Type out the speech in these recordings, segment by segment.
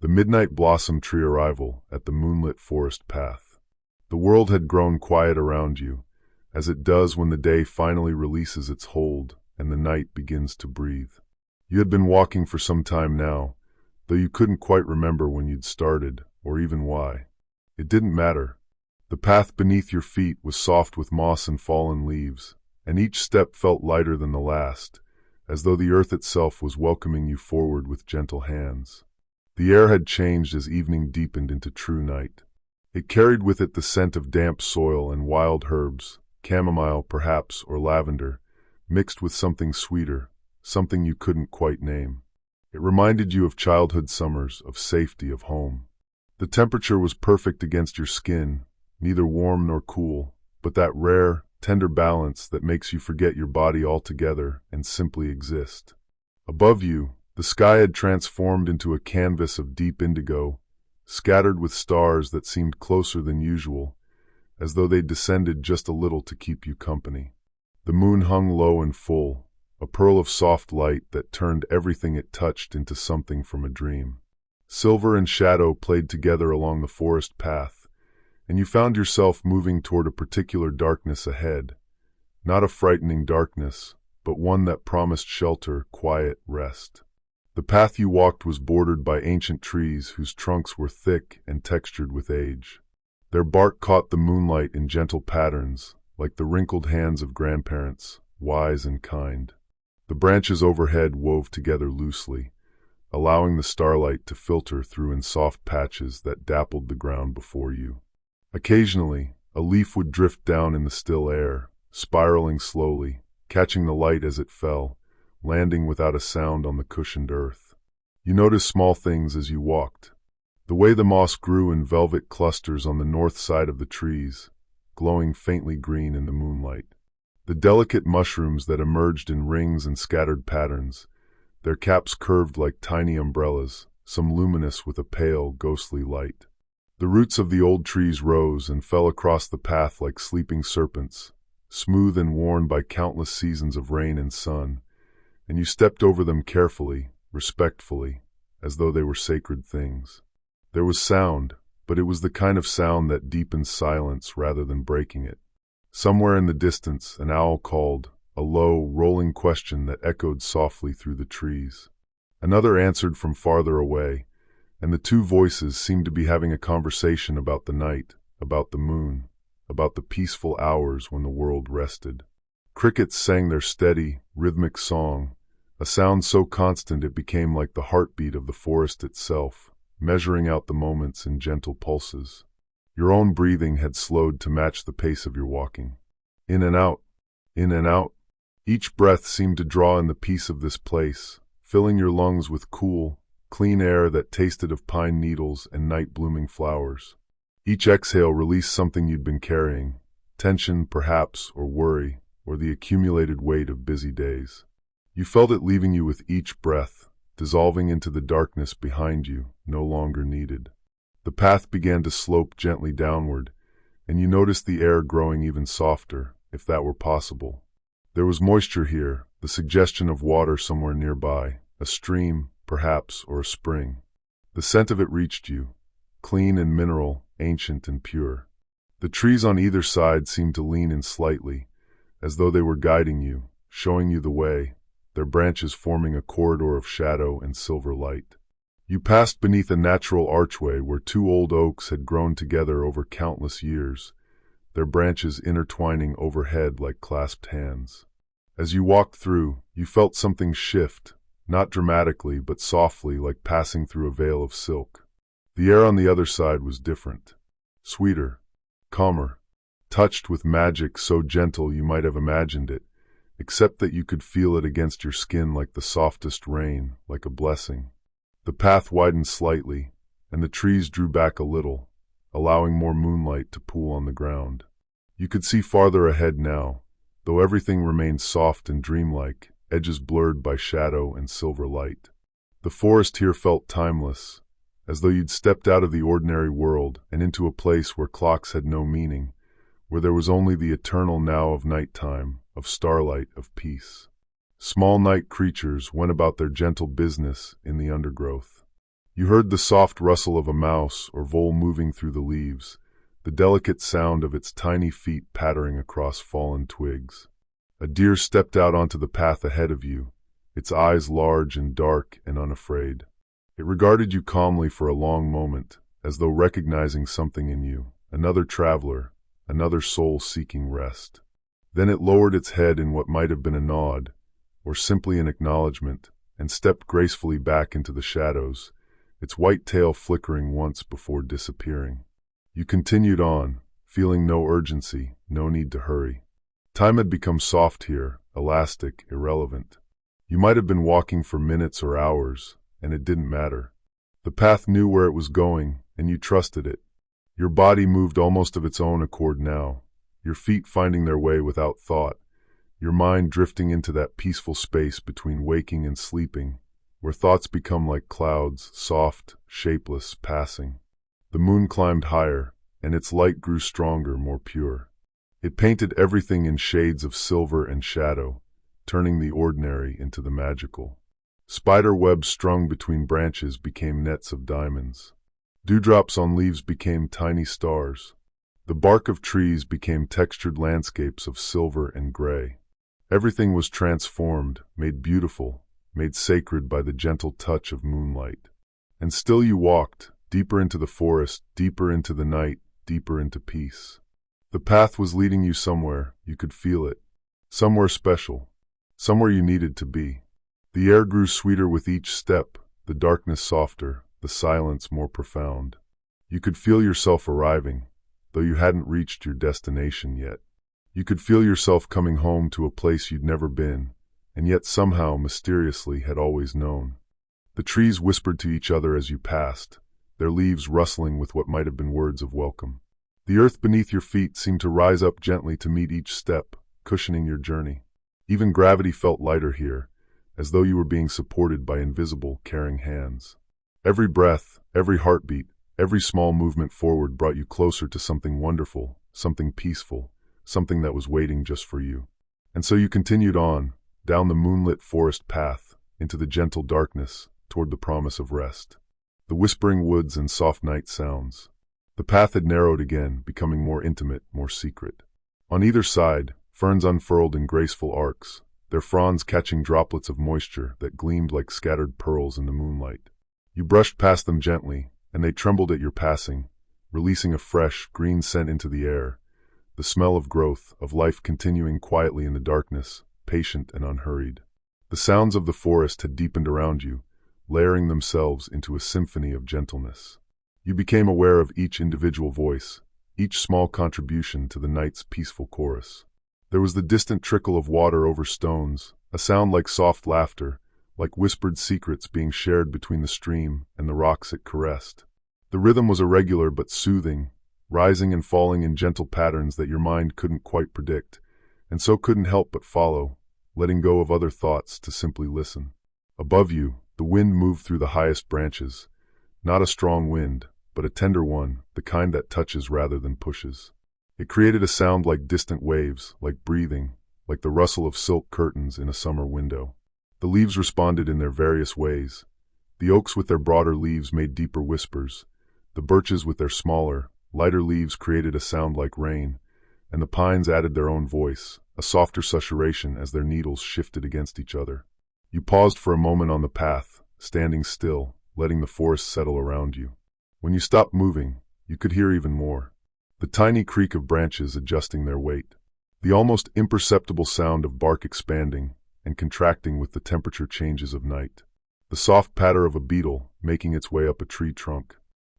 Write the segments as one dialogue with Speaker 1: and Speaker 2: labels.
Speaker 1: The midnight blossom tree arrival at the moonlit forest path. The world had grown quiet around you, as it does when the day finally releases its hold and the night begins to breathe. You had been walking for some time now, though you couldn't quite remember when you'd started, or even why. It didn't matter. The path beneath your feet was soft with moss and fallen leaves, and each step felt lighter than the last, as though the earth itself was welcoming you forward with gentle hands. The air had changed as evening deepened into true night. It carried with it the scent of damp soil and wild herbs, chamomile perhaps, or lavender, mixed with something sweeter, something you couldn't quite name. It reminded you of childhood summers, of safety, of home. The temperature was perfect against your skin, neither warm nor cool, but that rare, tender balance that makes you forget your body altogether and simply exist. Above you, the sky had transformed into a canvas of deep indigo, scattered with stars that seemed closer than usual, as though they'd descended just a little to keep you company. The moon hung low and full, a pearl of soft light that turned everything it touched into something from a dream. Silver and shadow played together along the forest path, and you found yourself moving toward a particular darkness ahead. Not a frightening darkness, but one that promised shelter, quiet, rest. The path you walked was bordered by ancient trees whose trunks were thick and textured with age. Their bark caught the moonlight in gentle patterns, like the wrinkled hands of grandparents, wise and kind. The branches overhead wove together loosely, allowing the starlight to filter through in soft patches that dappled the ground before you. Occasionally, a leaf would drift down in the still air, spiraling slowly, catching the light as it fell, landing without a sound on the cushioned earth. You noticed small things as you walked. The way the moss grew in velvet clusters on the north side of the trees, glowing faintly green in the moonlight. The delicate mushrooms that emerged in rings and scattered patterns, their caps curved like tiny umbrellas, some luminous with a pale, ghostly light. The roots of the old trees rose and fell across the path like sleeping serpents, smooth and worn by countless seasons of rain and sun, and you stepped over them carefully, respectfully, as though they were sacred things. There was sound, but it was the kind of sound that deepens silence rather than breaking it. Somewhere in the distance, an owl called, a low, rolling question that echoed softly through the trees. Another answered from farther away, and the two voices seemed to be having a conversation about the night, about the moon, about the peaceful hours when the world rested. Crickets sang their steady, rhythmic song, a sound so constant it became like the heartbeat of the forest itself, measuring out the moments in gentle pulses. Your own breathing had slowed to match the pace of your walking. In and out, in and out. Each breath seemed to draw in the peace of this place, filling your lungs with cool, clean air that tasted of pine needles and night-blooming flowers. Each exhale released something you'd been carrying, tension perhaps, or worry, or the accumulated weight of busy days. You felt it leaving you with each breath, dissolving into the darkness behind you, no longer needed. The path began to slope gently downward, and you noticed the air growing even softer, if that were possible. There was moisture here, the suggestion of water somewhere nearby, a stream, perhaps, or a spring. The scent of it reached you, clean and mineral, ancient and pure. The trees on either side seemed to lean in slightly, as though they were guiding you, showing you the way, their branches forming a corridor of shadow and silver light. You passed beneath a natural archway where two old oaks had grown together over countless years, their branches intertwining overhead like clasped hands. As you walked through, you felt something shift, not dramatically but softly, like passing through a veil of silk. The air on the other side was different, sweeter, calmer, touched with magic so gentle you might have imagined it, except that you could feel it against your skin like the softest rain, like a blessing. The path widened slightly, and the trees drew back a little, allowing more moonlight to pool on the ground. You could see farther ahead now, though everything remained soft and dreamlike, edges blurred by shadow and silver light. The forest here felt timeless, as though you'd stepped out of the ordinary world and into a place where clocks had no meaning, where there was only the eternal now of nighttime, of starlight, of peace. Small night creatures went about their gentle business in the undergrowth. You heard the soft rustle of a mouse or vole moving through the leaves, the delicate sound of its tiny feet pattering across fallen twigs. A deer stepped out onto the path ahead of you, its eyes large and dark and unafraid. It regarded you calmly for a long moment, as though recognizing something in you, another traveler, another soul seeking rest. Then it lowered its head in what might have been a nod, or simply an acknowledgement, and stepped gracefully back into the shadows, its white tail flickering once before disappearing. You continued on, feeling no urgency, no need to hurry. Time had become soft here, elastic, irrelevant. You might have been walking for minutes or hours, and it didn't matter. The path knew where it was going, and you trusted it. Your body moved almost of its own accord now, your feet finding their way without thought, your mind drifting into that peaceful space between waking and sleeping, where thoughts become like clouds, soft, shapeless, passing. The moon climbed higher, and its light grew stronger, more pure. It painted everything in shades of silver and shadow, turning the ordinary into the magical. Spider webs strung between branches became nets of diamonds. Dewdrops on leaves became tiny stars. The bark of trees became textured landscapes of silver and gray. Everything was transformed, made beautiful, made sacred by the gentle touch of moonlight. And still you walked, deeper into the forest, deeper into the night, deeper into peace. The path was leading you somewhere, you could feel it. Somewhere special. Somewhere you needed to be. The air grew sweeter with each step, the darkness softer, the silence more profound. You could feel yourself arriving, though you hadn't reached your destination yet. You could feel yourself coming home to a place you'd never been, and yet somehow, mysteriously, had always known. The trees whispered to each other as you passed, their leaves rustling with what might have been words of welcome. The earth beneath your feet seemed to rise up gently to meet each step, cushioning your journey. Even gravity felt lighter here, as though you were being supported by invisible, caring hands. Every breath, every heartbeat, every small movement forward brought you closer to something wonderful, something peaceful, something that was waiting just for you. And so you continued on, down the moonlit forest path, into the gentle darkness, toward the promise of rest. The whispering woods and soft night sounds. The path had narrowed again, becoming more intimate, more secret. On either side, ferns unfurled in graceful arcs, their fronds catching droplets of moisture that gleamed like scattered pearls in the moonlight. You brushed past them gently, and they trembled at your passing, releasing a fresh, green scent into the air, the smell of growth, of life continuing quietly in the darkness, patient and unhurried. The sounds of the forest had deepened around you, layering themselves into a symphony of gentleness. You became aware of each individual voice, each small contribution to the night's peaceful chorus. There was the distant trickle of water over stones, a sound like soft laughter, like whispered secrets being shared between the stream and the rocks it caressed. The rhythm was irregular but soothing, rising and falling in gentle patterns that your mind couldn't quite predict, and so couldn't help but follow, letting go of other thoughts to simply listen. Above you, the wind moved through the highest branches, not a strong wind, but a tender one, the kind that touches rather than pushes. It created a sound like distant waves, like breathing, like the rustle of silk curtains in a summer window. The leaves responded in their various ways. The oaks with their broader leaves made deeper whispers. The birches with their smaller, lighter leaves created a sound like rain, and the pines added their own voice, a softer susurration as their needles shifted against each other. You paused for a moment on the path, standing still, letting the forest settle around you. When you stopped moving, you could hear even more. The tiny creak of branches adjusting their weight. The almost imperceptible sound of bark expanding and contracting with the temperature changes of night. The soft patter of a beetle making its way up a tree trunk.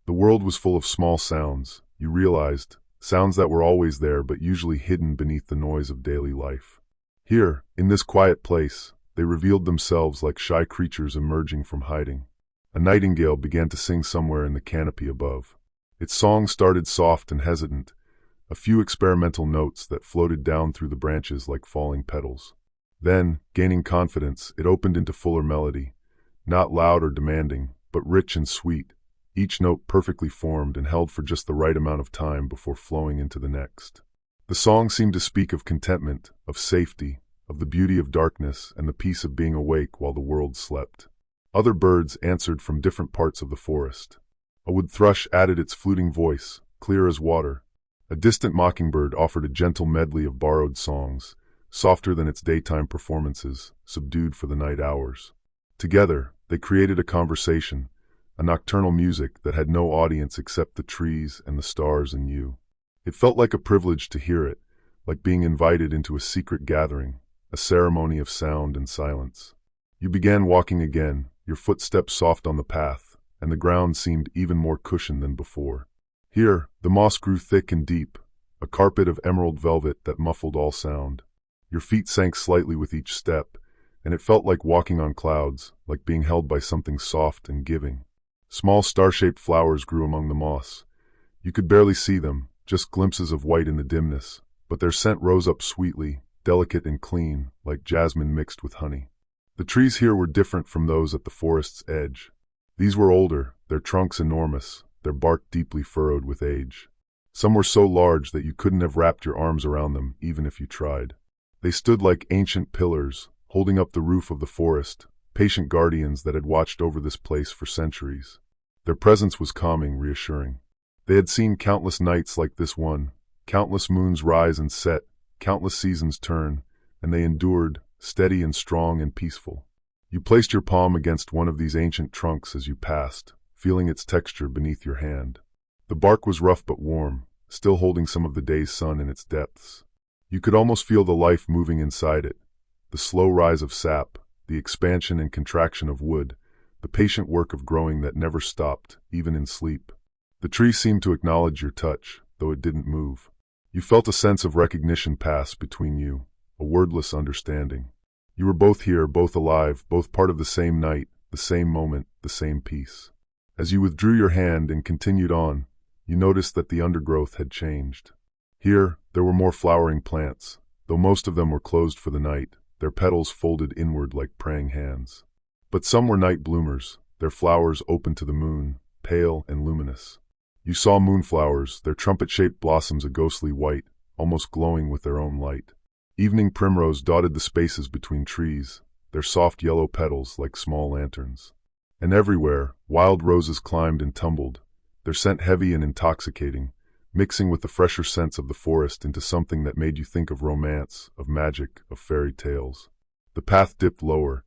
Speaker 1: The world was full of small sounds, you realized, sounds that were always there but usually hidden beneath the noise of daily life. Here, in this quiet place, they revealed themselves like shy creatures emerging from hiding. A nightingale began to sing somewhere in the canopy above. Its song started soft and hesitant, a few experimental notes that floated down through the branches like falling petals. Then, gaining confidence, it opened into fuller melody, not loud or demanding, but rich and sweet, each note perfectly formed and held for just the right amount of time before flowing into the next. The song seemed to speak of contentment, of safety, of the beauty of darkness and the peace of being awake while the world slept. Other birds answered from different parts of the forest. A wood thrush added its fluting voice, clear as water. A distant mockingbird offered a gentle medley of borrowed songs, softer than its daytime performances, subdued for the night hours. Together, they created a conversation, a nocturnal music that had no audience except the trees and the stars and you. It felt like a privilege to hear it, like being invited into a secret gathering, a ceremony of sound and silence. You began walking again, your footsteps soft on the path, and the ground seemed even more cushioned than before. Here, the moss grew thick and deep, a carpet of emerald velvet that muffled all sound. Your feet sank slightly with each step, and it felt like walking on clouds, like being held by something soft and giving. Small star-shaped flowers grew among the moss. You could barely see them, just glimpses of white in the dimness, but their scent rose up sweetly, delicate and clean, like jasmine mixed with honey. The trees here were different from those at the forest's edge. These were older, their trunks enormous, their bark deeply furrowed with age. Some were so large that you couldn't have wrapped your arms around them, even if you tried. They stood like ancient pillars, holding up the roof of the forest, patient guardians that had watched over this place for centuries. Their presence was calming, reassuring. They had seen countless nights like this one, countless moons rise and set, countless seasons turn, and they endured, steady and strong and peaceful. You placed your palm against one of these ancient trunks as you passed, feeling its texture beneath your hand. The bark was rough but warm, still holding some of the day's sun in its depths. You could almost feel the life moving inside it, the slow rise of sap, the expansion and contraction of wood, the patient work of growing that never stopped, even in sleep. The tree seemed to acknowledge your touch, though it didn't move. You felt a sense of recognition pass between you, a wordless understanding. You were both here, both alive, both part of the same night, the same moment, the same peace. As you withdrew your hand and continued on, you noticed that the undergrowth had changed. Here, there were more flowering plants, though most of them were closed for the night, their petals folded inward like praying hands. But some were night bloomers, their flowers open to the moon, pale and luminous. You saw moonflowers, their trumpet-shaped blossoms a ghostly white, almost glowing with their own light. Evening primrose dotted the spaces between trees, their soft yellow petals like small lanterns. And everywhere, wild roses climbed and tumbled, their scent heavy and intoxicating, mixing with the fresher scents of the forest into something that made you think of romance, of magic, of fairy tales. The path dipped lower,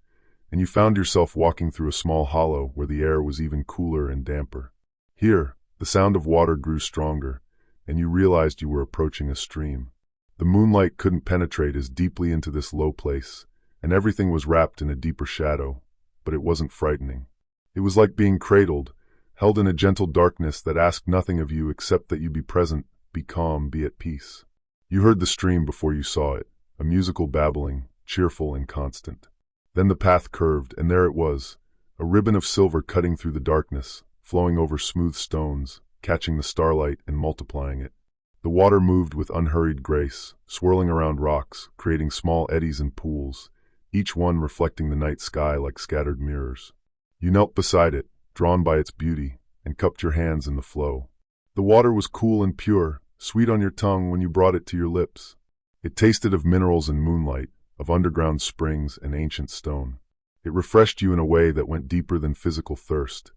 Speaker 1: and you found yourself walking through a small hollow where the air was even cooler and damper. Here, the sound of water grew stronger, and you realized you were approaching a stream. The moonlight couldn't penetrate as deeply into this low place, and everything was wrapped in a deeper shadow, but it wasn't frightening. It was like being cradled, held in a gentle darkness that asked nothing of you except that you be present, be calm, be at peace. You heard the stream before you saw it, a musical babbling, cheerful and constant. Then the path curved, and there it was, a ribbon of silver cutting through the darkness, flowing over smooth stones, catching the starlight and multiplying it. The water moved with unhurried grace, swirling around rocks, creating small eddies and pools, each one reflecting the night sky like scattered mirrors. You knelt beside it, drawn by its beauty, and cupped your hands in the flow. The water was cool and pure, sweet on your tongue when you brought it to your lips. It tasted of minerals and moonlight, of underground springs and ancient stone. It refreshed you in a way that went deeper than physical thirst,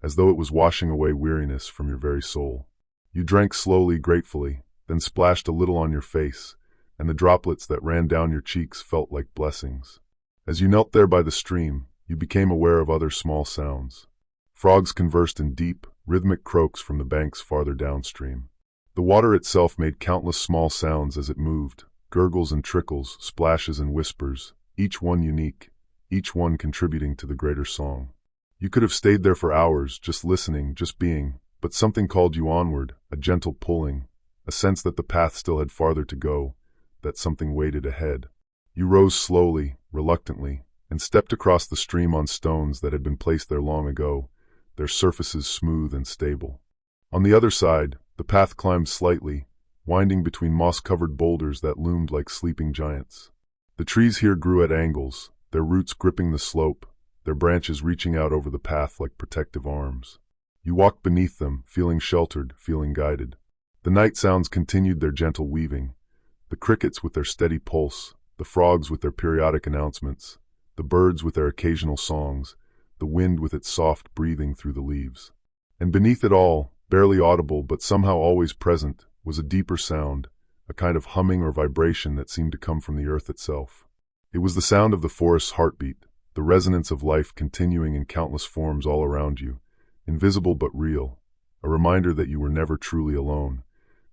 Speaker 1: as though it was washing away weariness from your very soul. You drank slowly, gratefully, then splashed a little on your face, and the droplets that ran down your cheeks felt like blessings. As you knelt there by the stream, you became aware of other small sounds. Frogs conversed in deep, rhythmic croaks from the banks farther downstream. The water itself made countless small sounds as it moved, gurgles and trickles, splashes and whispers, each one unique, each one contributing to the greater song. You could have stayed there for hours, just listening, just being, but something called you onward, a gentle pulling, a sense that the path still had farther to go, that something waited ahead. You rose slowly, reluctantly, and stepped across the stream on stones that had been placed there long ago, their surfaces smooth and stable. On the other side, the path climbed slightly, winding between moss-covered boulders that loomed like sleeping giants. The trees here grew at angles, their roots gripping the slope, their branches reaching out over the path like protective arms. You walked beneath them, feeling sheltered, feeling guided. The night sounds continued their gentle weaving, the crickets with their steady pulse, the frogs with their periodic announcements, the birds with their occasional songs, the wind with its soft breathing through the leaves. And beneath it all, barely audible but somehow always present, was a deeper sound, a kind of humming or vibration that seemed to come from the earth itself. It was the sound of the forest's heartbeat, the resonance of life continuing in countless forms all around you, invisible but real, a reminder that you were never truly alone,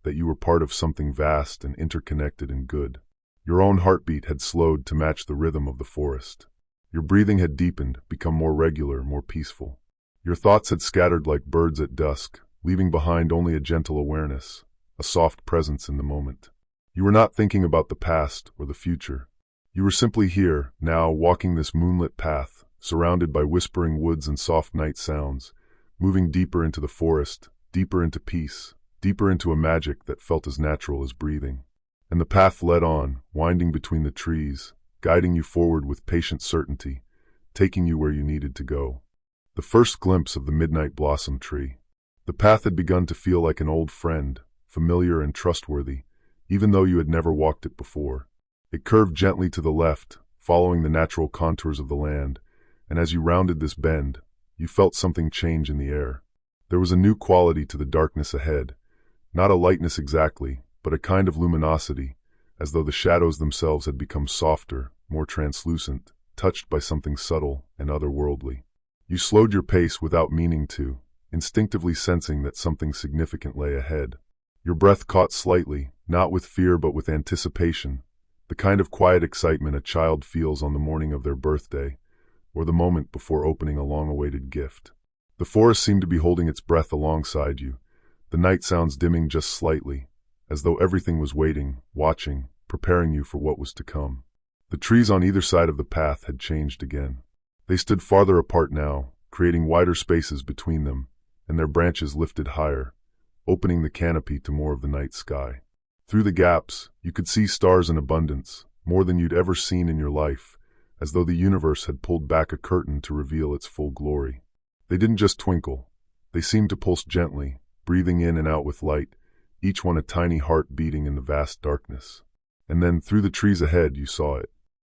Speaker 1: that you were part of something vast and interconnected and good. Your own heartbeat had slowed to match the rhythm of the forest. Your breathing had deepened, become more regular, more peaceful. Your thoughts had scattered like birds at dusk, leaving behind only a gentle awareness, a soft presence in the moment. You were not thinking about the past or the future. You were simply here, now, walking this moonlit path, surrounded by whispering woods and soft night sounds, moving deeper into the forest, deeper into peace, deeper into a magic that felt as natural as breathing. And the path led on, winding between the trees, guiding you forward with patient certainty, taking you where you needed to go. The first glimpse of the midnight blossom tree. The path had begun to feel like an old friend, familiar and trustworthy, even though you had never walked it before. It curved gently to the left, following the natural contours of the land, and as you rounded this bend, you felt something change in the air. There was a new quality to the darkness ahead, not a lightness exactly, but a kind of luminosity, as though the shadows themselves had become softer, more translucent, touched by something subtle and otherworldly. You slowed your pace without meaning to, instinctively sensing that something significant lay ahead. Your breath caught slightly, not with fear but with anticipation, the kind of quiet excitement a child feels on the morning of their birthday, or the moment before opening a long-awaited gift. The forest seemed to be holding its breath alongside you, the night sounds dimming just slightly, as though everything was waiting, watching, preparing you for what was to come. The trees on either side of the path had changed again. They stood farther apart now, creating wider spaces between them, and their branches lifted higher, opening the canopy to more of the night sky. Through the gaps, you could see stars in abundance, more than you'd ever seen in your life, as though the universe had pulled back a curtain to reveal its full glory. They didn't just twinkle. They seemed to pulse gently, breathing in and out with light, each one a tiny heart beating in the vast darkness. And then, through the trees ahead, you saw it.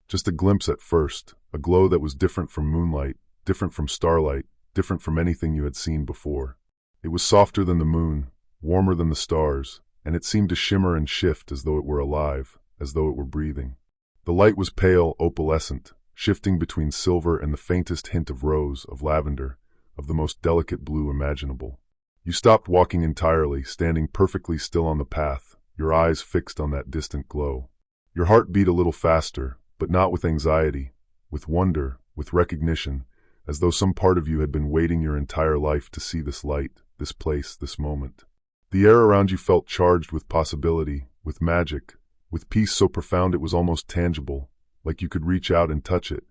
Speaker 1: Just a glimpse at first, a glow that was different from moonlight, different from starlight, different from anything you had seen before. It was softer than the moon, warmer than the stars, and it seemed to shimmer and shift as though it were alive, as though it were breathing. The light was pale, opalescent, shifting between silver and the faintest hint of rose, of lavender, of the most delicate blue imaginable. You stopped walking entirely, standing perfectly still on the path, your eyes fixed on that distant glow. Your heart beat a little faster, but not with anxiety, with wonder, with recognition, as though some part of you had been waiting your entire life to see this light, this place, this moment. The air around you felt charged with possibility, with magic, with peace so profound it was almost tangible, like you could reach out and touch it,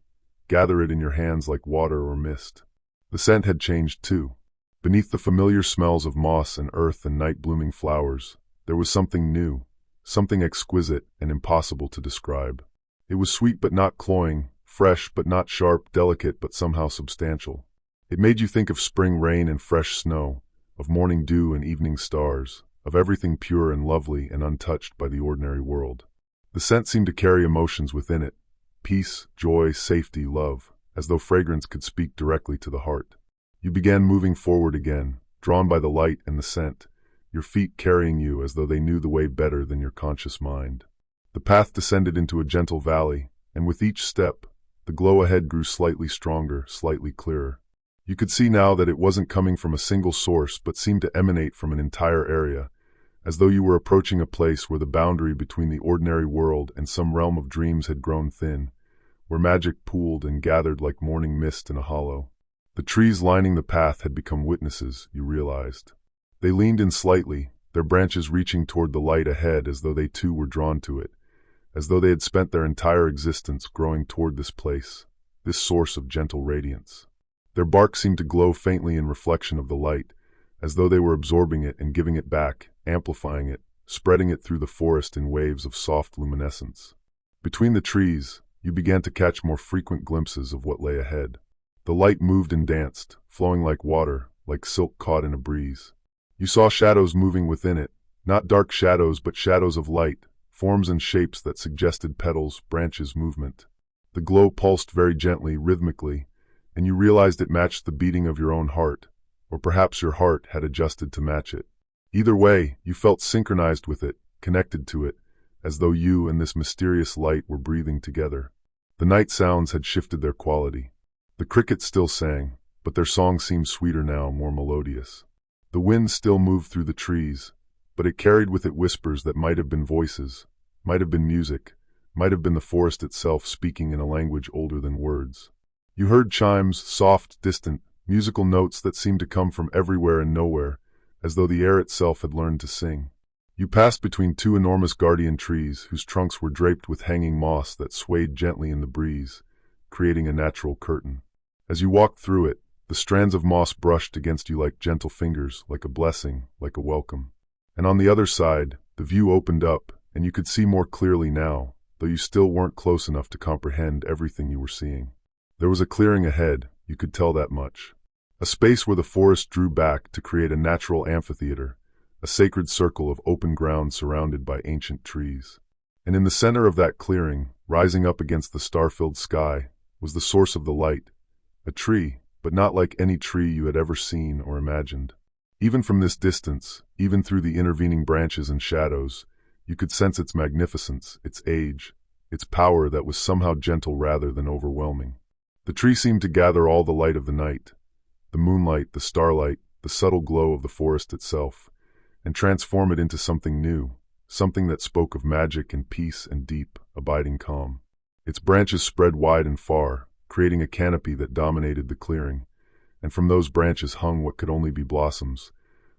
Speaker 1: gather it in your hands like water or mist. The scent had changed too. Beneath the familiar smells of moss and earth and night-blooming flowers, there was something new, something exquisite and impossible to describe. It was sweet but not cloying, fresh but not sharp, delicate but somehow substantial. It made you think of spring rain and fresh snow, of morning dew and evening stars, of everything pure and lovely and untouched by the ordinary world. The scent seemed to carry emotions within it, peace, joy, safety, love, as though fragrance could speak directly to the heart. You began moving forward again, drawn by the light and the scent, your feet carrying you as though they knew the way better than your conscious mind. The path descended into a gentle valley, and with each step, the glow ahead grew slightly stronger, slightly clearer. You could see now that it wasn't coming from a single source but seemed to emanate from an entire area, as though you were approaching a place where the boundary between the ordinary world and some realm of dreams had grown thin, where magic pooled and gathered like morning mist in a hollow. The trees lining the path had become witnesses, you realized. They leaned in slightly, their branches reaching toward the light ahead as though they too were drawn to it, as though they had spent their entire existence growing toward this place, this source of gentle radiance. Their bark seemed to glow faintly in reflection of the light, as though they were absorbing it and giving it back, amplifying it, spreading it through the forest in waves of soft luminescence. Between the trees, you began to catch more frequent glimpses of what lay ahead. The light moved and danced, flowing like water, like silk caught in a breeze. You saw shadows moving within it, not dark shadows but shadows of light, forms and shapes that suggested petals, branches, movement. The glow pulsed very gently, rhythmically, and you realized it matched the beating of your own heart, or perhaps your heart had adjusted to match it. Either way, you felt synchronized with it, connected to it, as though you and this mysterious light were breathing together. The night sounds had shifted their quality. The crickets still sang, but their song seemed sweeter now, more melodious. The wind still moved through the trees, but it carried with it whispers that might have been voices, might have been music, might have been the forest itself speaking in a language older than words. You heard chimes, soft, distant, musical notes that seemed to come from everywhere and nowhere, as though the air itself had learned to sing. You passed between two enormous guardian trees whose trunks were draped with hanging moss that swayed gently in the breeze, creating a natural curtain. As you walked through it, the strands of moss brushed against you like gentle fingers, like a blessing, like a welcome. And on the other side, the view opened up, and you could see more clearly now, though you still weren't close enough to comprehend everything you were seeing. There was a clearing ahead, you could tell that much. A space where the forest drew back to create a natural amphitheater, a sacred circle of open ground surrounded by ancient trees. And in the center of that clearing, rising up against the star-filled sky, was the source of the light, a tree, but not like any tree you had ever seen or imagined. Even from this distance, even through the intervening branches and shadows, you could sense its magnificence, its age, its power that was somehow gentle rather than overwhelming. The tree seemed to gather all the light of the night, the moonlight, the starlight, the subtle glow of the forest itself, and transform it into something new, something that spoke of magic and peace and deep, abiding calm. Its branches spread wide and far, creating a canopy that dominated the clearing, and from those branches hung what could only be blossoms,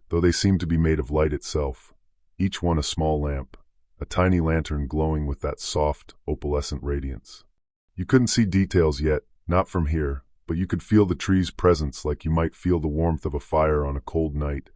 Speaker 1: though they seemed to be made of light itself, each one a small lamp, a tiny lantern glowing with that soft, opalescent radiance. You couldn't see details yet, not from here, but you could feel the tree's presence like you might feel the warmth of a fire on a cold night,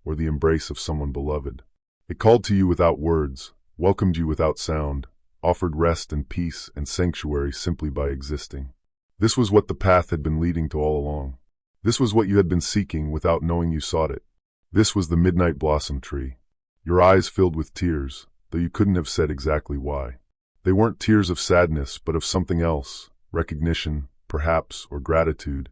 Speaker 1: or the embrace of someone beloved. It called to you without words, welcomed you without sound, offered rest and peace and sanctuary simply by existing. This was what the path had been leading to all along. This was what you had been seeking without knowing you sought it. This was the midnight blossom tree. Your eyes filled with tears, though you couldn't have said exactly why. They weren't tears of sadness, but of something else, recognition, perhaps, or gratitude,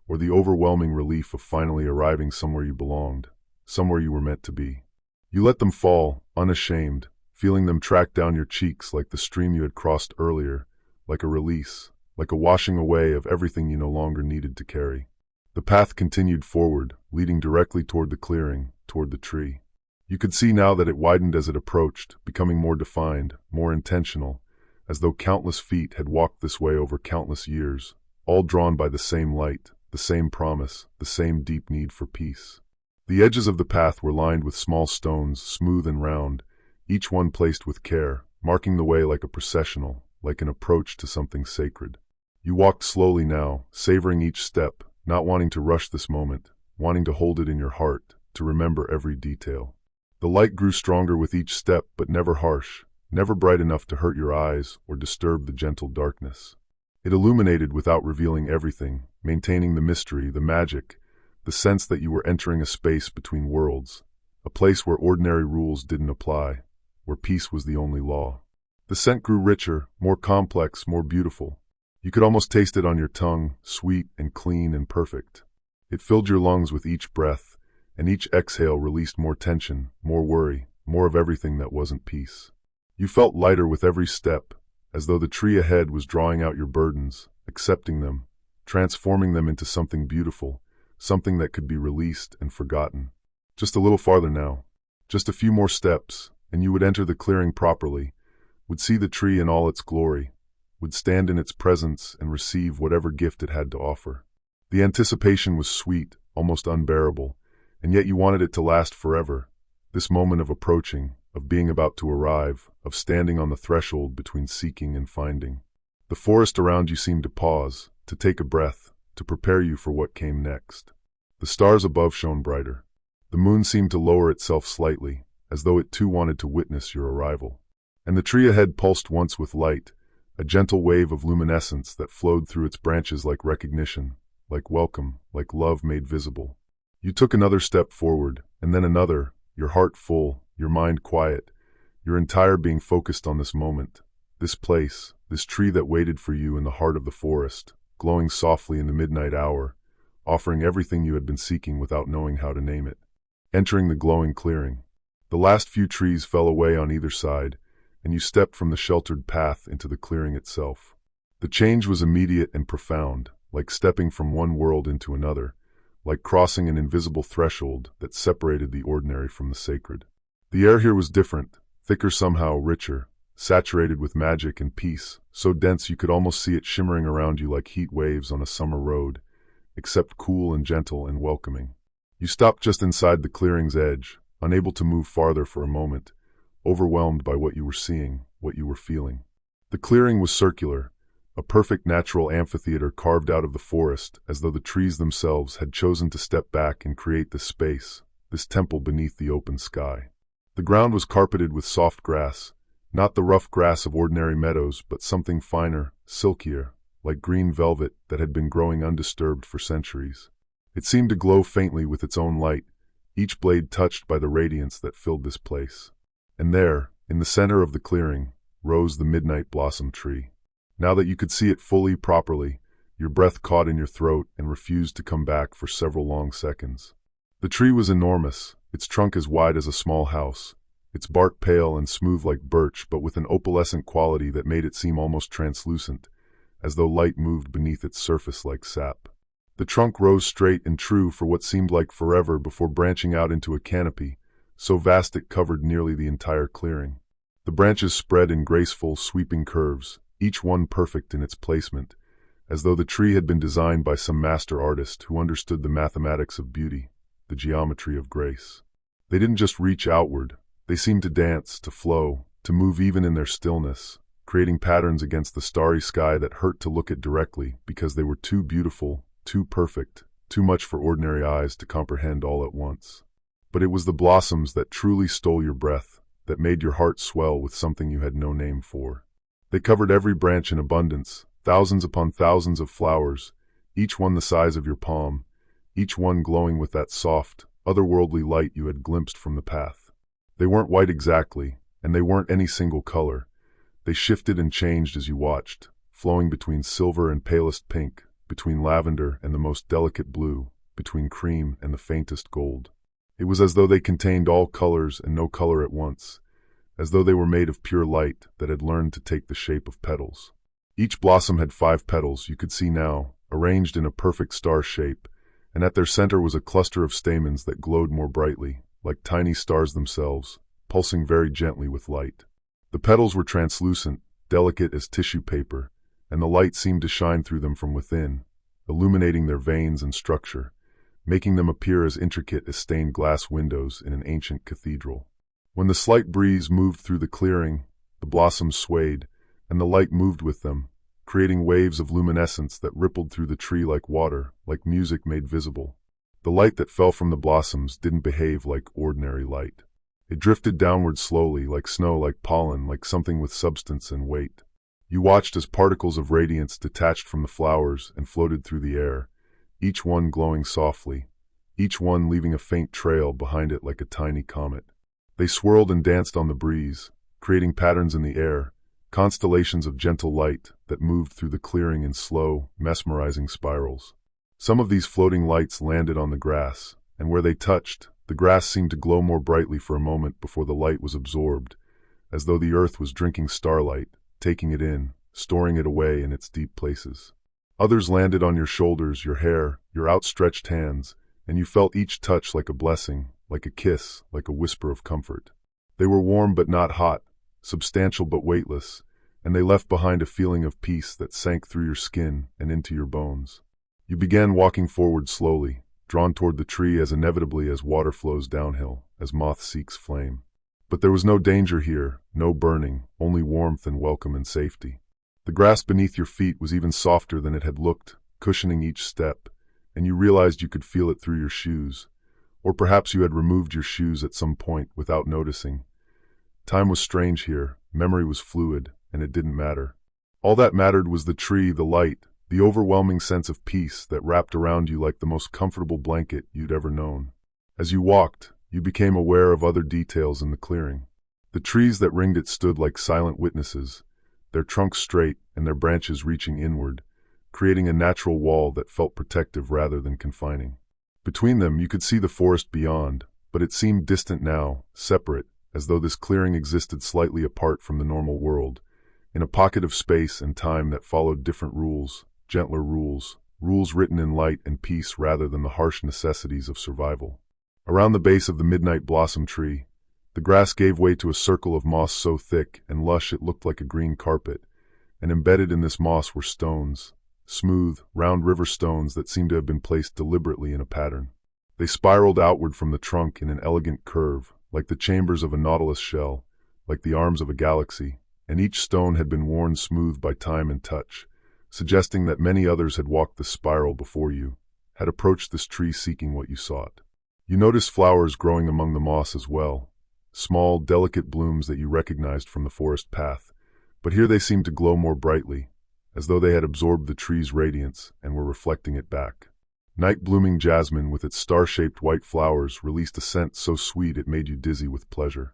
Speaker 1: or the overwhelming relief of finally arriving somewhere you belonged, somewhere you were meant to be. You let them fall, unashamed, feeling them track down your cheeks like the stream you had crossed earlier, like a release, like a washing away of everything you no longer needed to carry. The path continued forward, leading directly toward the clearing, toward the tree. You could see now that it widened as it approached, becoming more defined, more intentional, as though countless feet had walked this way over countless years, all drawn by the same light, the same promise, the same deep need for peace. The edges of the path were lined with small stones, smooth and round, each one placed with care, marking the way like a processional, like an approach to something sacred. You walked slowly now, savoring each step, not wanting to rush this moment, wanting to hold it in your heart, to remember every detail. The light grew stronger with each step, but never harsh, never bright enough to hurt your eyes or disturb the gentle darkness. It illuminated without revealing everything, maintaining the mystery, the magic, the sense that you were entering a space between worlds, a place where ordinary rules didn't apply, where peace was the only law. The scent grew richer, more complex, more beautiful. You could almost taste it on your tongue, sweet and clean and perfect. It filled your lungs with each breath, and each exhale released more tension, more worry, more of everything that wasn't peace. You felt lighter with every step, as though the tree ahead was drawing out your burdens, accepting them, transforming them into something beautiful, something that could be released and forgotten. Just a little farther now, just a few more steps, and you would enter the clearing properly, would see the tree in all its glory, would stand in its presence and receive whatever gift it had to offer. The anticipation was sweet, almost unbearable, and yet you wanted it to last forever, this moment of approaching, of being about to arrive, of standing on the threshold between seeking and finding. The forest around you seemed to pause, to take a breath, to prepare you for what came next. The stars above shone brighter. The moon seemed to lower itself slightly, as though it too wanted to witness your arrival. And the tree ahead pulsed once with light, a gentle wave of luminescence that flowed through its branches like recognition, like welcome, like love made visible. You took another step forward, and then another, your heart full, your mind quiet, your entire being focused on this moment, this place, this tree that waited for you in the heart of the forest, glowing softly in the midnight hour, offering everything you had been seeking without knowing how to name it. Entering the glowing clearing. The last few trees fell away on either side, and you stepped from the sheltered path into the clearing itself. The change was immediate and profound, like stepping from one world into another, like crossing an invisible threshold that separated the ordinary from the sacred. The air here was different, thicker somehow, richer, saturated with magic and peace, so dense you could almost see it shimmering around you like heat waves on a summer road, except cool and gentle and welcoming. You stopped just inside the clearing's edge, unable to move farther for a moment, overwhelmed by what you were seeing, what you were feeling. The clearing was circular, a perfect natural amphitheater carved out of the forest, as though the trees themselves had chosen to step back and create this space, this temple beneath the open sky. The ground was carpeted with soft grass, not the rough grass of ordinary meadows, but something finer, silkier, like green velvet that had been growing undisturbed for centuries. It seemed to glow faintly with its own light, each blade touched by the radiance that filled this place. And there, in the center of the clearing, rose the midnight blossom tree. Now that you could see it fully, properly, your breath caught in your throat and refused to come back for several long seconds. The tree was enormous, its trunk as wide as a small house, its bark pale and smooth like birch, but with an opalescent quality that made it seem almost translucent, as though light moved beneath its surface like sap. The trunk rose straight and true for what seemed like forever before branching out into a canopy, so vast it covered nearly the entire clearing. The branches spread in graceful, sweeping curves, each one perfect in its placement, as though the tree had been designed by some master artist who understood the mathematics of beauty, the geometry of grace. They didn't just reach outward, they seemed to dance, to flow, to move even in their stillness, creating patterns against the starry sky that hurt to look at directly because they were too beautiful, too perfect, too much for ordinary eyes to comprehend all at once. But it was the blossoms that truly stole your breath, that made your heart swell with something you had no name for. They covered every branch in abundance, thousands upon thousands of flowers, each one the size of your palm, each one glowing with that soft, otherworldly light you had glimpsed from the path. They weren't white exactly, and they weren't any single color. They shifted and changed as you watched, flowing between silver and palest pink, between lavender and the most delicate blue, between cream and the faintest gold. It was as though they contained all colors and no color at once, as though they were made of pure light that had learned to take the shape of petals. Each blossom had 5 petals, you could see now, arranged in a perfect star shape, and at their center was a cluster of stamens that glowed more brightly, like tiny stars themselves, pulsing very gently with light. The petals were translucent, delicate as tissue paper, and the light seemed to shine through them from within, illuminating their veins and structure, making them appear as intricate as stained glass windows in an ancient cathedral. When the slight breeze moved through the clearing, the blossoms swayed, and the light moved with them, creating waves of luminescence that rippled through the tree like water, like music made visible. The light that fell from the blossoms didn't behave like ordinary light. It drifted downward slowly, like snow, like pollen, like something with substance and weight. You watched as particles of radiance detached from the flowers and floated through the air, each one glowing softly, each one leaving a faint trail behind it like a tiny comet. They swirled and danced on the breeze, creating patterns in the air, constellations of gentle light that moved through the clearing in slow, mesmerizing spirals. Some of these floating lights landed on the grass, and where they touched, the grass seemed to glow more brightly for a moment before the light was absorbed, as though the earth was drinking starlight, taking it in, storing it away in its deep places. Others landed on your shoulders, your hair, your outstretched hands, and you felt each touch like a blessing, like a kiss, like a whisper of comfort. They were warm but not hot, substantial but weightless, and they left behind a feeling of peace that sank through your skin and into your bones. You began walking forward slowly, drawn toward the tree as inevitably as water flows downhill, as moth seeks flame. But there was no danger here, no burning, only warmth and welcome and safety. The grass beneath your feet was even softer than it had looked, cushioning each step, and you realized you could feel it through your shoes. Or perhaps you had removed your shoes at some point without noticing. Time was strange here, memory was fluid, and it didn't matter. All that mattered was the tree, the light, the overwhelming sense of peace that wrapped around you like the most comfortable blanket you'd ever known. As you walked, you became aware of other details in the clearing. The trees that ringed it stood like silent witnesses, their trunks straight and their branches reaching inward, creating a natural wall that felt protective rather than confining. Between them, you could see the forest beyond, but it seemed distant now, separate, as though this clearing existed slightly apart from the normal world, in a pocket of space and time that followed different rules, gentler rules, rules written in light and peace rather than the harsh necessities of survival. Around the base of the midnight blossom tree, the grass gave way to a circle of moss so thick and lush it looked like a green carpet, and embedded in this moss were stones, smooth, round river stones that seemed to have been placed deliberately in a pattern. They spiraled outward from the trunk in an elegant curve, like the chambers of a nautilus shell, like the arms of a galaxy, and each stone had been worn smooth by time and touch, suggesting that many others had walked this spiral before you, had approached this tree seeking what you sought. You noticed flowers growing among the moss as well, small, delicate blooms that you recognized from the forest path, but here they seemed to glow more brightly, as though they had absorbed the tree's radiance and were reflecting it back. Night-blooming jasmine with its star-shaped white flowers released a scent so sweet it made you dizzy with pleasure.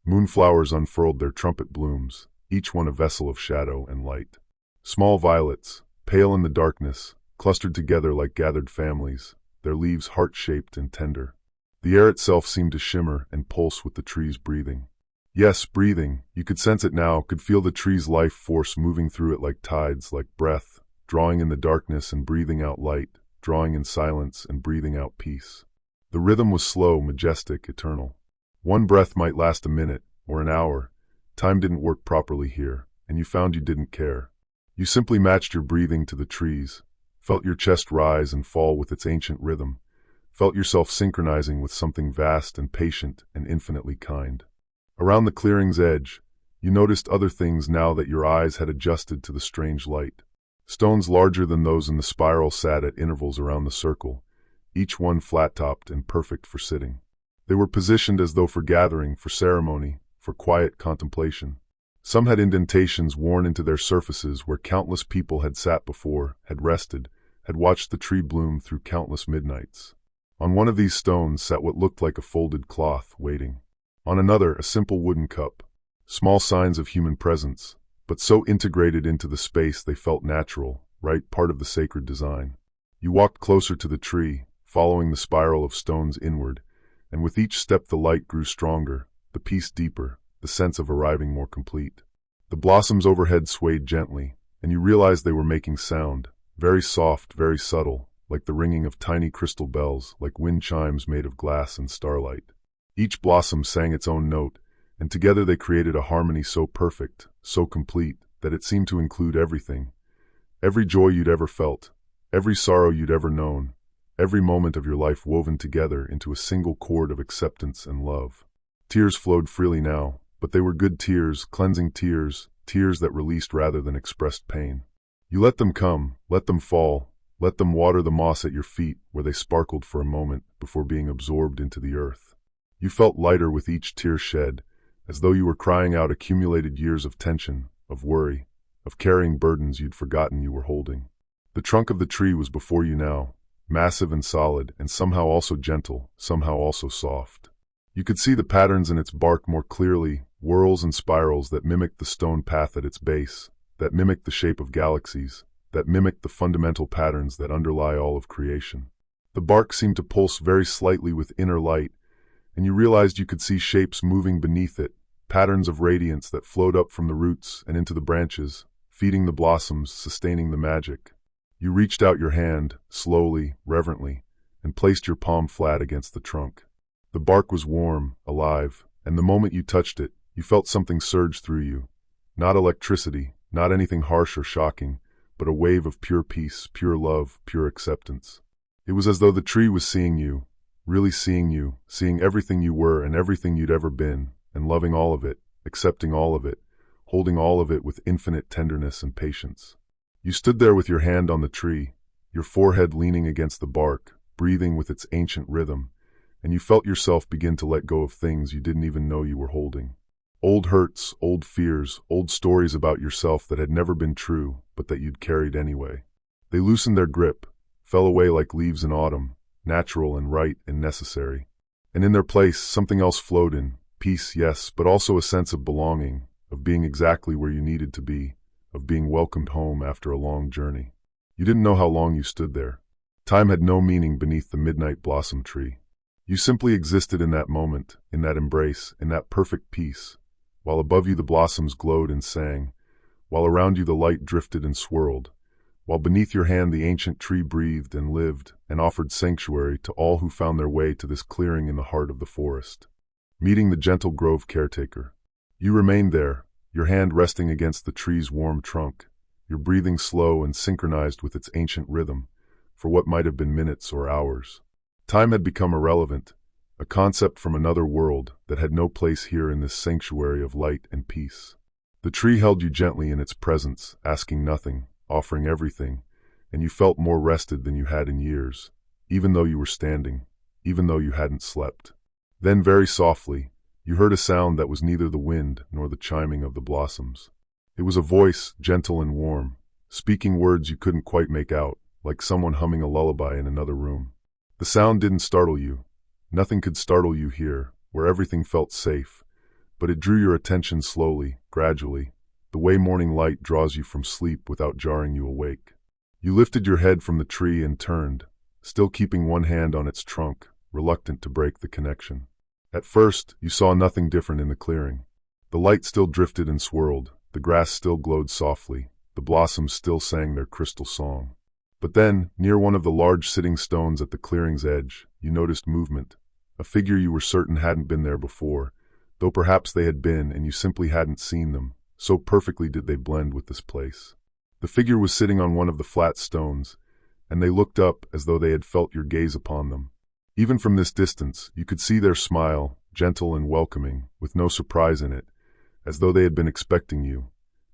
Speaker 1: Moonflowers unfurled their trumpet blooms, each one a vessel of shadow and light. Small violets, pale in the darkness, clustered together like gathered families, their leaves heart-shaped and tender. The air itself seemed to shimmer and pulse with the tree's breathing. Yes, breathing. You could sense it now, could feel the tree's life force moving through it like tides, like breath, drawing in the darkness and breathing out light, drawing in silence and breathing out peace. The rhythm was slow, majestic, eternal. One breath might last a minute, or an hour. Time didn't work properly here, and you found you didn't care. You simply matched your breathing to the trees, felt your chest rise and fall with its ancient rhythm, felt yourself synchronizing with something vast and patient and infinitely kind. Around the clearing's edge, you noticed other things now that your eyes had adjusted to the strange light. Stones larger than those in the spiral sat at intervals around the circle, each one flat-topped and perfect for sitting. They were positioned as though for gathering, for ceremony, for quiet contemplation. Some had indentations worn into their surfaces where countless people had sat before, had rested, had watched the tree bloom through countless midnights. On one of these stones sat what looked like a folded cloth, waiting. On another, a simple wooden cup. Small signs of human presence, but so integrated into the space they felt natural, right, part of the sacred design. You walked closer to the tree, following the spiral of stones inward, and with each step the light grew stronger, the peace deeper, the sense of arriving more complete. The blossoms overhead swayed gently, and you realized they were making sound, very soft, very subtle, like the ringing of tiny crystal bells, like wind chimes made of glass and starlight. Each blossom sang its own note, and together they created a harmony so perfect, so complete, that it seemed to include everything. Every joy you'd ever felt, every sorrow you'd ever known, every moment of your life woven together into a single cord of acceptance and love. Tears flowed freely now, but they were good tears, cleansing tears, tears that released rather than expressed pain. You let them come, let them fall, let them water the moss at your feet where they sparkled for a moment before being absorbed into the earth. You felt lighter with each tear shed, as though you were crying out accumulated years of tension, of worry, of carrying burdens you'd forgotten you were holding. The trunk of the tree was before you now, massive and solid, and somehow also gentle, somehow also soft. You could see the patterns in its bark more clearly, whorls and spirals that mimicked the stone path at its base, that mimicked the shape of galaxies, that mimicked the fundamental patterns that underlie all of creation. The bark seemed to pulse very slightly with inner light, and you realized you could see shapes moving beneath it, patterns of radiance that flowed up from the roots and into the branches, feeding the blossoms, sustaining the magic. You reached out your hand, slowly, reverently, and placed your palm flat against the trunk. The bark was warm, alive, and the moment you touched it, you felt something surge through you. Not electricity, not anything harsh or shocking, but a wave of pure peace, pure love, pure acceptance. It was as though the tree was seeing you, really seeing you, seeing everything you were and everything you'd ever been, and loving all of it, accepting all of it, holding all of it with infinite tenderness and patience. You stood there with your hand on the tree, your forehead leaning against the bark, breathing with its ancient rhythm, and you felt yourself begin to let go of things you didn't even know you were holding. Old hurts, old fears, old stories about yourself that had never been true, but that you'd carried anyway. They loosened their grip, fell away like leaves in autumn, natural and right and necessary. And in their place, something else flowed in, peace, yes, but also a sense of belonging, of being exactly where you needed to be, of being welcomed home after a long journey. You didn't know how long you stood there. Time had no meaning beneath the midnight blossom tree. You simply existed in that moment, in that embrace, in that perfect peace, while above you the blossoms glowed and sang, while around you the light drifted and swirled, while beneath your hand the ancient tree breathed and lived and offered sanctuary to all who found their way to this clearing in the heart of the forest. Meeting the gentle grove caretaker. You remained there, your hand resting against the tree's warm trunk, your breathing slow and synchronized with its ancient rhythm, for what might have been minutes or hours. Time had become irrelevant, a concept from another world that had no place here in this sanctuary of light and peace. The tree held you gently in its presence, asking nothing, offering everything, and you felt more rested than you had in years, even though you were standing, even though you hadn't slept. Then very softly, you heard a sound that was neither the wind nor the chiming of the blossoms. It was a voice, gentle and warm, speaking words you couldn't quite make out, like someone humming a lullaby in another room. The sound didn't startle you. Nothing could startle you here, where everything felt safe, but it drew your attention slowly, gradually, the way morning light draws you from sleep without jarring you awake. You lifted your head from the tree and turned, still keeping one hand on its trunk, reluctant to break the connection. At first, you saw nothing different in the clearing. The light still drifted and swirled, the grass still glowed softly, the blossoms still sang their crystal song. But then, near one of the large sitting stones at the clearing's edge, you noticed movement, a figure you were certain hadn't been there before, though perhaps they had been and you simply hadn't seen them, so perfectly did they blend with this place. The figure was sitting on one of the flat stones, and they looked up as though they had felt your gaze upon them. Even from this distance, you could see their smile, gentle and welcoming, with no surprise in it, as though they had been expecting you,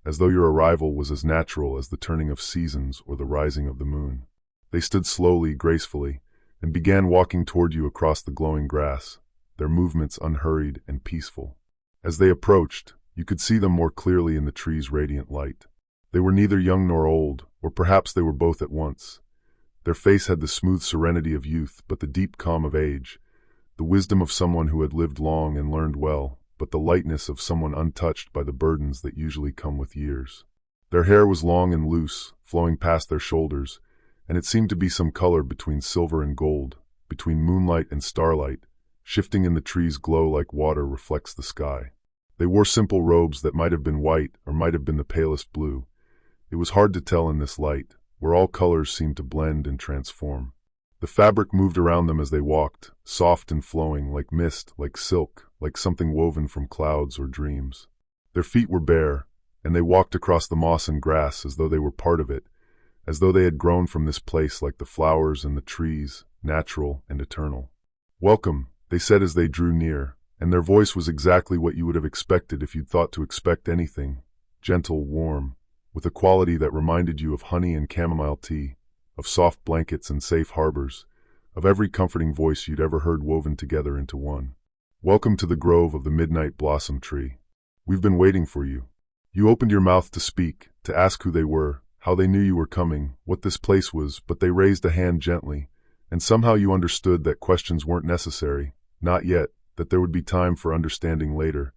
Speaker 1: as though your arrival was as natural as the turning of seasons or the rising of the moon. They stood slowly, gracefully, and began walking toward you across the glowing grass, their movements unhurried and peaceful. As they approached, you could see them more clearly in the tree's radiant light. They were neither young nor old, or perhaps they were both at once. Their face had the smooth serenity of youth, but the deep calm of age, the wisdom of someone who had lived long and learned well, but the lightness of someone untouched by the burdens that usually come with years. Their hair was long and loose, flowing past their shoulders, and it seemed to be some color between silver and gold, between moonlight and starlight, shifting in the tree's glow like water reflects the sky. They wore simple robes that might have been white or might have been the palest blue. It was hard to tell in this light, where all colors seemed to blend and transform. The fabric moved around them as they walked, soft and flowing, like mist, like silk, like something woven from clouds or dreams. Their feet were bare, and they walked across the moss and grass as though they were part of it, as though they had grown from this place like the flowers and the trees, natural and eternal. "Welcome," they said as they drew near, and their voice was exactly what you would have expected if you'd thought to expect anything, gentle, warm, with a quality that reminded you of honey and chamomile tea, of soft blankets and safe harbors, of every comforting voice you'd ever heard woven together into one. "Welcome to the grove of the midnight blossom tree. We've been waiting for you." You opened your mouth to speak, to ask who they were, how they knew you were coming, what this place was, but they raised a hand gently, and somehow you understood that questions weren't necessary, not yet, that there would be time for understanding later,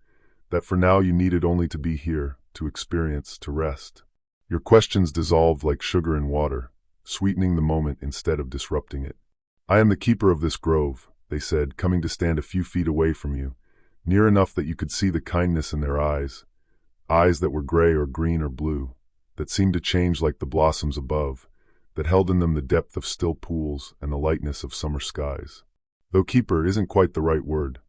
Speaker 1: that for now you needed only to be here, to experience, to rest. Your questions dissolved like sugar in water, sweetening the moment instead of disrupting it. "I am the keeper of this grove," they said, coming to stand a few feet away from you, near enough that you could see the kindness in their eyes that were gray or green or blue, that seemed to change like the blossoms above, that held in them the depth of still pools and the lightness of summer skies. Though keeper isn't quite the right word.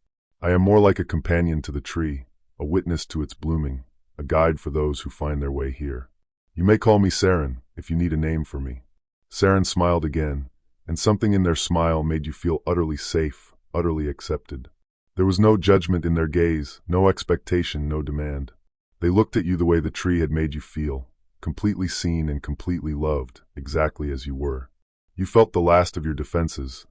Speaker 1: I am more like a companion to the tree, a witness to its blooming, a guide for those who find their way here. You may call me Saren, if you need a name for me." Saren smiled again, and something in their smile made you feel utterly safe, utterly accepted. There was no judgment in their gaze, no expectation, no demand. They looked at you the way the tree had made you feel, completely seen and completely loved, exactly as you were. You felt the last of your defenses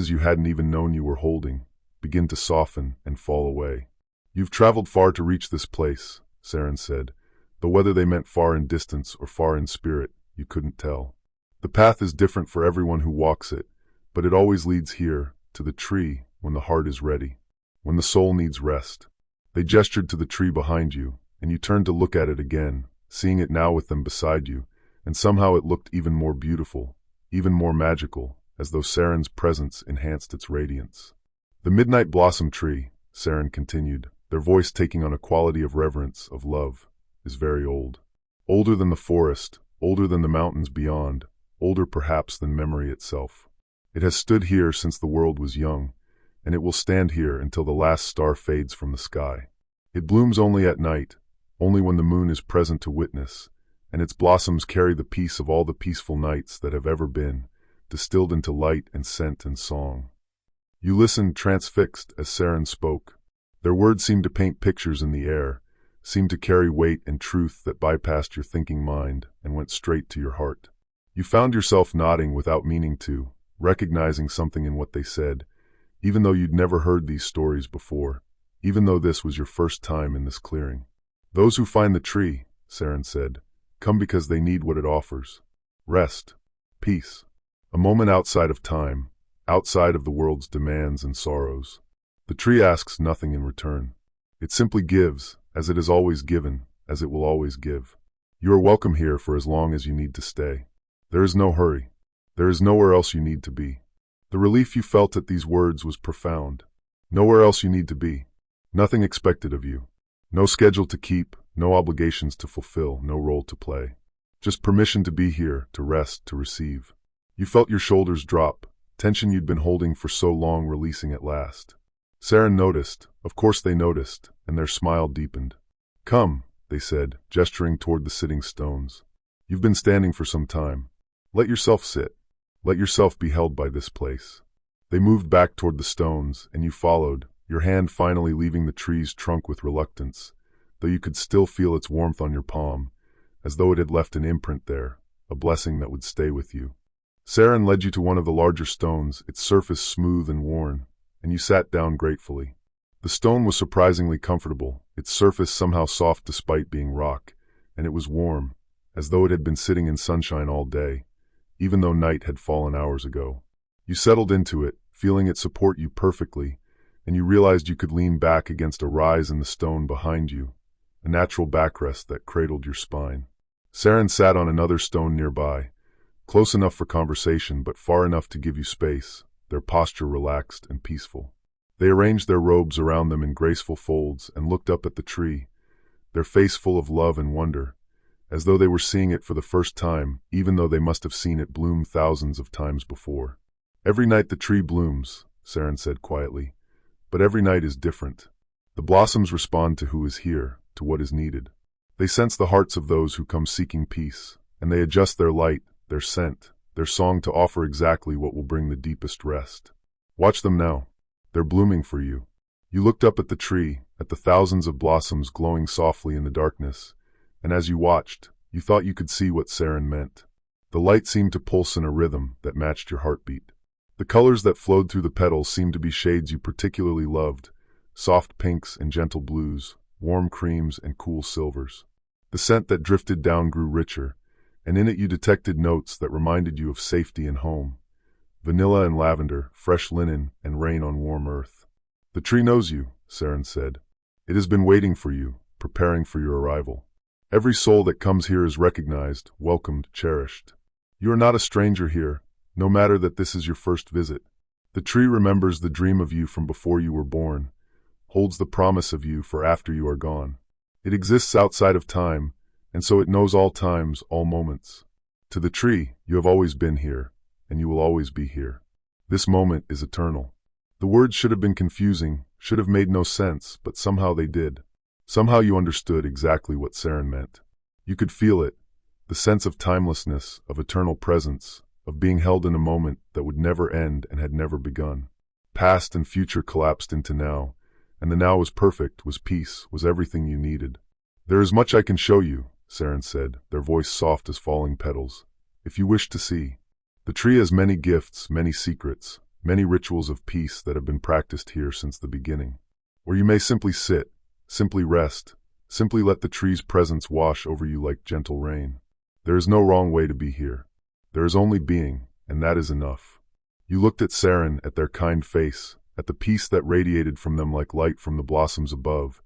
Speaker 1: you hadn't even known you were holding, begin to soften and fall away. "You've traveled far to reach this place," Saren said, though whether they meant far in distance or far in spirit, you couldn't tell. "The path is different for everyone who walks it, but it always leads here, to the tree, when the heart is ready, when the soul needs rest." They gestured to the tree behind you, and you turned to look at it again, seeing it now with them beside you, and somehow it looked even more beautiful, even more magical, as though Saren's presence enhanced its radiance. The midnight blossom tree, Saren continued, their voice taking on a quality of reverence, of love, is very old. Older than the forest, older than the mountains beyond, older perhaps than memory itself. It has stood here since the world was young, and it will stand here until the last star fades from the sky. It blooms only at night, only when the moon is present to witness, and its blossoms carry the peace of all the peaceful nights that have ever been, distilled into light and scent and song. You listened transfixed as Saren spoke. Their words seemed to paint pictures in the air, seemed to carry weight and truth that bypassed your thinking mind and went straight to your heart. You found yourself nodding without meaning to, recognizing something in what they said, even though you'd never heard these stories before, even though this was your first time in this clearing. Those who find the tree, Saren said, come because they need what it offers. Rest, peace, a moment outside of time, outside of the world's demands and sorrows. The tree asks nothing in return. It simply gives, as it has always given, as it will always give. You are welcome here for as long as you need to stay. There is no hurry. There is nowhere else you need to be. The relief you felt at these words was profound. Nowhere else you need to be. Nothing expected of you. No schedule to keep, no obligations to fulfill, no role to play. Just permission to be here, to rest, to receive. You felt your shoulders drop, tension you'd been holding for so long releasing at last. Saren noticed, of course they noticed, and their smile deepened. Come, they said, gesturing toward the sitting stones. You've been standing for some time. Let yourself sit. Let yourself be held by this place. They moved back toward the stones, and you followed, your hand finally leaving the tree's trunk with reluctance, though you could still feel its warmth on your palm, as though it had left an imprint there, a blessing that would stay with you. Saren led you to one of the larger stones, its surface smooth and worn, and you sat down gratefully. The stone was surprisingly comfortable, its surface somehow soft despite being rock, and it was warm, as though it had been sitting in sunshine all day, even though night had fallen hours ago. You settled into it, feeling it support you perfectly, and you realized you could lean back against a rise in the stone behind you, a natural backrest that cradled your spine. Saren sat on another stone nearby, close enough for conversation but far enough to give you space, their posture relaxed and peaceful. They arranged their robes around them in graceful folds and looked up at the tree, their face full of love and wonder, as though they were seeing it for the first time, even though they must have seen it bloom thousands of times before. Every night the tree blooms, Saren said quietly, but every night is different. The blossoms respond to who is here, to what is needed. They sense the hearts of those who come seeking peace, and they adjust their light, their scent, their song to offer exactly what will bring the deepest rest. Watch them now. They're blooming for you. You looked up at the tree, at the thousands of blossoms glowing softly in the darkness, and as you watched, you thought you could see what Saren meant. The light seemed to pulse in a rhythm that matched your heartbeat. The colors that flowed through the petals seemed to be shades you particularly loved, soft pinks and gentle blues, warm creams and cool silvers. The scent that drifted down grew richer, and in it you detected notes that reminded you of safety and home. Vanilla and lavender, fresh linen, and rain on warm earth. The tree knows you, Saren said. It has been waiting for you, preparing for your arrival. Every soul that comes here is recognized, welcomed, cherished. You are not a stranger here, no matter that this is your first visit. The tree remembers the dream of you from before you were born, holds the promise of you for after you are gone. It exists outside of time, and so it knows all times, all moments. To the tree, you have always been here, and you will always be here. This moment is eternal. The words should have been confusing, should have made no sense, but somehow they did. Somehow you understood exactly what Saren meant. You could feel it, the sense of timelessness, of eternal presence, of being held in a moment that would never end and had never begun. Past and future collapsed into now, and the now was perfect, was peace, was everything you needed. There is much I can show you, Saren said, their voice soft as falling petals, if you wish to see. The tree has many gifts, many secrets, many rituals of peace that have been practiced here since the beginning. Or you may simply sit, simply rest, simply let the tree's presence wash over you like gentle rain. There is no wrong way to be here. There is only being, and that is enough. You looked at Saren, at their kind face, at the peace that radiated from them like light from the blossoms above,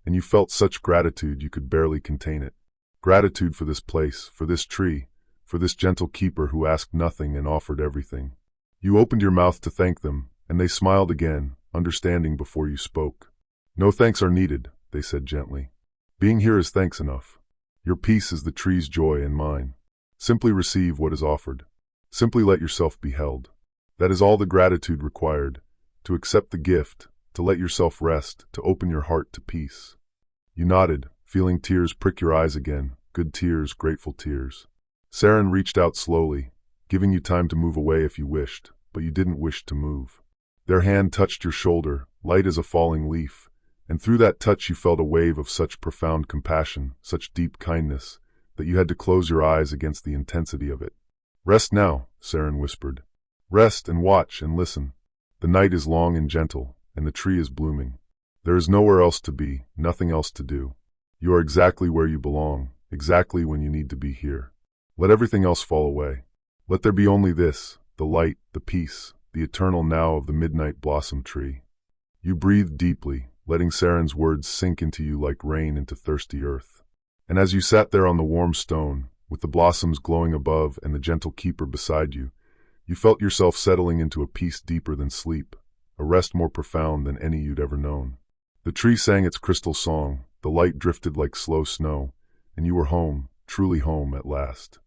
Speaker 1: and you felt such gratitude you could barely contain it. Gratitude for this place, for this tree, for this gentle keeper who asked nothing and offered everything. You opened your mouth to thank them, and they smiled again, understanding before you spoke. No thanks are needed, they said gently. Being here is thanks enough. Your peace is the tree's joy and mine. Simply receive what is offered. Simply let yourself be held. That is all the gratitude required, to accept the gift, to let yourself rest, to open your heart to peace. You nodded, feeling tears prick your eyes again, good tears, grateful tears. Saren reached out slowly, giving you time to move away if you wished, but you didn't wish to move. Their hand touched your shoulder, light as a falling leaf, and through that touch you felt a wave of such profound compassion, such deep kindness, that you had to close your eyes against the intensity of it. Rest now, Saren whispered. Rest and watch and listen. The night is long and gentle, and the tree is blooming. There is nowhere else to be, nothing else to do. You are exactly where you belong, exactly when you need to be here. Let everything else fall away. Let there be only this, the light, the peace, the eternal now of the midnight blossom tree. You breathed deeply, letting Saren's words sink into you like rain into thirsty earth. And as you sat there on the warm stone, with the blossoms glowing above and the gentle keeper beside you, you felt yourself settling into a peace deeper than sleep, a rest more profound than any you'd ever known. The tree sang its crystal song, the light drifted like slow snow, and you were home, truly home at last.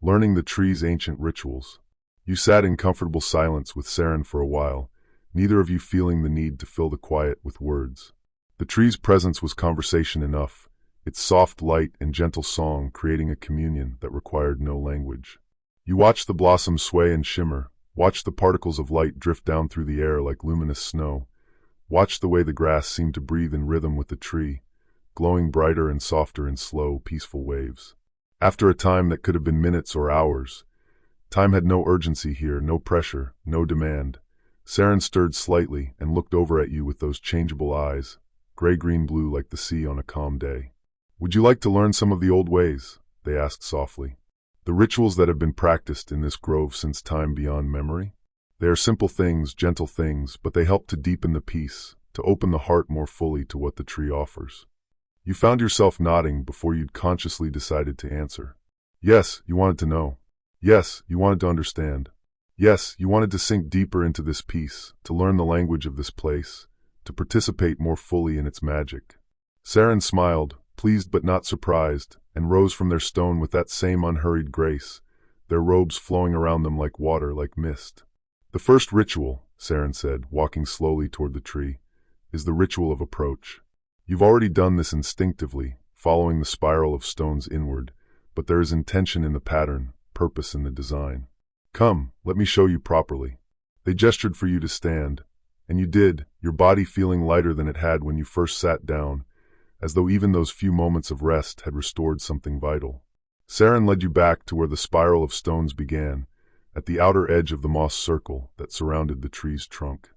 Speaker 1: Learning the tree's ancient rituals. You sat in comfortable silence with Saren for a while, neither of you feeling the need to fill the quiet with words. The tree's presence was conversation enough, its soft light and gentle song creating a communion that required no language. You watched the blossoms sway and shimmer, watched the particles of light drift down through the air like luminous snow, watched the way the grass seemed to breathe in rhythm with the tree, glowing brighter and softer in slow, peaceful waves. After a time that could have been minutes or hours, time had no urgency here, no pressure, no demand. Saren stirred slightly and looked over at you with those changeable eyes, gray-green-blue like the sea on a calm day. Would you like to learn some of the old ways? They asked softly. The rituals that have been practiced in this grove since time beyond memory? They are simple things, gentle things, but they help to deepen the peace, to open the heart more fully to what the tree offers. You found yourself nodding before you'd consciously decided to answer. Yes, you wanted to know. Yes, you wanted to understand. Yes, you wanted to sink deeper into this peace, to learn the language of this place, to participate more fully in its magic. Saren smiled, pleased but not surprised, and rose from their stone with that same unhurried grace, their robes flowing around them like water, like mist. The first ritual, Saren said, walking slowly toward the tree, is the ritual of approach. You've already done this instinctively, following the spiral of stones inward, but there is intention in the pattern, purpose in the design. Come, let me show you properly. They gestured for you to stand, and you did, your body feeling lighter than it had when you first sat down, as though even those few moments of rest had restored something vital. Saren led you back to where the spiral of stones began, at the outer edge of the moss circle that surrounded the tree's trunk.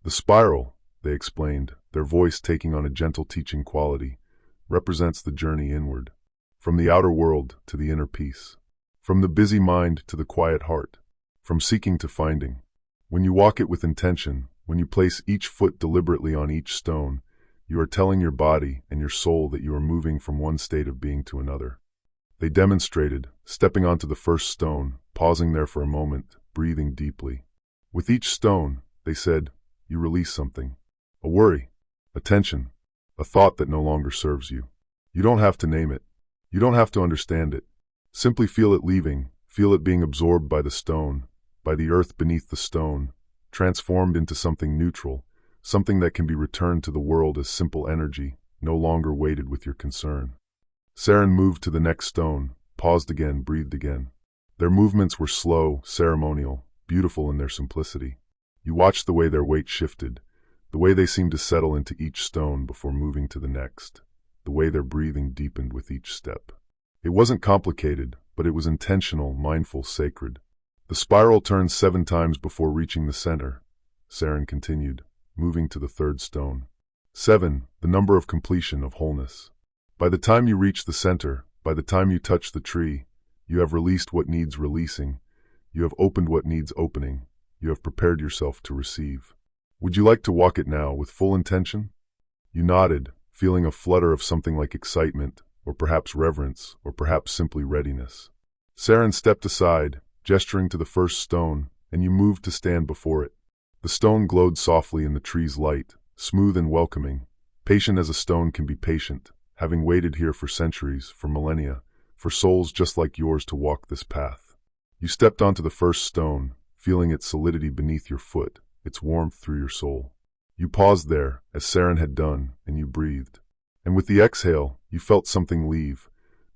Speaker 1: The spiral, they explained, their voice taking on a gentle teaching quality, represents the journey inward, from the outer world to the inner peace, from the busy mind to the quiet heart, from seeking to finding. When you walk it with intention, when you place each foot deliberately on each stone, you are telling your body and your soul that you are moving from one state of being to another. They demonstrated, stepping onto the first stone, pausing there for a moment, breathing deeply. With each stone, they said, you release something. A worry, a tension, a thought that no longer serves you. You don't have to name it. You don't have to understand it. Simply feel it leaving, feel it being absorbed by the stone, by the earth beneath the stone, transformed into something neutral, something that can be returned to the world as simple energy, no longer weighted with your concern. Saren moved to the next stone, paused again, breathed again. Their movements were slow, ceremonial, beautiful in their simplicity. You watched the way their weight shifted, the way they seemed to settle into each stone before moving to the next, the way their breathing deepened with each step. It wasn't complicated, but it was intentional, mindful, sacred. The spiral turned 7 times before reaching the center, Saren continued, moving to the third stone. 7, the number of completion, of wholeness. By the time you reach the center, by the time you touch the tree, you have released what needs releasing, you have opened what needs opening, you have prepared yourself to receive. Would you like to walk it now with full intention? You nodded, feeling a flutter of something like excitement, or perhaps reverence, or perhaps simply readiness. Saren stepped aside, gesturing to the first stone, and you moved to stand before it. The stone glowed softly in the tree's light, smooth and welcoming, patient as a stone can be patient, having waited here for centuries, for millennia, for souls just like yours to walk this path. You stepped onto the first stone, feeling its solidity beneath your foot, its warmth through your soul. You paused there, as Saren had done, and you breathed. And with the exhale, you felt something leave,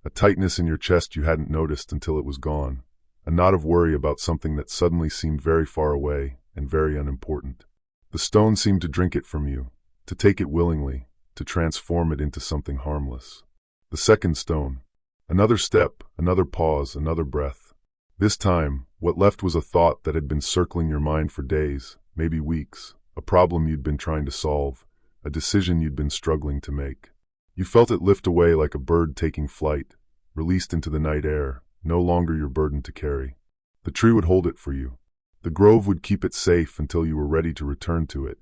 Speaker 1: a tightness in your chest you hadn't noticed until it was gone, a knot of worry about something that suddenly seemed very far away and very unimportant. The stone seemed to drink it from you, to take it willingly, to transform it into something harmless. The second stone. Another step, another pause, another breath. This time, what left was a thought that had been circling your mind for days, maybe weeks, a problem you'd been trying to solve, a decision you'd been struggling to make. You felt it lift away like a bird taking flight, released into the night air, no longer your burden to carry. The tree would hold it for you. The grove would keep it safe until you were ready to return to it,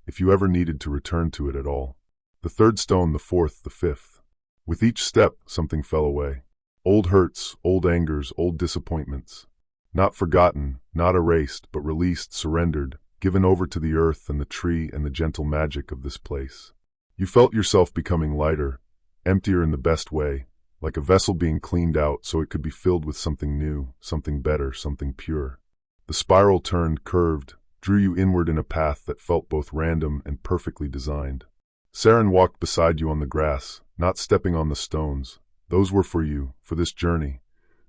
Speaker 1: if you ever needed to return to it at all. The third stone, the fourth, the fifth. With each step, something fell away. Old hurts, old angers, old disappointments. Not forgotten, not erased, but released, surrendered, given over to the earth and the tree and the gentle magic of this place. You felt yourself becoming lighter, emptier in the best way, like a vessel being cleaned out so it could be filled with something new, something better, something pure. The spiral turned, curved, drew you inward in a path that felt both random and perfectly designed. Saren walked beside you on the grass, not stepping on the stones. Those were for you, for this journey,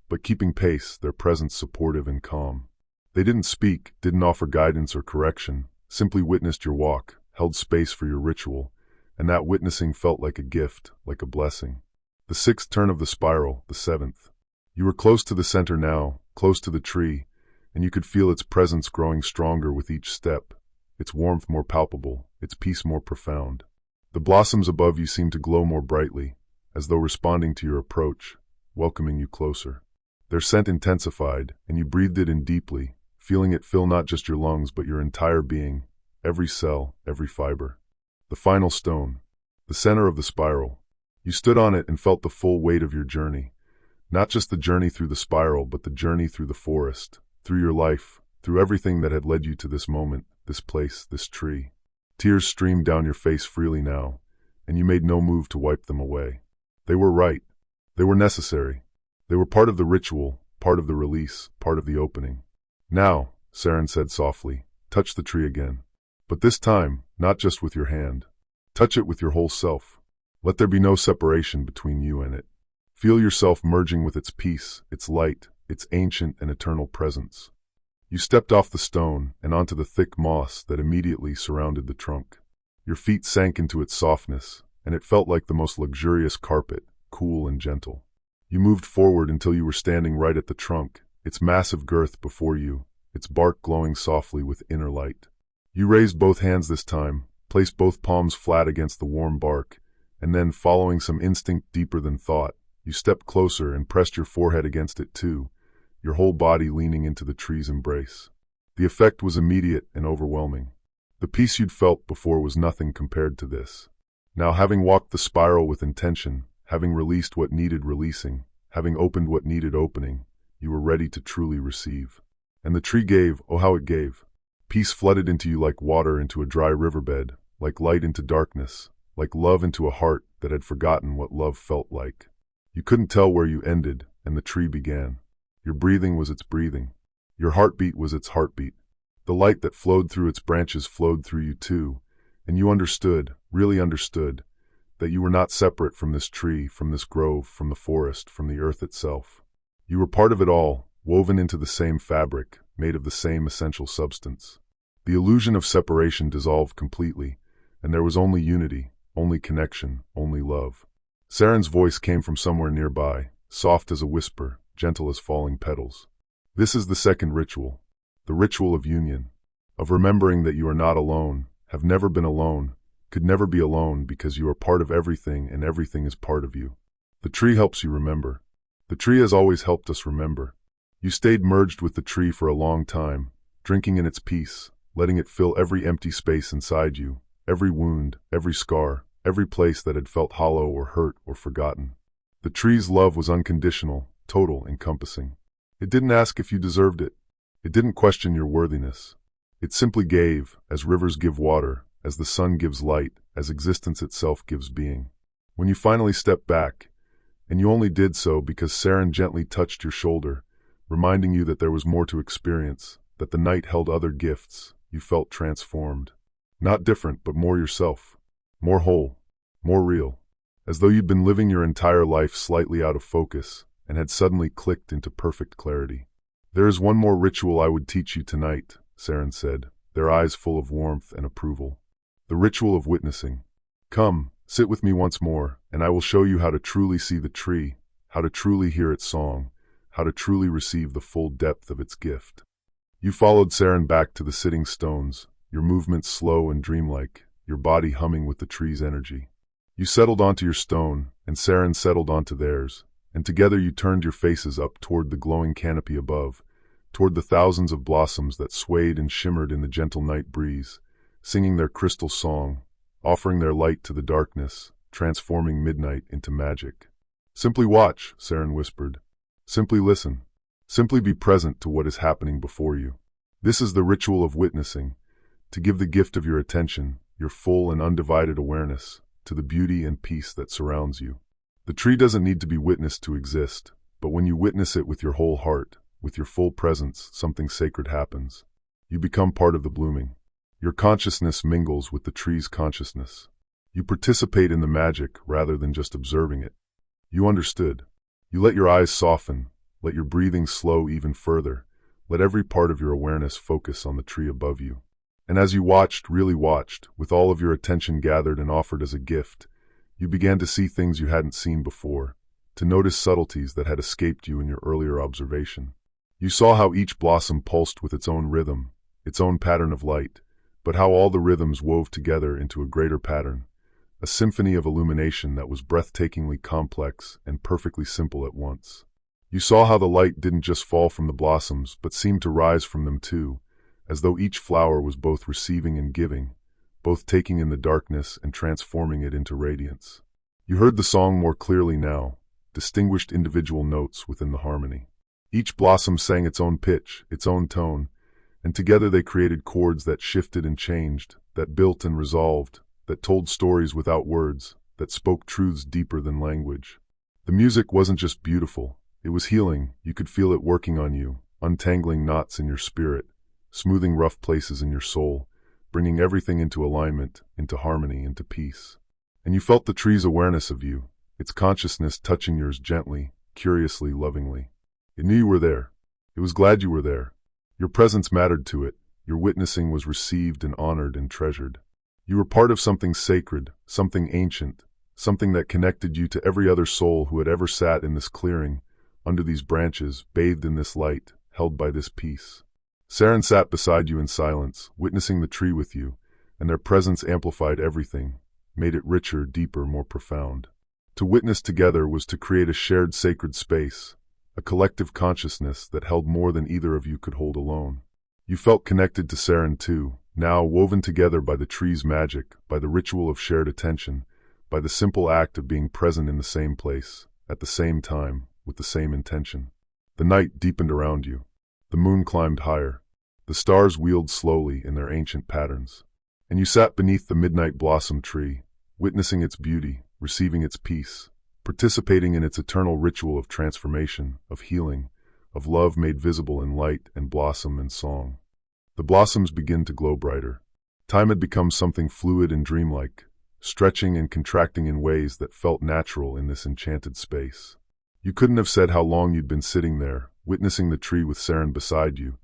Speaker 1: but keeping pace, their presence supportive and calm. They didn't speak, didn't offer guidance or correction, simply witnessed your walk, held space for your ritual, and that witnessing felt like a gift, like a blessing. The sixth turn of the spiral, the seventh. You were close to the center now, close to the tree, and you could feel its presence growing stronger with each step, its warmth more palpable, its peace more profound. The blossoms above you seemed to glow more brightly, as though responding to your approach, welcoming you closer. Their scent intensified, and you breathed it in deeply, feeling it fill not just your lungs but your entire being, every cell, every fiber. The final stone, the center of the spiral. You stood on it and felt the full weight of your journey. Not just the journey through the spiral, but the journey through the forest, through your life, through everything that had led you to this moment, this place, this tree. Tears streamed down your face freely now, and you made no move to wipe them away. They were right. They were necessary. They were part of the ritual, part of the release, part of the opening. Now, Saren said softly, touch the tree again. But this time, not just with your hand. Touch it with your whole self. Let there be no separation between you and it. Feel yourself merging with its peace, its light, its ancient and eternal presence. You stepped off the stone and onto the thick moss that immediately surrounded the trunk. Your feet sank into its softness, and it felt like the most luxurious carpet, cool and gentle. You moved forward until you were standing right at the trunk, its massive girth before you, its bark glowing softly with inner light. You raised both hands this time, placed both palms flat against the warm bark, and then, following some instinct deeper than thought, you stepped closer and pressed your forehead against it too, your whole body leaning into the tree's embrace. The effect was immediate and overwhelming. The peace you'd felt before was nothing compared to this. Now, having walked the spiral with intention, having released what needed releasing, having opened what needed opening, you were ready to truly receive. And the tree gave, oh how it gave. Peace flooded into you like water into a dry riverbed, like light into darkness, like love into a heart that had forgotten what love felt like. You couldn't tell where you ended, and the tree began. Your breathing was its breathing. Your heartbeat was its heartbeat. The light that flowed through its branches flowed through you too, and you understood, really understood, that you were not separate from this tree, from this grove, from the forest, from the earth itself. You were part of it all, woven into the same fabric, made of the same essential substance. The illusion of separation dissolved completely, and there was only unity, only connection, only love. Saren's voice came from somewhere nearby, soft as a whisper, gentle as falling petals. This is the second ritual, the ritual of union, of remembering that you are not alone, have never been alone, could never be alone because you are part of everything and everything is part of you. The tree helps you remember. The tree has always helped us remember. You stayed merged with the tree for a long time, drinking in its peace, letting it fill every empty space inside you, every wound, every scar, every place that had felt hollow or hurt or forgotten. The tree's love was unconditional, total, encompassing. It didn't ask if you deserved it. It didn't question your worthiness. It simply gave, as rivers give water, as the sun gives light, as existence itself gives being. When you finally stepped back, and you only did so because Saren gently touched your shoulder, reminding you that there was more to experience, that the night held other gifts, you felt transformed. Not different, but more yourself. More whole. More real. As though you'd been living your entire life slightly out of focus, and had suddenly clicked into perfect clarity. "There is one more ritual I would teach you tonight," Saren said, their eyes full of warmth and approval. "The ritual of witnessing. Come, sit with me once more, and I will show you how to truly see the tree, how to truly hear its song, how to truly receive the full depth of its gift." You followed Saren back to the sitting stones, your movements slow and dreamlike, your body humming with the tree's energy. You settled onto your stone, and Saren settled onto theirs, and together you turned your faces up toward the glowing canopy above, toward the thousands of blossoms that swayed and shimmered in the gentle night breeze, singing their crystal song, offering their light to the darkness, transforming midnight into magic. "Simply watch," Saren whispered. "Simply listen. Simply be present to what is happening before you. This is the ritual of witnessing, to give the gift of your attention, your full and undivided awareness, to the beauty and peace that surrounds you. The tree doesn't need to be witnessed to exist, but when you witness it with your whole heart, with your full presence, something sacred happens. You become part of the blooming. Your consciousness mingles with the tree's consciousness. You participate in the magic rather than just observing it. You understood. You let your eyes soften, let your breathing slow even further, let every part of your awareness focus on the tree above you. And as you watched, really watched, with all of your attention gathered and offered as a gift, you began to see things you hadn't seen before, to notice subtleties that had escaped you in your earlier observation. You saw how each blossom pulsed with its own rhythm, its own pattern of light, but how all the rhythms wove together into a greater pattern, a symphony of illumination that was breathtakingly complex and perfectly simple at once. You saw how the light didn't just fall from the blossoms, but seemed to rise from them too, as though each flower was both receiving and giving, both taking in the darkness and transforming it into radiance. You heard the song more clearly now, distinguished individual notes within the harmony. Each blossom sang its own pitch, its own tone, and together they created chords that shifted and changed, that built and resolved, that told stories without words, that spoke truths deeper than language. The music wasn't just beautiful, it was healing. You could feel it working on you, untangling knots in your spirit, smoothing rough places in your soul, bringing everything into alignment, into harmony, into peace. And you felt the tree's awareness of you, its consciousness touching yours gently, curiously, lovingly. It knew you were there. It was glad you were there. Your presence mattered to it. Your witnessing was received and honored and treasured. You were part of something sacred, something ancient, something that connected you to every other soul who had ever sat in this clearing, under these branches, bathed in this light, held by this peace. Saren sat beside you in silence, witnessing the tree with you, and their presence amplified everything, made it richer, deeper, more profound. To witness together was to create a shared sacred space, a collective consciousness that held more than either of you could hold alone. You felt connected to Saren too, now woven together by the tree's magic, by the ritual of shared attention, by the simple act of being present in the same place, at the same time, with the same intention. The night deepened around you. The moon climbed higher. The stars wheeled slowly in their ancient patterns. And you sat beneath the midnight blossom tree, witnessing its beauty, receiving its peace, participating in its eternal ritual of transformation, of healing, of love made visible in light and blossom and song. The blossoms began to glow brighter. Time had become something fluid and dreamlike, stretching and contracting in ways that felt natural in this enchanted space. You couldn't have said how long you'd been sitting there, witnessing the tree with Saren beside you,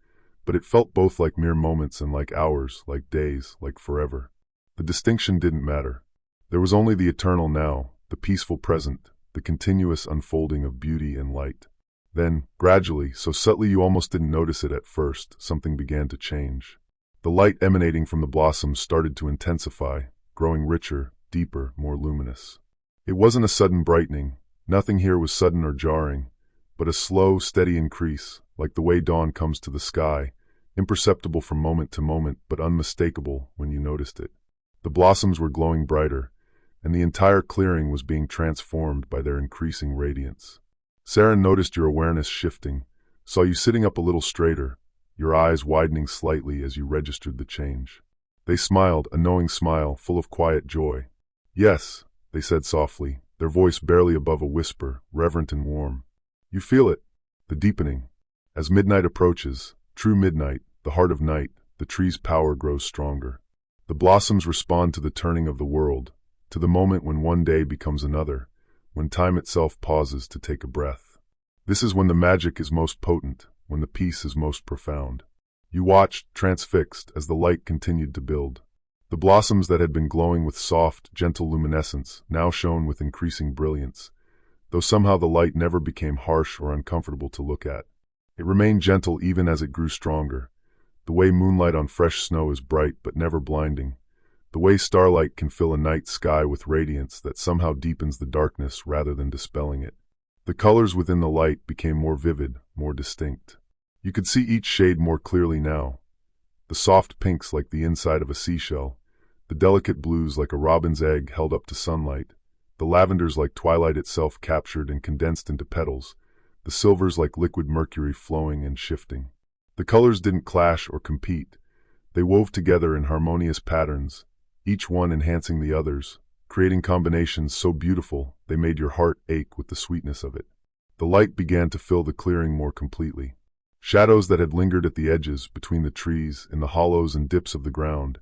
Speaker 1: but it felt both like mere moments and like hours, like days, like forever. The distinction didn't matter. There was only the eternal now, the peaceful present, the continuous unfolding of beauty and light. Then, gradually, so subtly you almost didn't notice it at first, something began to change. The light emanating from the blossoms started to intensify, growing richer, deeper, more luminous. It wasn't a sudden brightening. Nothing here was sudden or jarring, but a slow, steady increase, like the way dawn comes to the sky, imperceptible from moment to moment, but unmistakable when you noticed it. The blossoms were glowing brighter, and the entire clearing was being transformed by their increasing radiance. Saren noticed your awareness shifting, saw you sitting up a little straighter, your eyes widening slightly as you registered the change. They smiled, a knowing smile, full of quiet joy. "Yes," they said softly, their voice barely above a whisper, reverent and warm. "You feel it, the deepening. As midnight approaches, true midnight, the heart of night, the tree's power grows stronger. The blossoms respond to the turning of the world, to the moment when one day becomes another, when time itself pauses to take a breath. This is when the magic is most potent, when the peace is most profound." You watched, transfixed, as the light continued to build. The blossoms that had been glowing with soft, gentle luminescence now shone with increasing brilliance, though somehow the light never became harsh or uncomfortable to look at. It remained gentle even as it grew stronger, the way moonlight on fresh snow is bright but never blinding, the way starlight can fill a night sky with radiance that somehow deepens the darkness rather than dispelling it. The colors within the light became more vivid, more distinct. You could see each shade more clearly now. The soft pinks like the inside of a seashell, the delicate blues like a robin's egg held up to sunlight, the lavenders like twilight itself captured and condensed into petals, the silvers like liquid mercury flowing and shifting. The colors didn't clash or compete. They wove together in harmonious patterns, each one enhancing the others, creating combinations so beautiful they made your heart ache with the sweetness of it. The light began to fill the clearing more completely. Shadows that had lingered at the edges, between the trees, in the hollows and dips of the ground,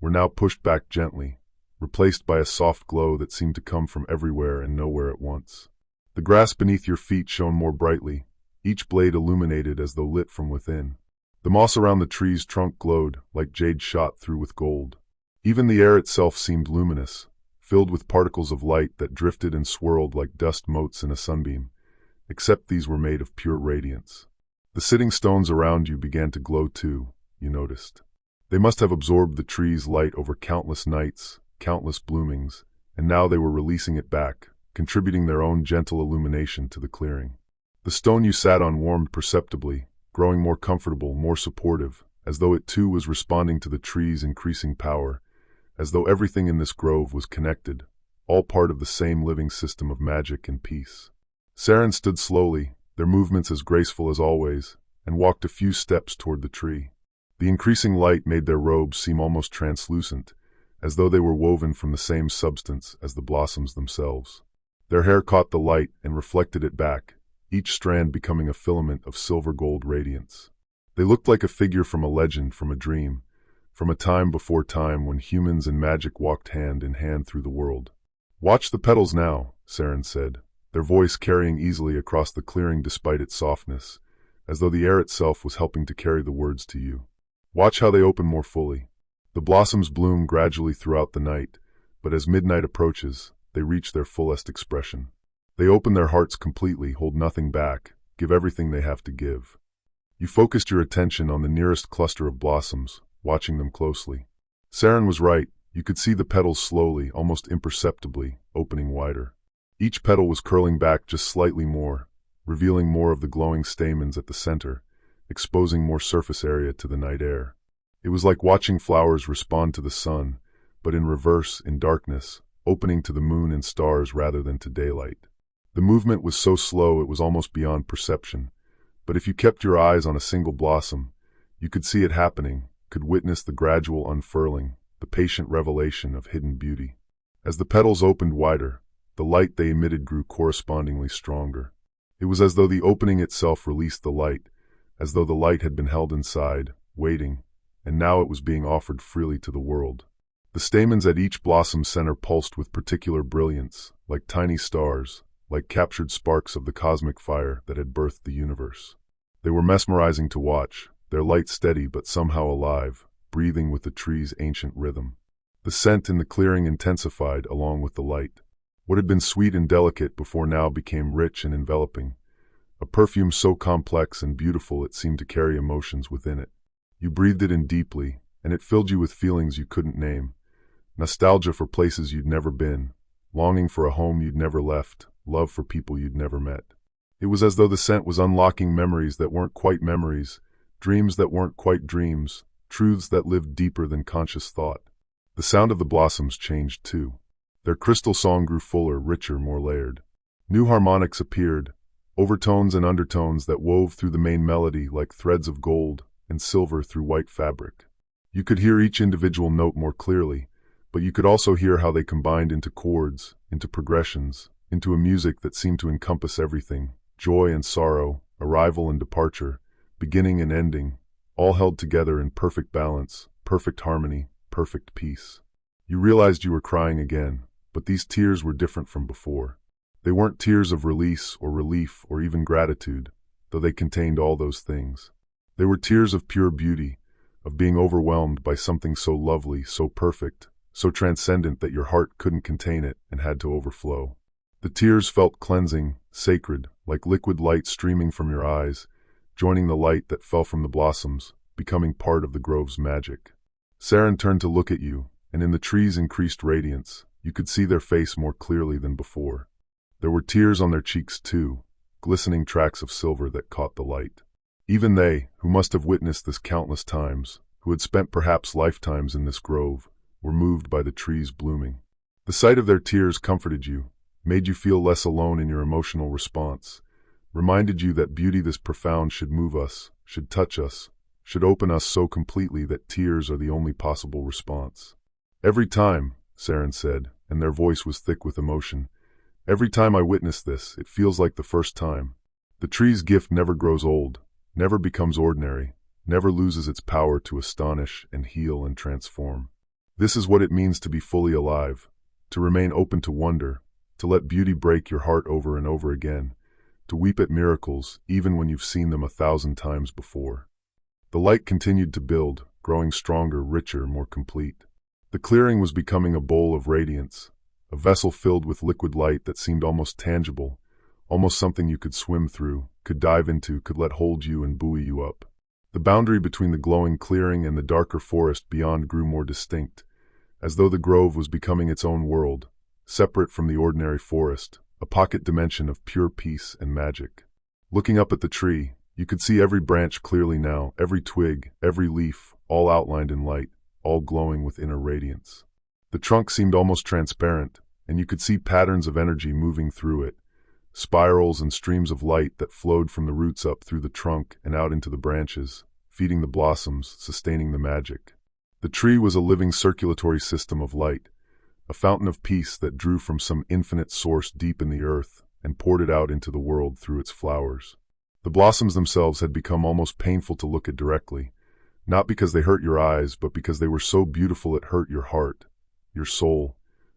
Speaker 1: were now pushed back gently, replaced by a soft glow that seemed to come from everywhere and nowhere at once. The grass beneath your feet shone more brightly, each blade illuminated as though lit from within. The moss around the tree's trunk glowed, like jade shot through with gold. Even the air itself seemed luminous, filled with particles of light that drifted and swirled like dust motes in a sunbeam, except these were made of pure radiance. The sitting stones around you began to glow too, you noticed. They must have absorbed the tree's light over countless nights, countless bloomings, and now they were releasing it back, contributing their own gentle illumination to the clearing. The stone you sat on warmed perceptibly, growing more comfortable, more supportive, as though it too was responding to the tree's increasing power, as though everything in this grove was connected, all part of the same living system of magic and peace. Saren stood slowly, their movements as graceful as always, and walked a few steps toward the tree. The increasing light made their robes seem almost translucent, as though they were woven from the same substance as the blossoms themselves. Their hair caught the light and reflected it back, each strand becoming a filament of silver-gold radiance. They looked like a figure from a legend, from a dream, from a time before time when humans and magic walked hand in hand through the world. "Watch the petals now," Saren said, their voice carrying easily across the clearing despite its softness, as though the air itself was helping to carry the words to you. "Watch how they open more fully. The blossoms bloom gradually throughout the night, but as midnight approaches, they reach their fullest expression. They open their hearts completely, hold nothing back, give everything they have to give." You focused your attention on the nearest cluster of blossoms, watching them closely. Saren was right. You could see the petals slowly, almost imperceptibly, opening wider. Each petal was curling back just slightly more, revealing more of the glowing stamens at the center, exposing more surface area to the night air. It was like watching flowers respond to the sun, but in reverse, in darkness, opening to the moon and stars rather than to daylight. The movement was so slow it was almost beyond perception, but if you kept your eyes on a single blossom, you could see it happening, could witness the gradual unfurling, the patient revelation of hidden beauty. As the petals opened wider, the light they emitted grew correspondingly stronger. It was as though the opening itself released the light, as though the light had been held inside, waiting, and now it was being offered freely to the world. The stamens at each blossom center pulsed with particular brilliance, like tiny stars, like captured sparks of the cosmic fire that had birthed the universe. They were mesmerizing to watch, their light steady but somehow alive, breathing with the tree's ancient rhythm. The scent in the clearing intensified along with the light. What had been sweet and delicate before now became rich and enveloping, a perfume so complex and beautiful it seemed to carry emotions within it. You breathed it in deeply, and it filled you with feelings you couldn't name. Nostalgia for places you'd never been, longing for a home you'd never left, love for people you'd never met. It was as though the scent was unlocking memories that weren't quite memories, dreams that weren't quite dreams, truths that lived deeper than conscious thought. The sound of the blossoms changed too. Their crystal song grew fuller, richer, more layered. New harmonics appeared, overtones and undertones that wove through the main melody like threads of gold and silver through white fabric. You could hear each individual note more clearly, but you could also hear how they combined into chords, into progressions, into a music that seemed to encompass everything: joy and sorrow, arrival and departure, beginning and ending, all held together in perfect balance, perfect harmony, perfect peace. You realized you were crying again, but these tears were different from before. They weren't tears of release or relief or even gratitude, though they contained all those things. They were tears of pure beauty, of being overwhelmed by something so lovely, so perfect, so transcendent that your heart couldn't contain it and had to overflow. The tears felt cleansing, sacred, like liquid light streaming from your eyes, joining the light that fell from the blossoms, becoming part of the grove's magic. Saren turned to look at you, and in the trees' increased radiance, you could see their face more clearly than before. There were tears on their cheeks too, glistening tracks of silver that caught the light. Even they, who must have witnessed this countless times, who had spent perhaps lifetimes in this grove, were moved by the trees blooming. The sight of their tears comforted you, made you feel less alone in your emotional response, reminded you that beauty this profound should move us, should touch us, should open us so completely that tears are the only possible response. "Every time," Saren said, and their voice was thick with emotion, "every time I witness this, it feels like the first time. The tree's gift never grows old, never becomes ordinary, never loses its power to astonish and heal and transform. This is what it means to be fully alive, to remain open to wonder, to let beauty break your heart over and over again, to weep at miracles even when you've seen them 1,000 times before." The light continued to build, growing stronger, richer, more complete. The clearing was becoming a bowl of radiance, a vessel filled with liquid light that seemed almost tangible, almost something you could swim through, could dive into, could let hold you and buoy you up. The boundary between the glowing clearing and the darker forest beyond grew more distinct, as though the grove was becoming its own world, separate from the ordinary forest, a pocket dimension of pure peace and magic. Looking up at the tree, you could see every branch clearly now, every twig, every leaf, all outlined in light, all glowing with inner radiance. The trunk seemed almost transparent, and you could see patterns of energy moving through it, spirals and streams of light that flowed from the roots up through the trunk and out into the branches, feeding the blossoms, sustaining the magic. The tree was a living circulatory system of light, a fountain of peace that drew from some infinite source deep in the earth and poured it out into the world through its flowers. The blossoms themselves had become almost painful to look at directly, not because they hurt your eyes, but because they were so beautiful it hurt your heart, your soul,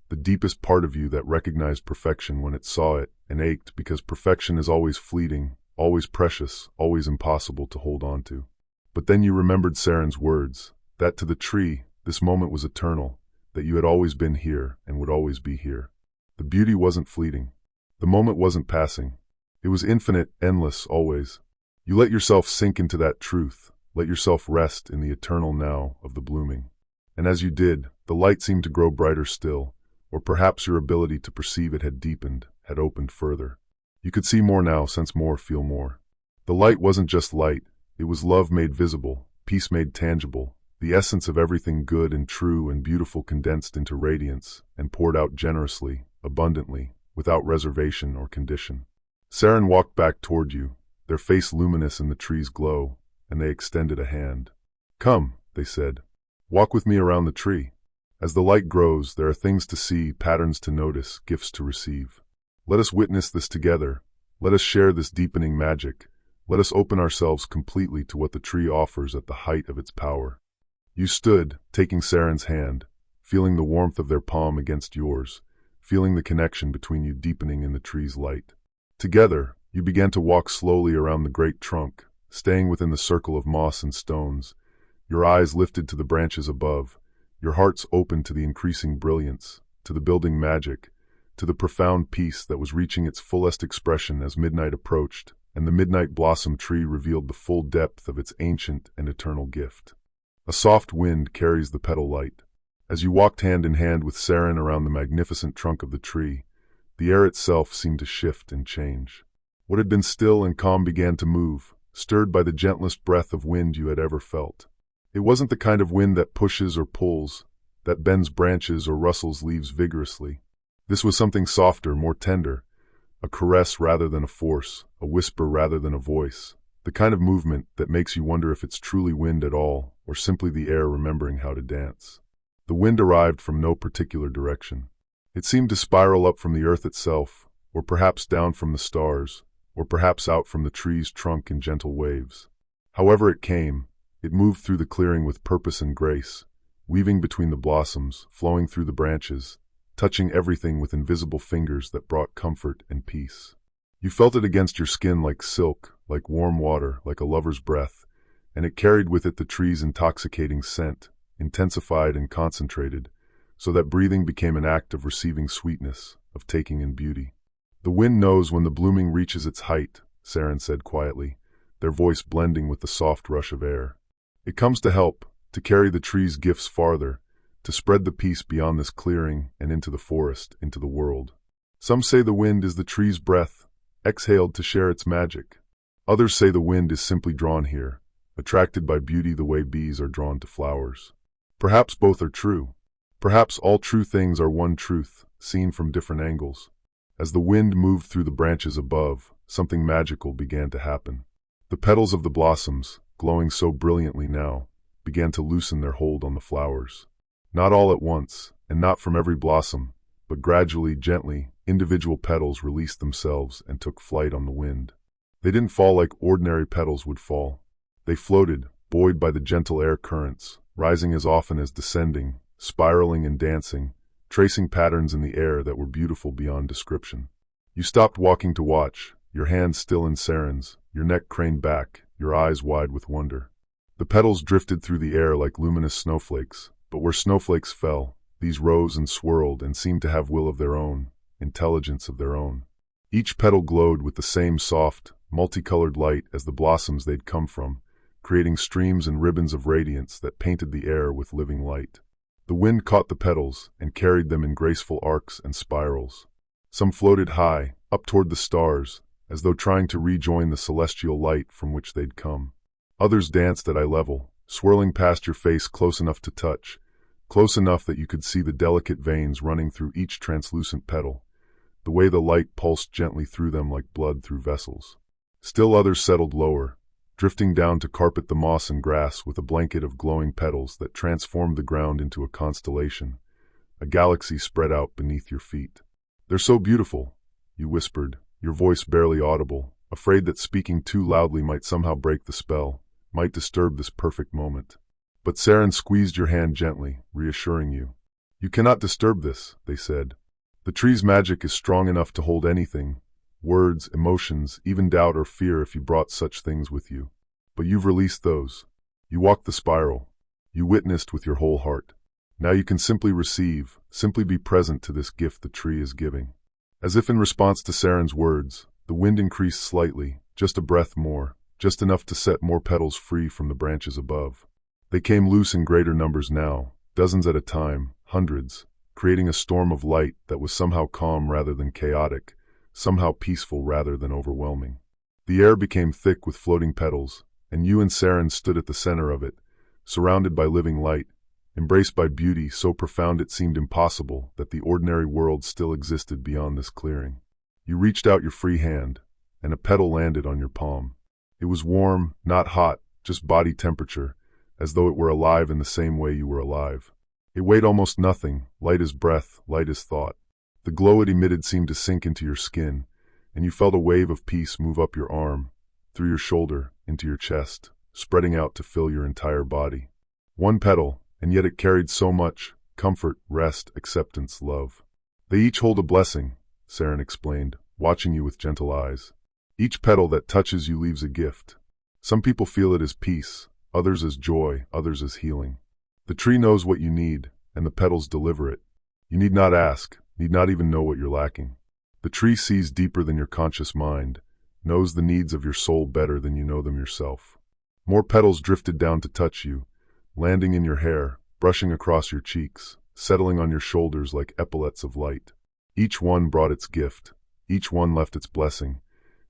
Speaker 1: the deepest part of you that recognized perfection when it saw it and ached because perfection is always fleeting, always precious, always impossible to hold on to. But then you remembered Saren's words, that to the tree, this moment was eternal, that you had always been here and would always be here. The beauty wasn't fleeting. The moment wasn't passing. It was infinite, endless, always. You let yourself sink into that truth, let yourself rest in the eternal now of the blooming. And as you did, the light seemed to grow brighter still, or perhaps your ability to perceive it had deepened, had opened further. You could see more now, sense more, feel more. The light wasn't just light, it was love made visible, peace made tangible, the essence of everything good and true and beautiful condensed into radiance and poured out generously, abundantly, without reservation or condition. Saren walked back toward you, their face luminous in the tree's glow, and they extended a hand. "Come," they said. "Walk with me around the tree. As the light grows, there are things to see, patterns to notice, gifts to receive. Let us witness this together. Let us share this deepening magic. Let us open ourselves completely to what the tree offers at the height of its power." You stood, taking Saren's hand, feeling the warmth of their palm against yours, feeling the connection between you deepening in the tree's light. Together, you began to walk slowly around the great trunk, staying within the circle of moss and stones, your eyes lifted to the branches above, your hearts open to the increasing brilliance, to the building magic, to the profound peace that was reaching its fullest expression as midnight approached, and the midnight blossom tree revealed the full depth of its ancient and eternal gift. A soft wind carries the petal light. As you walked hand in hand with Saren around the magnificent trunk of the tree, the air itself seemed to shift and change. What had been still and calm began to move, stirred by the gentlest breath of wind you had ever felt. It wasn't the kind of wind that pushes or pulls, that bends branches or rustles leaves vigorously. This was something softer, more tender, a caress rather than a force, a whisper rather than a voice, the kind of movement that makes you wonder if it's truly wind at all, or simply the air remembering how to dance. The wind arrived from no particular direction. It seemed to spiral up from the earth itself, or perhaps down from the stars, or perhaps out from the tree's trunk in gentle waves. However it came, it moved through the clearing with purpose and grace, weaving between the blossoms, flowing through the branches, touching everything with invisible fingers that brought comfort and peace. You felt it against your skin like silk, like warm water, like a lover's breath, and it carried with it the tree's intoxicating scent, intensified and concentrated, so that breathing became an act of receiving sweetness, of taking in beauty. "The wind knows when the blooming reaches its height," Saren said quietly, their voice blending with the soft rush of air. "It comes to help, to carry the tree's gifts farther, to spread the peace beyond this clearing and into the forest, into the world. Some say the wind is the tree's breath, exhaled to share its magic. Others say the wind is simply drawn here, attracted by beauty the way bees are drawn to flowers. Perhaps both are true. Perhaps all true things are one truth, seen from different angles." As the wind moved through the branches above, something magical began to happen. The petals of the blossoms, glowing so brilliantly now, began to loosen their hold on the flowers. Not all at once, and not from every blossom, but gradually, gently, individual petals released themselves and took flight on the wind. They didn't fall like ordinary petals would fall. They floated, buoyed by the gentle air currents, rising as often as descending, spiraling and dancing, tracing patterns in the air that were beautiful beyond description. You stopped walking to watch, your hands still in Saren's, your neck craned back, your eyes wide with wonder. The petals drifted through the air like luminous snowflakes, but where snowflakes fell, these rose and swirled and seemed to have will of their own, intelligence of their own. Each petal glowed with the same soft, multicolored light as the blossoms they'd come from, creating streams and ribbons of radiance that painted the air with living light. The wind caught the petals and carried them in graceful arcs and spirals. Some floated high, up toward the stars, as though trying to rejoin the celestial light from which they'd come. Others danced at eye level, swirling past your face close enough to touch, close enough that you could see the delicate veins running through each translucent petal, the way the light pulsed gently through them like blood through vessels. Still others settled lower, drifting down to carpet the moss and grass with a blanket of glowing petals that transformed the ground into a constellation, a galaxy spread out beneath your feet. "They're so beautiful," you whispered, your voice barely audible, afraid that speaking too loudly might somehow break the spell, might disturb this perfect moment. But Saren squeezed your hand gently, reassuring you. "You cannot disturb this," they said. "The tree's magic is strong enough to hold anything, words, emotions, even doubt or fear if you brought such things with you. But you've released those. You walked the spiral. You witnessed with your whole heart. Now you can simply receive, simply be present to this gift the tree is giving." As if in response to Saren's words, the wind increased slightly, just a breath more, just enough to set more petals free from the branches above. They came loose in greater numbers now, dozens at a time, hundreds, creating a storm of light that was somehow calm rather than chaotic, somehow peaceful rather than overwhelming. The air became thick with floating petals, and you and Saren stood at the center of it, surrounded by living light, embraced by beauty so profound it seemed impossible that the ordinary world still existed beyond this clearing. You reached out your free hand, and a petal landed on your palm. It was warm, not hot, just body temperature, as though it were alive in the same way you were alive. It weighed almost nothing, light as breath, light as thought. The glow it emitted seemed to sink into your skin, and you felt a wave of peace move up your arm, through your shoulder, into your chest, spreading out to fill your entire body. One petal, and yet it carried so much: comfort, rest, acceptance, love. "They each hold a blessing," Saren explained, watching you with gentle eyes. "Each petal that touches you leaves a gift. Some people feel it as peace, others as joy, others as healing. The tree knows what you need, and the petals deliver it. You need not ask, need not even know what you're lacking. The tree sees deeper than your conscious mind, knows the needs of your soul better than you know them yourself." More petals drifted down to touch you, landing in your hair, brushing across your cheeks, settling on your shoulders like epaulets of light. Each one brought its gift, each one left its blessing,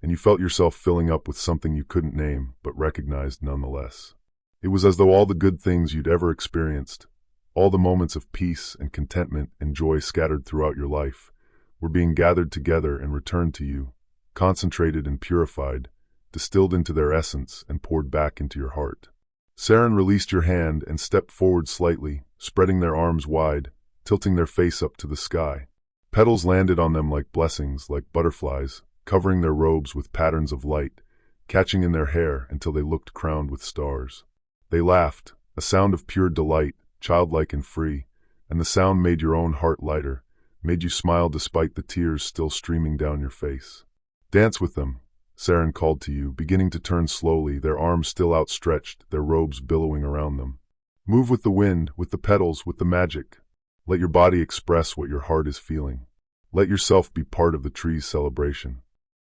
Speaker 1: and you felt yourself filling up with something you couldn't name, but recognized nonetheless. It was as though all the good things you'd ever experienced, all the moments of peace and contentment and joy scattered throughout your life, were being gathered together and returned to you, concentrated and purified, distilled into their essence and poured back into your heart. Saren released your hand and stepped forward slightly, spreading their arms wide, tilting their face up to the sky. Petals landed on them like blessings, like butterflies, covering their robes with patterns of light, catching in their hair until they looked crowned with stars. They laughed, a sound of pure delight, childlike and free, and the sound made your own heart lighter, made you smile despite the tears still streaming down your face. Dance with them, Saren called to you, beginning to turn slowly, their arms still outstretched, their robes billowing around them. Move with the wind, with the petals, with the magic. Let your body express what your heart is feeling. Let yourself be part of the tree's celebration.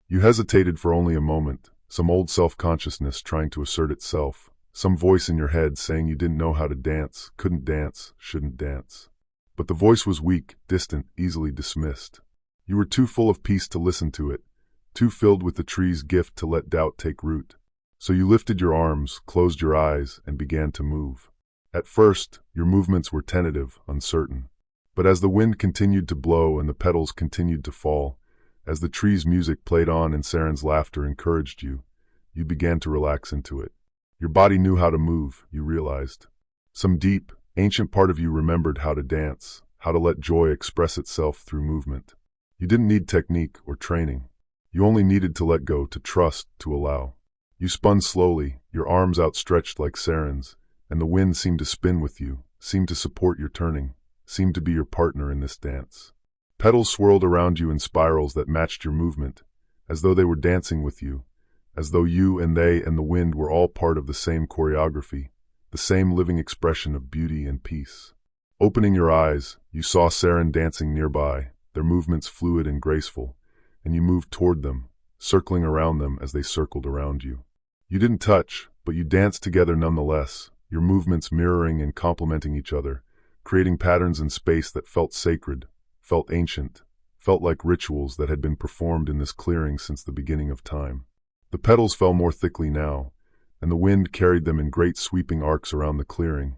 Speaker 1: You hesitated for only a moment, some old self-consciousness trying to assert itself, some voice in your head saying you didn't know how to dance, couldn't dance, shouldn't dance. But the voice was weak, distant, easily dismissed. You were too full of peace to listen to it, too filled with the tree's gift to let doubt take root. So you lifted your arms, closed your eyes, and began to move. At first, your movements were tentative, uncertain. But as the wind continued to blow and the petals continued to fall, as the tree's music played on and Saren's laughter encouraged you, you began to relax into it. Your body knew how to move, you realized. Some deep, ancient part of you remembered how to dance, how to let joy express itself through movement. You didn't need technique or training. You only needed to let go, to trust, to allow. You spun slowly, your arms outstretched like Saren's, and the wind seemed to spin with you, seemed to support your turning, seemed to be your partner in this dance. Petals swirled around you in spirals that matched your movement, as though they were dancing with you, as though you and they and the wind were all part of the same choreography, the same living expression of beauty and peace. Opening your eyes, you saw Saren dancing nearby, their movements fluid and graceful, and you moved toward them, circling around them as they circled around you. You didn't touch, but you danced together nonetheless, your movements mirroring and complementing each other, creating patterns in space that felt sacred, felt ancient, felt like rituals that had been performed in this clearing since the beginning of time. The petals fell more thickly now, and the wind carried them in great sweeping arcs around the clearing,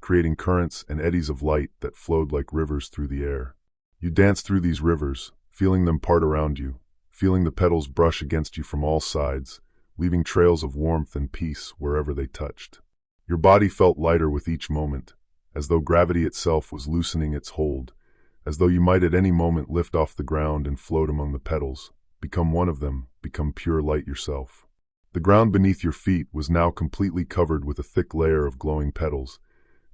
Speaker 1: creating currents and eddies of light that flowed like rivers through the air. You danced through these rivers, feeling them part around you, feeling the petals brush against you from all sides, leaving trails of warmth and peace wherever they touched. Your body felt lighter with each moment, as though gravity itself was loosening its hold, as though you might at any moment lift off the ground and float among the petals, become one of them, become pure light yourself. The ground beneath your feet was now completely covered with a thick layer of glowing petals,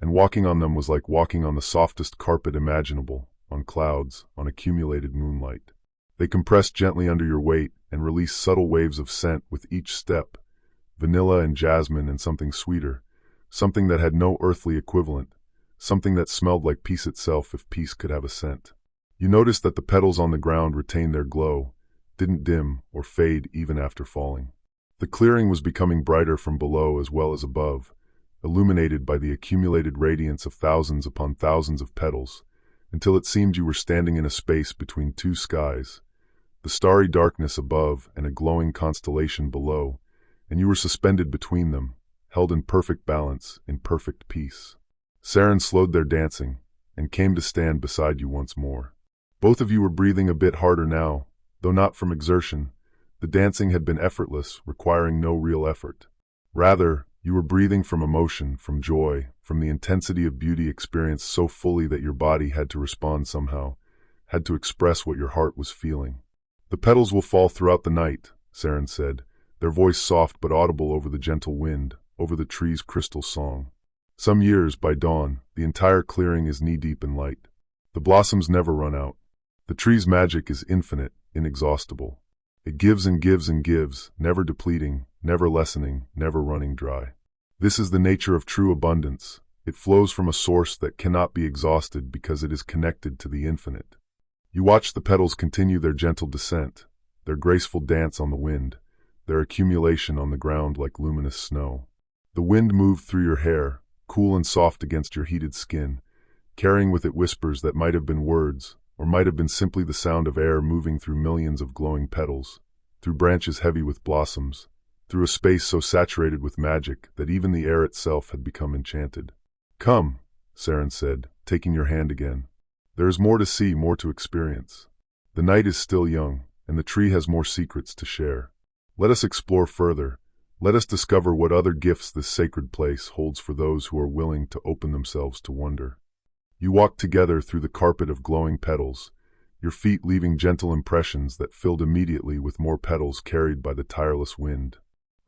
Speaker 1: and walking on them was like walking on the softest carpet imaginable, on clouds, on accumulated moonlight. They compressed gently under your weight and released subtle waves of scent with each step, vanilla and jasmine and something sweeter, something that had no earthly equivalent, something that smelled like peace itself if peace could have a scent. You noticed that the petals on the ground retained their glow, didn't dim or fade even after falling. The clearing was becoming brighter from below as well as above, illuminated by the accumulated radiance of thousands upon thousands of petals, until it seemed you were standing in a space between two skies, the starry darkness above and a glowing constellation below, and you were suspended between them, held in perfect balance, in perfect peace. Saren slowed their dancing, and came to stand beside you once more. Both of you were breathing a bit harder now, though not from exertion. The dancing had been effortless, requiring no real effort. Rather, you were breathing from emotion, from joy, from the intensity of beauty experienced so fully that your body had to respond somehow, had to express what your heart was feeling. "The petals will fall throughout the night," Saren said, their voice soft but audible over the gentle wind, over the tree's crystal song. "Some years, by dawn, the entire clearing is knee-deep in light. The blossoms never run out. The tree's magic is infinite, inexhaustible. It gives and gives and gives, never depleting, never lessening, never running dry. This is the nature of true abundance. It flows from a source that cannot be exhausted because it is connected to the infinite." You watched the petals continue their gentle descent, their graceful dance on the wind, their accumulation on the ground like luminous snow. The wind moved through your hair, cool and soft against your heated skin, carrying with it whispers that might have been words, or might have been simply the sound of air moving through millions of glowing petals, through branches heavy with blossoms, through a space so saturated with magic that even the air itself had become enchanted. "Come," Saren said, taking your hand again. "There is more to see, more to experience." The night is still young, and the tree has more secrets to share. Let us explore further. Let us discover what other gifts this sacred place holds for those who are willing to open themselves to wonder. You walk together through the carpet of glowing petals, your feet leaving gentle impressions that filled immediately with more petals carried by the tireless wind.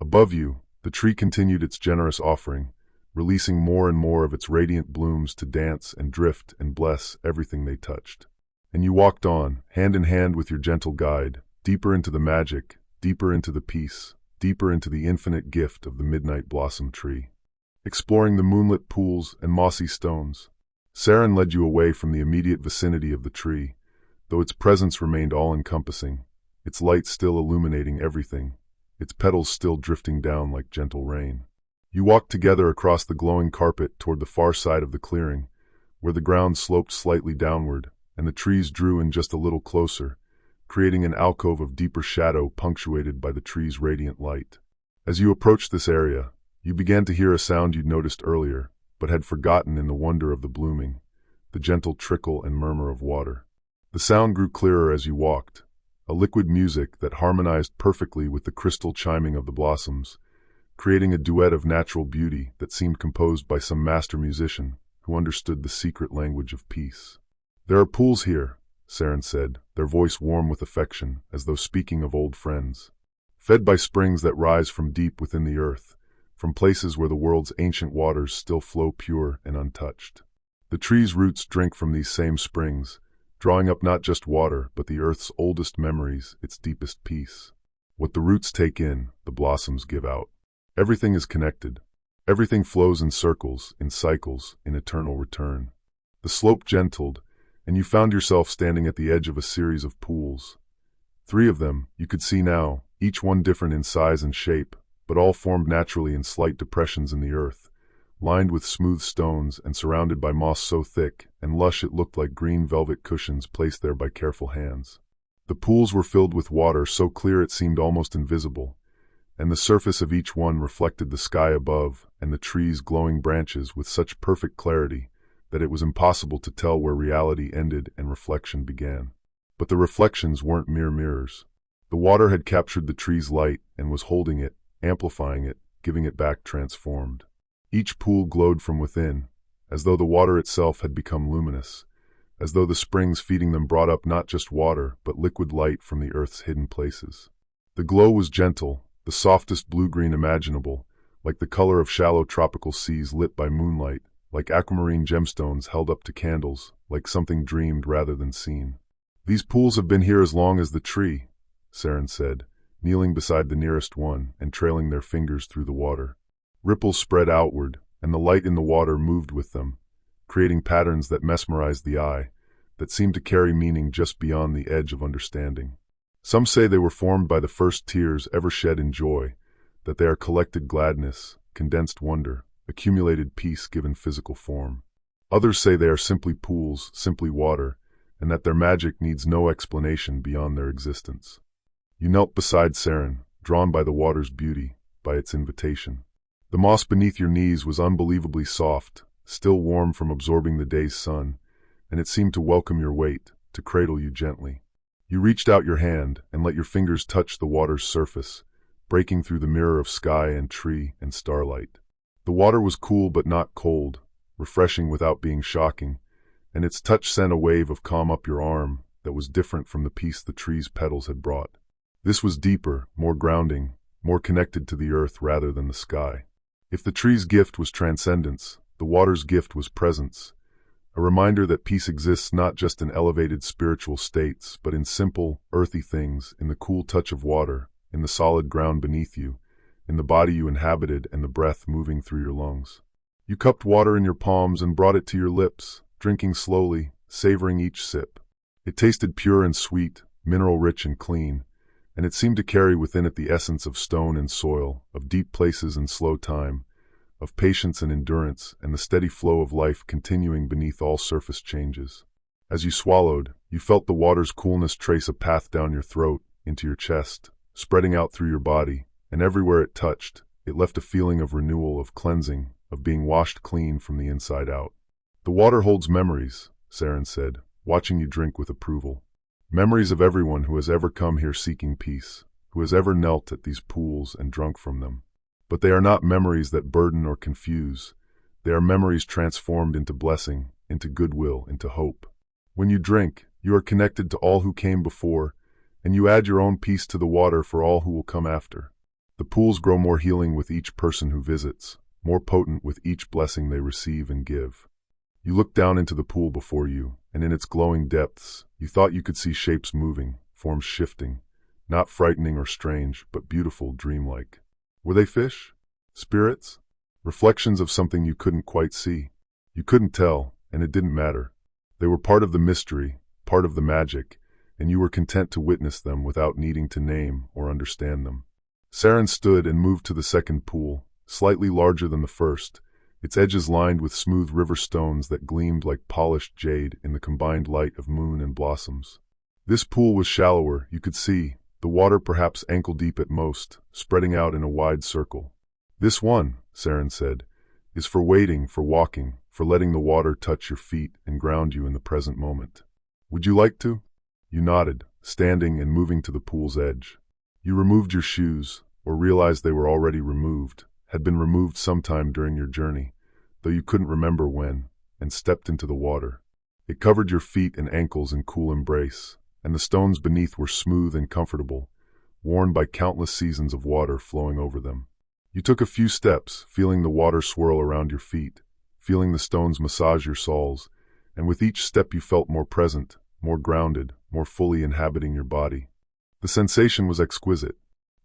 Speaker 1: Above you, the tree continued its generous offering, releasing more and more of its radiant blooms to dance and drift and bless everything they touched. And you walked on, hand in hand with your gentle guide, deeper into the magic, deeper into the peace, deeper into the infinite gift of the midnight blossom tree. Exploring the moonlit pools and mossy stones, Saren led you away from the immediate vicinity of the tree, though its presence remained all-encompassing, its light still illuminating everything, its petals still drifting down like gentle rain. You walked together across the glowing carpet toward the far side of the clearing, where the ground sloped slightly downward, and the trees drew in just a little closer, creating an alcove of deeper shadow punctuated by the tree's radiant light. As you approached this area, you began to hear a sound you'd noticed earlier, but had forgotten in the wonder of the blooming, the gentle trickle and murmur of water. The sound grew clearer as you walked, a liquid music that harmonized perfectly with the crystal chiming of the blossoms, creating a duet of natural beauty that seemed composed by some master musician who understood the secret language of peace. "There are pools here," Saren said, their voice warm with affection, as though speaking of old friends. "Fed by springs that rise from deep within the earth, from places where the world's ancient waters still flow pure and untouched. The tree's roots drink from these same springs, drawing up not just water, but the earth's oldest memories, its deepest peace. What the roots take in, the blossoms give out. Everything is connected. Everything flows in circles, in cycles, in eternal return." The slope gentled, and you found yourself standing at the edge of a series of pools. 3 of them, you could see now, each one different in size and shape, but all formed naturally in slight depressions in the earth, lined with smooth stones and surrounded by moss so thick and lush it looked like green velvet cushions placed there by careful hands. The pools were filled with water so clear it seemed almost invisible, and the surface of each one reflected the sky above and the tree's glowing branches with such perfect clarity that it was impossible to tell where reality ended and reflection began. But the reflections weren't mere mirrors. The water had captured the tree's light and was holding it, amplifying it, giving it back transformed. Each pool glowed from within, as though the water itself had become luminous, as though the springs feeding them brought up not just water, but liquid light from the earth's hidden places. The glow was gentle, the softest blue-green imaginable, like the color of shallow tropical seas lit by moonlight, like aquamarine gemstones held up to candles, like something dreamed rather than seen. "These pools have been here as long as the tree," Saren said, kneeling beside the nearest one and trailing their fingers through the water. Ripples spread outward, and the light in the water moved with them, creating patterns that mesmerized the eye, that seemed to carry meaning just beyond the edge of understanding. Some say they were formed by the first tears ever shed in joy, that they are collected gladness, condensed wonder, accumulated peace given physical form. Others say they are simply pools, simply water, and that their magic needs no explanation beyond their existence. You knelt beside Saren, drawn by the water's beauty, by its invitation. The moss beneath your knees was unbelievably soft, still warm from absorbing the day's sun, and it seemed to welcome your weight, to cradle you gently. You reached out your hand and let your fingers touch the water's surface, breaking through the mirror of sky and tree and starlight. The water was cool but not cold, refreshing without being shocking, and its touch sent a wave of calm up your arm that was different from the peace the tree's petals had brought. This was deeper, more grounding, more connected to the earth rather than the sky. If the tree's gift was transcendence, the water's gift was presence, a reminder that peace exists not just in elevated spiritual states, but in simple, earthy things, in the cool touch of water, in the solid ground beneath you, in the body you inhabited and the breath moving through your lungs. You cupped water in your palms and brought it to your lips, drinking slowly, savoring each sip. It tasted pure and sweet, mineral-rich and clean, and it seemed to carry within it the essence of stone and soil, of deep places and slow time, of patience and endurance, and the steady flow of life continuing beneath all surface changes. As you swallowed, you felt the water's coolness trace a path down your throat, into your chest, spreading out through your body, and everywhere it touched, it left a feeling of renewal, of cleansing, of being washed clean from the inside out. "The water holds memories," Saren said, watching you drink with approval. Memories of everyone who has ever come here seeking peace, who has ever knelt at these pools and drunk from them. But they are not memories that burden or confuse. They are memories transformed into blessing, into goodwill, into hope. When you drink, you are connected to all who came before, and you add your own peace to the water for all who will come after. The pools grow more healing with each person who visits, more potent with each blessing they receive and give. You look down into the pool before you, and in its glowing depths, you thought you could see shapes moving, forms shifting, not frightening or strange, but beautiful, dreamlike. Were they fish? Spirits? Reflections of something you couldn't quite see? You couldn't tell, and it didn't matter. They were part of the mystery, part of the magic, and you were content to witness them without needing to name or understand them. Saren stood and moved to the second pool, slightly larger than the first, its edges lined with smooth river stones that gleamed like polished jade in the combined light of moon and blossoms. This pool was shallower, you could see, the water perhaps ankle-deep at most, spreading out in a wide circle. "This one," Saren said, "is for wading, for walking, for letting the water touch your feet and ground you in the present moment. Would you like to?" You nodded, standing and moving to the pool's edge. You removed your shoes, or realized they were already removed, had been removed sometime during your journey, though you couldn't remember when, and stepped into the water. It covered your feet and ankles in cool embrace, and the stones beneath were smooth and comfortable, worn by countless seasons of water flowing over them. You took a few steps, feeling the water swirl around your feet, feeling the stones massage your soles, and with each step you felt more present, more grounded, more fully inhabiting your body. The sensation was exquisite.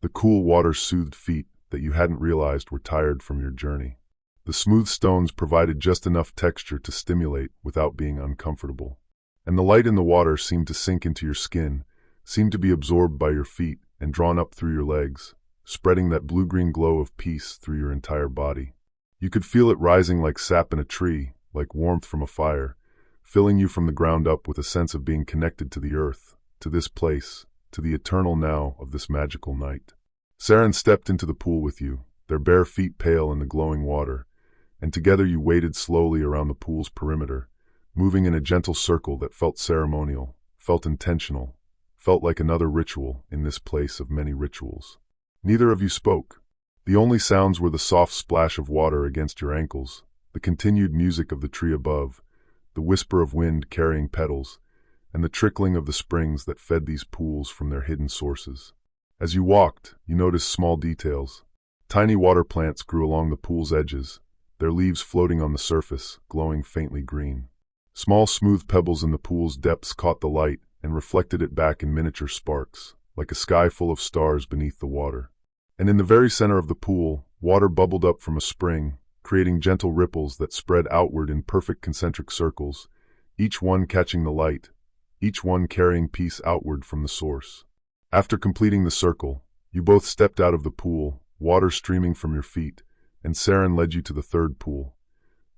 Speaker 1: The cool water soothed feet that you hadn't realized were tired from your journey. The smooth stones provided just enough texture to stimulate without being uncomfortable. And the light in the water seemed to sink into your skin, seemed to be absorbed by your feet and drawn up through your legs, spreading that blue-green glow of peace through your entire body. You could feel it rising like sap in a tree, like warmth from a fire, filling you from the ground up with a sense of being connected to the earth, to this place, to the eternal now of this magical night. Saren stepped into the pool with you, their bare feet pale in the glowing water, and together you waded slowly around the pool's perimeter, moving in a gentle circle that felt ceremonial, felt intentional, felt like another ritual in this place of many rituals. Neither of you spoke. The only sounds were the soft splash of water against your ankles, the continued music of the tree above, the whisper of wind carrying petals, and the trickling of the springs that fed these pools from their hidden sources. As you walked, you noticed small details. Tiny water plants grew along the pool's edges, their leaves floating on the surface, glowing faintly green. Small smooth pebbles in the pool's depths caught the light and reflected it back in miniature sparks, like a sky full of stars beneath the water. And in the very center of the pool, water bubbled up from a spring, creating gentle ripples that spread outward in perfect concentric circles, each one catching the light, each one carrying peace outward from the source. After completing the circle, you both stepped out of the pool, water streaming from your feet, and Saren led you to the third pool.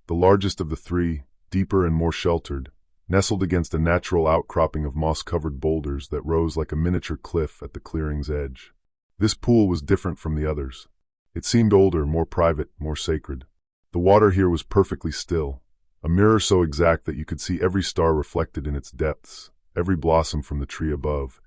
Speaker 1: The largest of the three, deeper and more sheltered, nestled against a natural outcropping of moss-covered boulders that rose like a miniature cliff at the clearing's edge. This pool was different from the others. It seemed older, more private, more sacred. The water here was perfectly still, a mirror so exact that you could see every star reflected in its depths, every blossom from the tree above,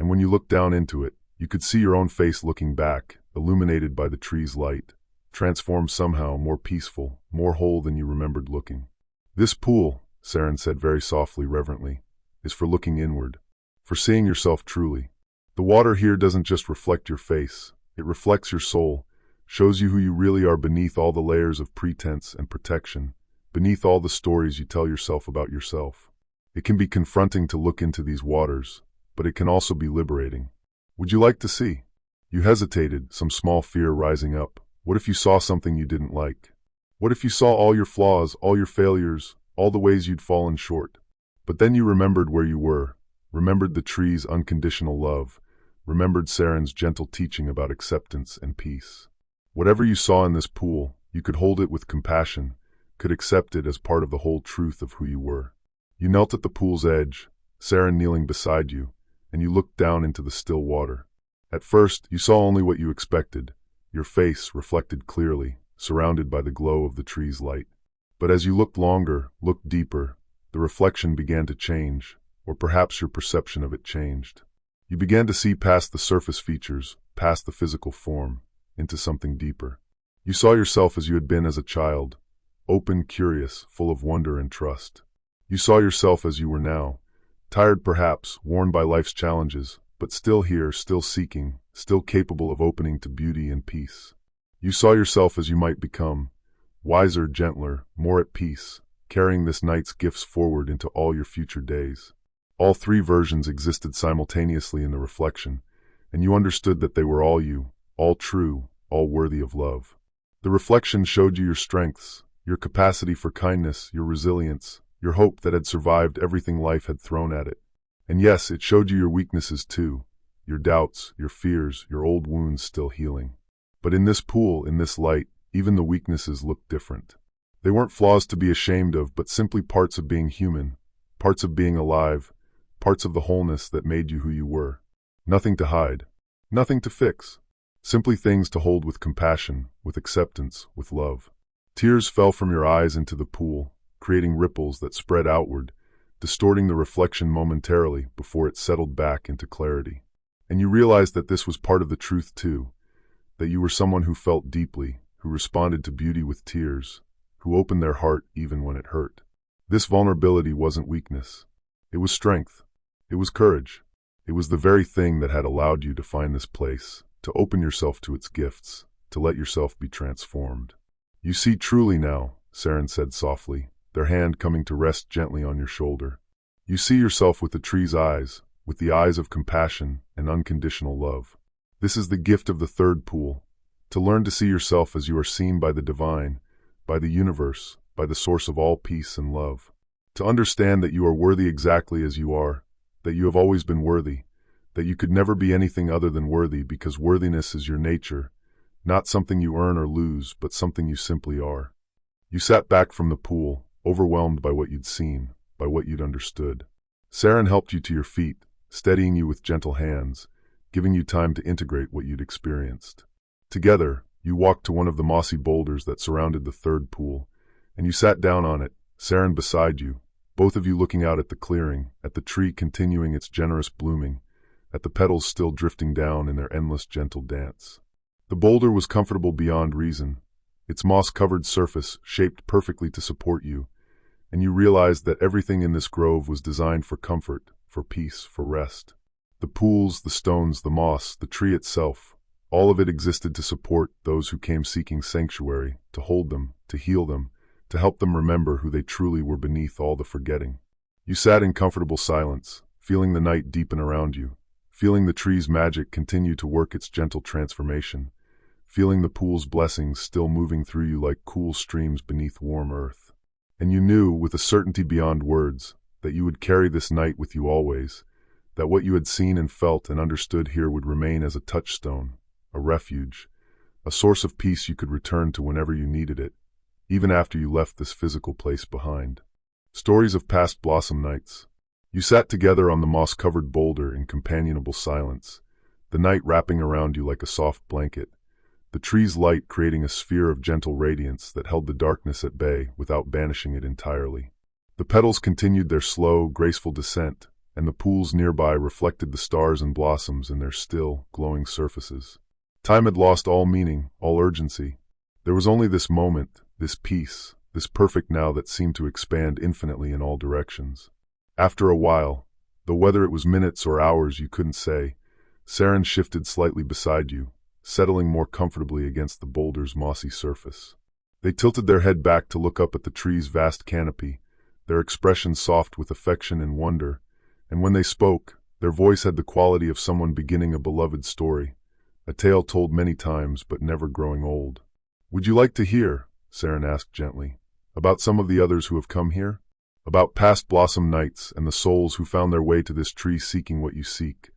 Speaker 1: and when you looked down into it, you could see your own face looking back, illuminated by the tree's light, transformed somehow, more peaceful, more whole than you remembered looking. "This pool," Saren said very softly, reverently, "is for looking inward, for seeing yourself truly. The water here doesn't just reflect your face, it reflects your soul, shows you who you really are beneath all the layers of pretense and protection, beneath all the stories you tell yourself about yourself. It can be confronting to look into these waters, but it can also be liberating. Would you like to see?" You hesitated, some small fear rising up. What if you saw something you didn't like? What if you saw all your flaws, all your failures, all the ways you'd fallen short? But then you remembered where you were, remembered the tree's unconditional love, remembered Saren's gentle teaching about acceptance and peace. Whatever you saw in this pool, you could hold it with compassion, could accept it as part of the whole truth of who you were. You knelt at the pool's edge, Saren kneeling beside you, and you looked down into the still water. At first, you saw only what you expected, your face reflected clearly, surrounded by the glow of the tree's light. But as you looked longer, looked deeper, the reflection began to change, or perhaps your perception of it changed. You began to see past the surface features, past the physical form, into something deeper. You saw yourself as you had been as a child, open, curious, full of wonder and trust. You saw yourself as you were now, tired perhaps, worn by life's challenges, but still here, still seeking, still capable of opening to beauty and peace. You saw yourself as you might become, wiser, gentler, more at peace, carrying this night's gifts forward into all your future days. All three versions existed simultaneously in the reflection, and you understood that they were all you, all true, all worthy of love. The reflection showed you your strengths, your capacity for kindness, your resilience, your hope that had survived everything life had thrown at it. And yes, it showed you your weaknesses too, your doubts, your fears, your old wounds still healing. But in this pool, in this light, even the weaknesses looked different. They weren't flaws to be ashamed of, but simply parts of being human, parts of being alive, parts of the wholeness that made you who you were. Nothing to hide, nothing to fix, simply things to hold with compassion, with acceptance, with love. Tears fell from your eyes into the pool, creating ripples that spread outward, distorting the reflection momentarily before it settled back into clarity. And you realized that this was part of the truth too, that you were someone who felt deeply, who responded to beauty with tears, who opened their heart even when it hurt. This vulnerability wasn't weakness. It was strength. It was courage. It was the very thing that had allowed you to find this place, to open yourself to its gifts, to let yourself be transformed. You see truly now, Saren said softly, their hand coming to rest gently on your shoulder. You see yourself with the tree's eyes, with the eyes of compassion and unconditional love. This is the gift of the third pool, to learn to see yourself as you are seen by the divine, by the universe, by the source of all peace and love. To understand that you are worthy exactly as you are, that you have always been worthy, that you could never be anything other than worthy because worthiness is your nature, not something you earn or lose, but something you simply are. You sat back from the pool, overwhelmed by what you'd seen, by what you'd understood. Saren helped you to your feet, steadying you with gentle hands, giving you time to integrate what you'd experienced. Together, you walked to one of the mossy boulders that surrounded the third pool, and you sat down on it, Saren beside you, both of you looking out at the clearing, at the tree continuing its generous blooming, at the petals still drifting down in their endless gentle dance. The boulder was comfortable beyond reason, its moss-covered surface shaped perfectly to support you, and you realized that everything in this grove was designed for comfort, for peace, for rest. The pools, the stones, the moss, the tree itself, all of it existed to support those who came seeking sanctuary, to hold them, to heal them, to help them remember who they truly were beneath all the forgetting. You sat in comfortable silence, feeling the night deepen around you, feeling the tree's magic continue to work its gentle transformation, feeling the pool's blessings still moving through you like cool streams beneath warm earth. And you knew, with a certainty beyond words, that you would carry this night with you always, that what you had seen and felt and understood here would remain as a touchstone, a refuge, a source of peace you could return to whenever you needed it, even after you left this physical place behind. Stories of past blossom nights. You sat together on the moss-covered boulder in companionable silence, the night wrapping around you like a soft blanket, the tree's light creating a sphere of gentle radiance that held the darkness at bay without banishing it entirely. The petals continued their slow, graceful descent, and the pools nearby reflected the stars and blossoms in their still, glowing surfaces. Time had lost all meaning, all urgency. There was only this moment, this peace, this perfect now that seemed to expand infinitely in all directions. After a while, though whether it was minutes or hours you couldn't say, Saren shifted slightly beside you, settling more comfortably against the boulder's mossy surface. They tilted their head back to look up at the tree's vast canopy, their expression soft with affection and wonder, and when they spoke, their voice had the quality of someone beginning a beloved story, a tale told many times but never growing old. "Would you like to hear," Saren asked gently, "about some of the others who have come here? About past blossom nights and the souls who found their way to this tree seeking what you seek,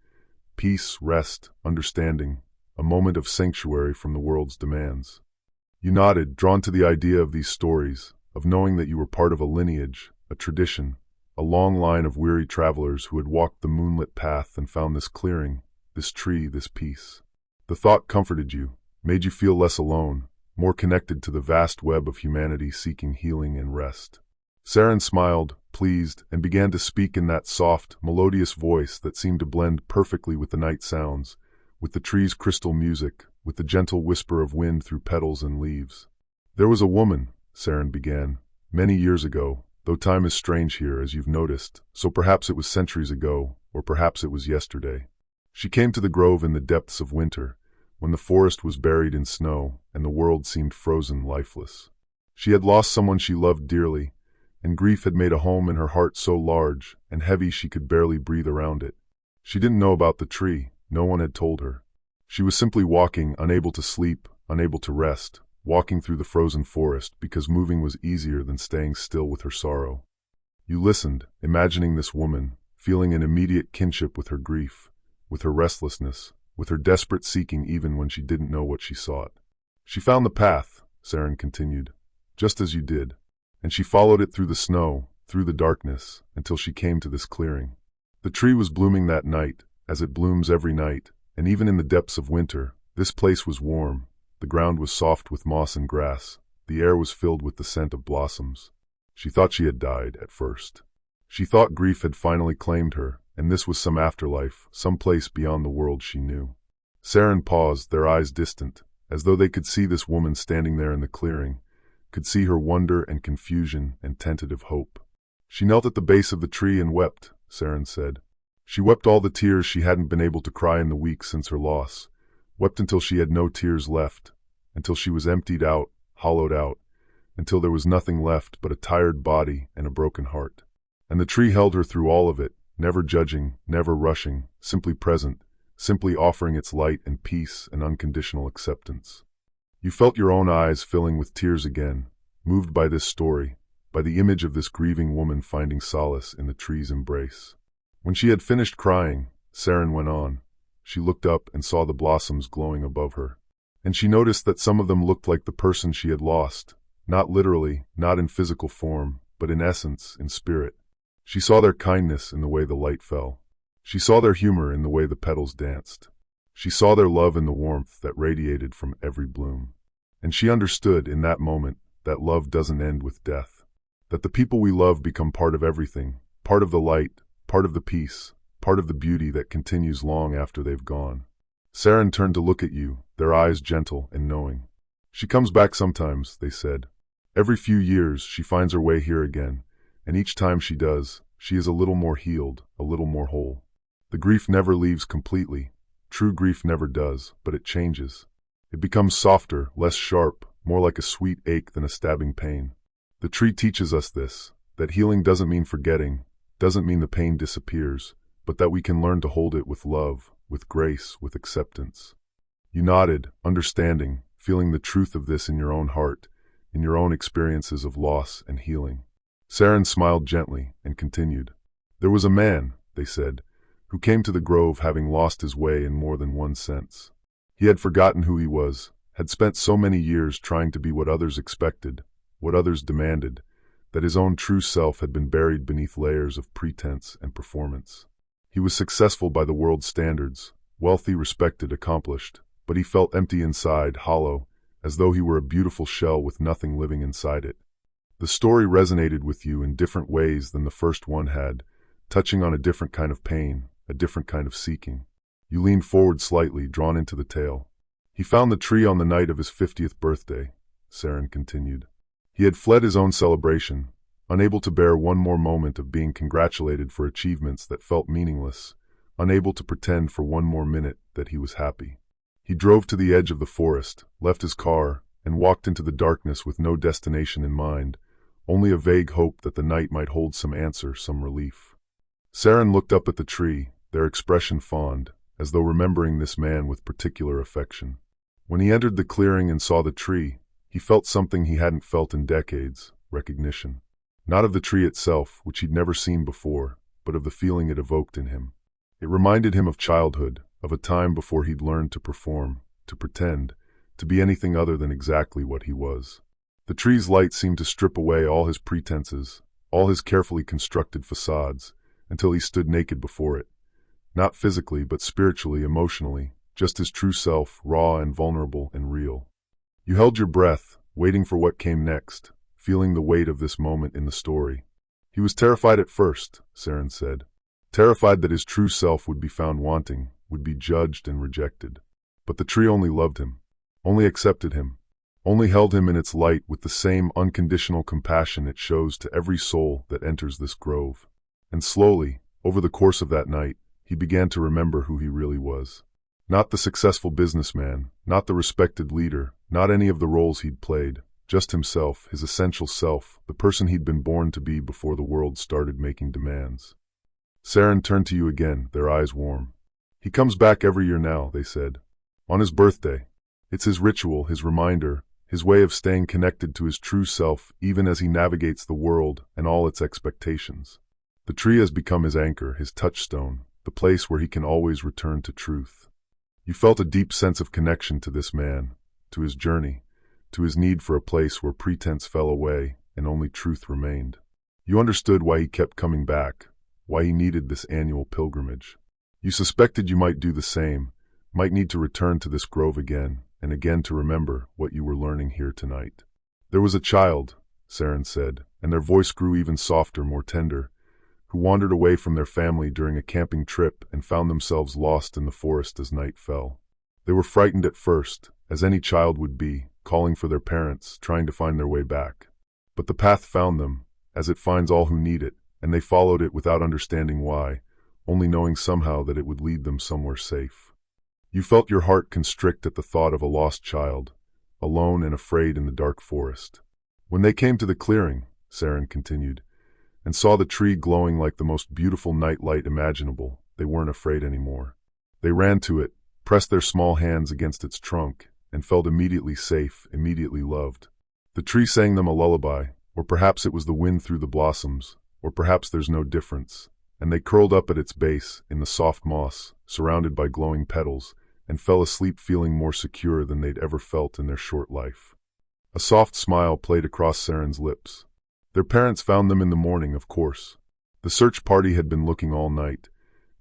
Speaker 1: peace, rest, understanding, a moment of sanctuary from the world's demands." You nodded, drawn to the idea of these stories, of knowing that you were part of a lineage, a tradition, a long line of weary travelers who had walked the moonlit path and found this clearing, this tree, this peace. The thought comforted you, made you feel less alone, more connected to the vast web of humanity seeking healing and rest. Saren smiled, pleased, and began to speak in that soft, melodious voice that seemed to blend perfectly with the night sounds, with the tree's crystal music, with the gentle whisper of wind through petals and leaves. "There was a woman," Saren began, "many years ago, though time is strange here, as you've noticed, so perhaps it was centuries ago, or perhaps it was yesterday. She came to the grove in the depths of winter, when the forest was buried in snow and the world seemed frozen lifeless. She had lost someone she loved dearly, and grief had made a home in her heart so large and heavy she could barely breathe around it. She didn't know about the tree, no one had told her. She was simply walking, unable to sleep, unable to rest, walking through the frozen forest because moving was easier than staying still with her sorrow. You listened, imagining this woman, feeling an immediate kinship with her grief, with her restlessness, with her desperate seeking even when she didn't know what she sought. She found the path," Saren continued, "just as you did. And she followed it through the snow, through the darkness, until she came to this clearing. The tree was blooming that night, as it blooms every night, and even in the depths of winter, this place was warm, the ground was soft with moss and grass, the air was filled with the scent of blossoms. She thought she had died, at first. She thought grief had finally claimed her, and this was some afterlife, some place beyond the world she knew." Saren paused, their eyes distant, as though they could see this woman standing there in the clearing, could see her wonder and confusion and tentative hope. "She knelt at the base of the tree and wept," Saren said. "She wept all the tears she hadn't been able to cry in the weeks since her loss, wept until she had no tears left, until she was emptied out, hollowed out, until there was nothing left but a tired body and a broken heart. And the tree held her through all of it, never judging, never rushing, simply present, simply offering its light and peace and unconditional acceptance. You felt your own eyes filling with tears again, moved by this story, by the image of this grieving woman finding solace in the tree's embrace. When she had finished crying, Saren went on. She looked up and saw the blossoms glowing above her. And she noticed that some of them looked like the person she had lost, not literally, not in physical form, but in essence, in spirit. She saw their kindness in the way the light fell. She saw their humor in the way the petals danced. She saw their love in the warmth that radiated from every bloom. And she understood in that moment that love doesn't end with death. That the people we love become part of everything, part of the light, part of the peace, part of the beauty that continues long after they've gone. Saren turned to look at you, their eyes gentle and knowing. "She comes back sometimes," they said. "Every few years she finds her way here again, and each time she does, she is a little more healed, a little more whole. The grief never leaves completely. True grief never does, but it changes. It becomes softer, less sharp, more like a sweet ache than a stabbing pain. The tree teaches us this, that healing doesn't mean forgetting, doesn't mean the pain disappears, but that we can learn to hold it with love, with grace, with acceptance." You nodded, understanding, feeling the truth of this in your own heart, in your own experiences of loss and healing. Saren smiled gently and continued. "There was a man," they said, "who came to the grove having lost his way in more than one sense. He had forgotten who he was, had spent so many years trying to be what others expected, what others demanded, that his own true self had been buried beneath layers of pretense and performance. He was successful by the world's standards, wealthy, respected, accomplished, but he felt empty inside, hollow, as though he were a beautiful shell with nothing living inside it. The story resonated with you in different ways than the first one had, touching on a different kind of pain, a different kind of seeking. You leaned forward slightly, drawn into the tale. He found the tree on the night of his 50th birthday, Saren continued. He had fled his own celebration, unable to bear one more moment of being congratulated for achievements that felt meaningless, unable to pretend for one more minute that he was happy. He drove to the edge of the forest, left his car, and walked into the darkness with no destination in mind, only a vague hope that the night might hold some answer, some relief. Saren looked up at the tree, their expression fond, as though remembering this man with particular affection. When he entered the clearing and saw the tree, he felt something he hadn't felt in decades, recognition. Not of the tree itself, which he'd never seen before, but of the feeling it evoked in him. It reminded him of childhood, of a time before he'd learned to perform, to pretend, to be anything other than exactly what he was. The tree's light seemed to strip away all his pretenses, all his carefully constructed facades, until he stood naked before it. Not physically, but spiritually, emotionally, just his true self, raw and vulnerable and real. You held your breath, waiting for what came next, feeling the weight of this moment in the story. He was terrified at first, Saren said. Terrified that his true self would be found wanting, would be judged and rejected. But the tree only loved him, only accepted him, only held him in its light with the same unconditional compassion it shows to every soul that enters this grove. And slowly, over the course of that night, he began to remember who he really was. Not the successful businessman, not the respected leader, not any of the roles he'd played, just himself, his essential self, the person he'd been born to be before the world started making demands. Saren turned to you again, their eyes warm. He comes back every year now, they said. On his birthday. It's his ritual, his reminder, his way of staying connected to his true self even as he navigates the world and all its expectations. The tree has become his anchor, his touchstone, the place where he can always return to truth. You felt a deep sense of connection to this man, to his journey, to his need for a place where pretense fell away and only truth remained. You understood why he kept coming back, why he needed this annual pilgrimage. You suspected you might do the same, might need to return to this grove again and again to remember what you were learning here tonight. There was a child, Saren said, and their voice grew even softer, more tender, who wandered away from their family during a camping trip and found themselves lost in the forest as night fell. They were frightened at first, as any child would be, calling for their parents, trying to find their way back. But the path found them, as it finds all who need it, and they followed it without understanding why, only knowing somehow that it would lead them somewhere safe. You felt your heart constrict at the thought of a lost child, alone and afraid in the dark forest. When they came to the clearing, Saren continued, and saw the tree glowing like the most beautiful night light imaginable, they weren't afraid anymore. They ran to it, pressed their small hands against its trunk, and felt immediately safe, immediately loved. The tree sang them a lullaby, or perhaps it was the wind through the blossoms, or perhaps there's no difference, and they curled up at its base, in the soft moss, surrounded by glowing petals, and fell asleep feeling more secure than they'd ever felt in their short life. A soft smile played across Saren's lips. Their parents found them in the morning, of course. The search party had been looking all night,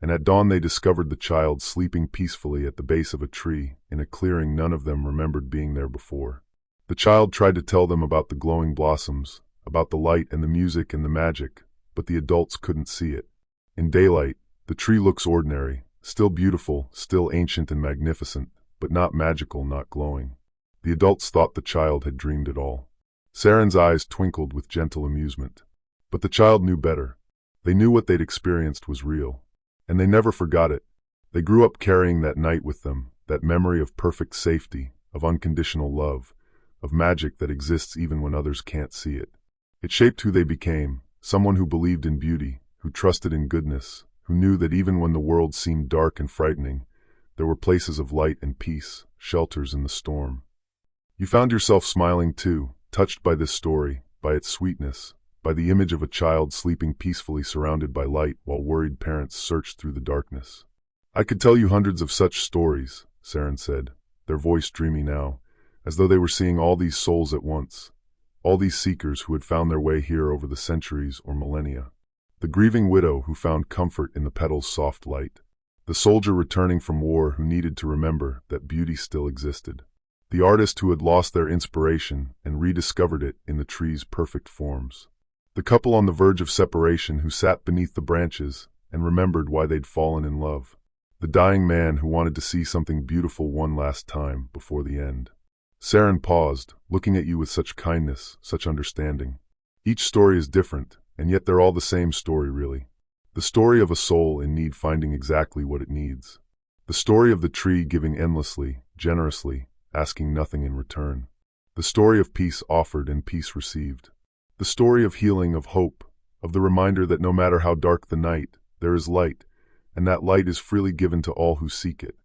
Speaker 1: and at dawn they discovered the child sleeping peacefully at the base of a tree, in a clearing none of them remembered being there before. The child tried to tell them about the glowing blossoms, about the light and the music and the magic, but the adults couldn't see it. In daylight, the tree looks ordinary, still beautiful, still ancient and magnificent, but not magical, not glowing. The adults thought the child had dreamed it all. Saren's eyes twinkled with gentle amusement. But the child knew better. They knew what they'd experienced was real. And they never forgot it. They grew up carrying that night with them, that memory of perfect safety, of unconditional love, of magic that exists even when others can't see it. It shaped who they became, someone who believed in beauty, who trusted in goodness, who knew that even when the world seemed dark and frightening, there were places of light and peace, shelters in the storm. You found yourself smiling too, touched by this story, by its sweetness, by the image of a child sleeping peacefully surrounded by light while worried parents searched through the darkness. I could tell you hundreds of such stories, Saren said, their voice dreamy now, as though they were seeing all these souls at once, all these seekers who had found their way here over the centuries or millennia. The grieving widow who found comfort in the petals' soft light. The soldier returning from war who needed to remember that beauty still existed. The artist who had lost their inspiration and rediscovered it in the tree's perfect forms. The couple on the verge of separation who sat beneath the branches and remembered why they'd fallen in love. The dying man who wanted to see something beautiful one last time before the end. Saren paused, looking at you with such kindness, such understanding. Each story is different, and yet they're all the same story, really. The story of a soul in need finding exactly what it needs. The story of the tree giving endlessly, generously, asking nothing in return. The story of peace offered and peace received. The story of healing, of hope, of the reminder that no matter how dark the night, there is light, and that light is freely given to all who seek it.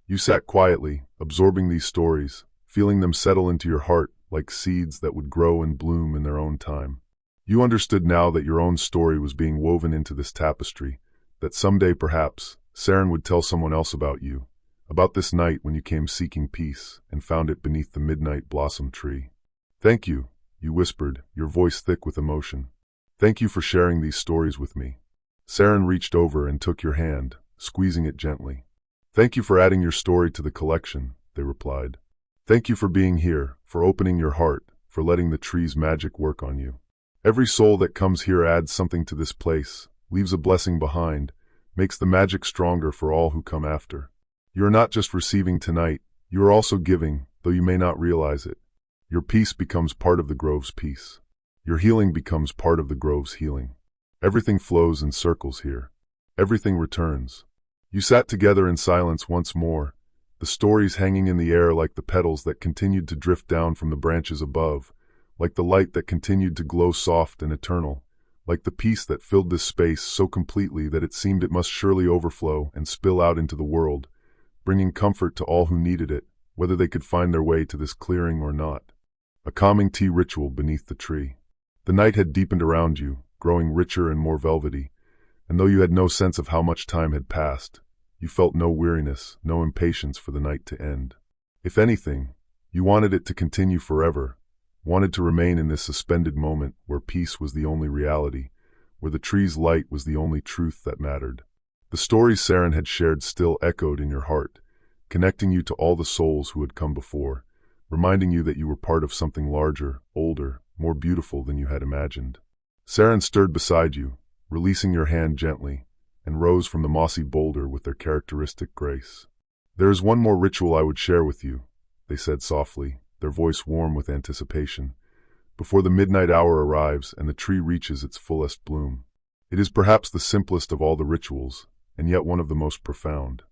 Speaker 1: You sat quietly, absorbing these stories, feeling them settle into your heart like seeds that would grow and bloom in their own time. You understood now that your own story was being woven into this tapestry, that someday perhaps, Saren would tell someone else about you, about this night when you came seeking peace and found it beneath the midnight blossom tree. Thank you, you whispered, your voice thick with emotion. Thank you for sharing these stories with me. Saren reached over and took your hand, squeezing it gently. Thank you for adding your story to the collection, they replied. Thank you for being here, for opening your heart, for letting the tree's magic work on you. Every soul that comes here adds something to this place, leaves a blessing behind, makes the magic stronger for all who come after. You are not just receiving tonight, you are also giving, though you may not realize it. Your peace becomes part of the grove's peace. Your healing becomes part of the grove's healing. Everything flows in circles here. Everything returns. You sat together in silence once more, the stories hanging in the air like the petals that continued to drift down from the branches above, like the light that continued to glow soft and eternal, like the peace that filled this space so completely that it seemed it must surely overflow and spill out into the world, bringing comfort to all who needed it, whether they could find their way to this clearing or not. A calming tea ritual beneath the tree. The night had deepened around you, growing richer and more velvety, and though you had no sense of how much time had passed, you felt no weariness, no impatience for the night to end. If anything, you wanted it to continue forever, wanted to remain in this suspended moment where peace was the only reality, where the tree's light was the only truth that mattered. The stories Saren had shared still echoed in your heart, connecting you to all the souls who had come before, reminding you that you were part of something larger, older, more beautiful than you had imagined. Saren stirred beside you, releasing your hand gently, and rose from the mossy boulder with their characteristic grace. "There is one more ritual I would share with you," they said softly, their voice warm with anticipation, "before the midnight hour arrives and the tree reaches its fullest bloom. It is perhaps the simplest of all the rituals, and yet one of the most profound.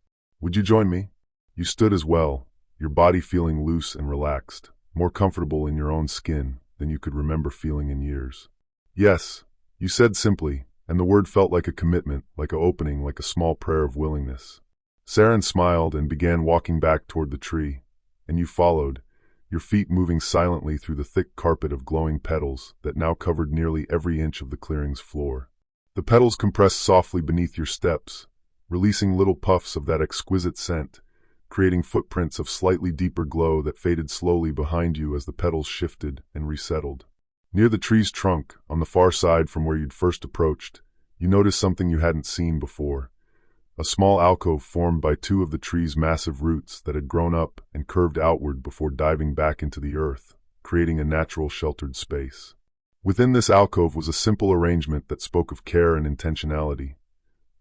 Speaker 1: Would you join me?" You stood as well, your body feeling loose and relaxed, more comfortable in your own skin than you could remember feeling in years. "Yes," you said simply, and the word felt like a commitment, like an opening, like a small prayer of willingness. Saren smiled and began walking back toward the tree, and you followed, your feet moving silently through the thick carpet of glowing petals that now covered nearly every inch of the clearing's floor. The petals compressed softly beneath your steps, releasing little puffs of that exquisite scent, creating footprints of slightly deeper glow that faded slowly behind you as the petals shifted and resettled. Near the tree's trunk, on the far side from where you'd first approached, you noticed something you hadn't seen before. A small alcove formed by two of the tree's massive roots that had grown up and curved outward before diving back into the earth, creating a natural sheltered space. Within this alcove was a simple arrangement that spoke of care and intentionality.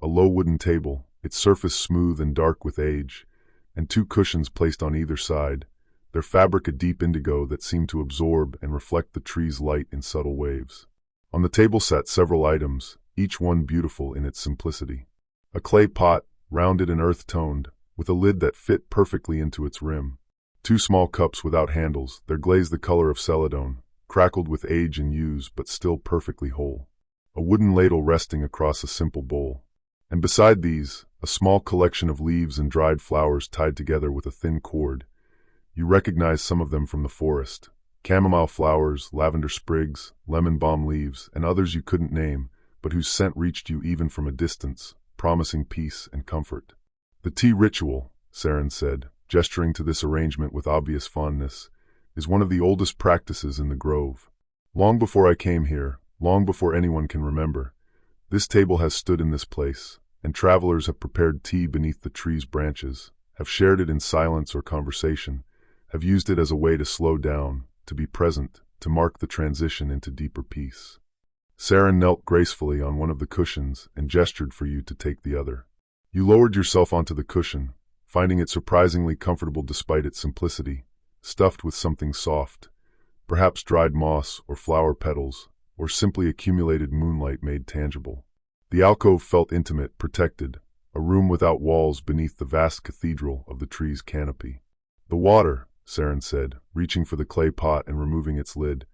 Speaker 1: A low wooden table, its surface smooth and dark with age, and two cushions placed on either side, their fabric a deep indigo that seemed to absorb and reflect the tree's light in subtle waves. On the table sat several items, each one beautiful in its simplicity. A clay pot, rounded and earth-toned, with a lid that fit perfectly into its rim. Two small cups without handles, their glaze the color of celadone, crackled with age and use but still perfectly whole. A wooden ladle resting across a simple bowl. And beside these, a small collection of leaves and dried flowers tied together with a thin cord. You recognized some of them from the forest. Chamomile flowers, lavender sprigs, lemon balm leaves, and others you couldn't name, but whose scent reached you even from a distance, promising peace and comfort. "The tea ritual," Saren said, gesturing to this arrangement with obvious fondness, "is one of the oldest practices in the grove. Long before I came here, long before anyone can remember, this table has stood in this place, and travelers have prepared tea beneath the tree's branches, have shared it in silence or conversation, have used it as a way to slow down, to be present, to mark the transition into deeper peace." Saren knelt gracefully on one of the cushions and gestured for you to take the other. You lowered yourself onto the cushion, finding it surprisingly comfortable despite its simplicity, stuffed with something soft, perhaps dried moss or flower petals, or simply accumulated moonlight made tangible. The alcove felt intimate, protected, a room without walls beneath the vast cathedral of the tree's canopy. "The water," Saren said, reaching for the clay pot and removing its lid,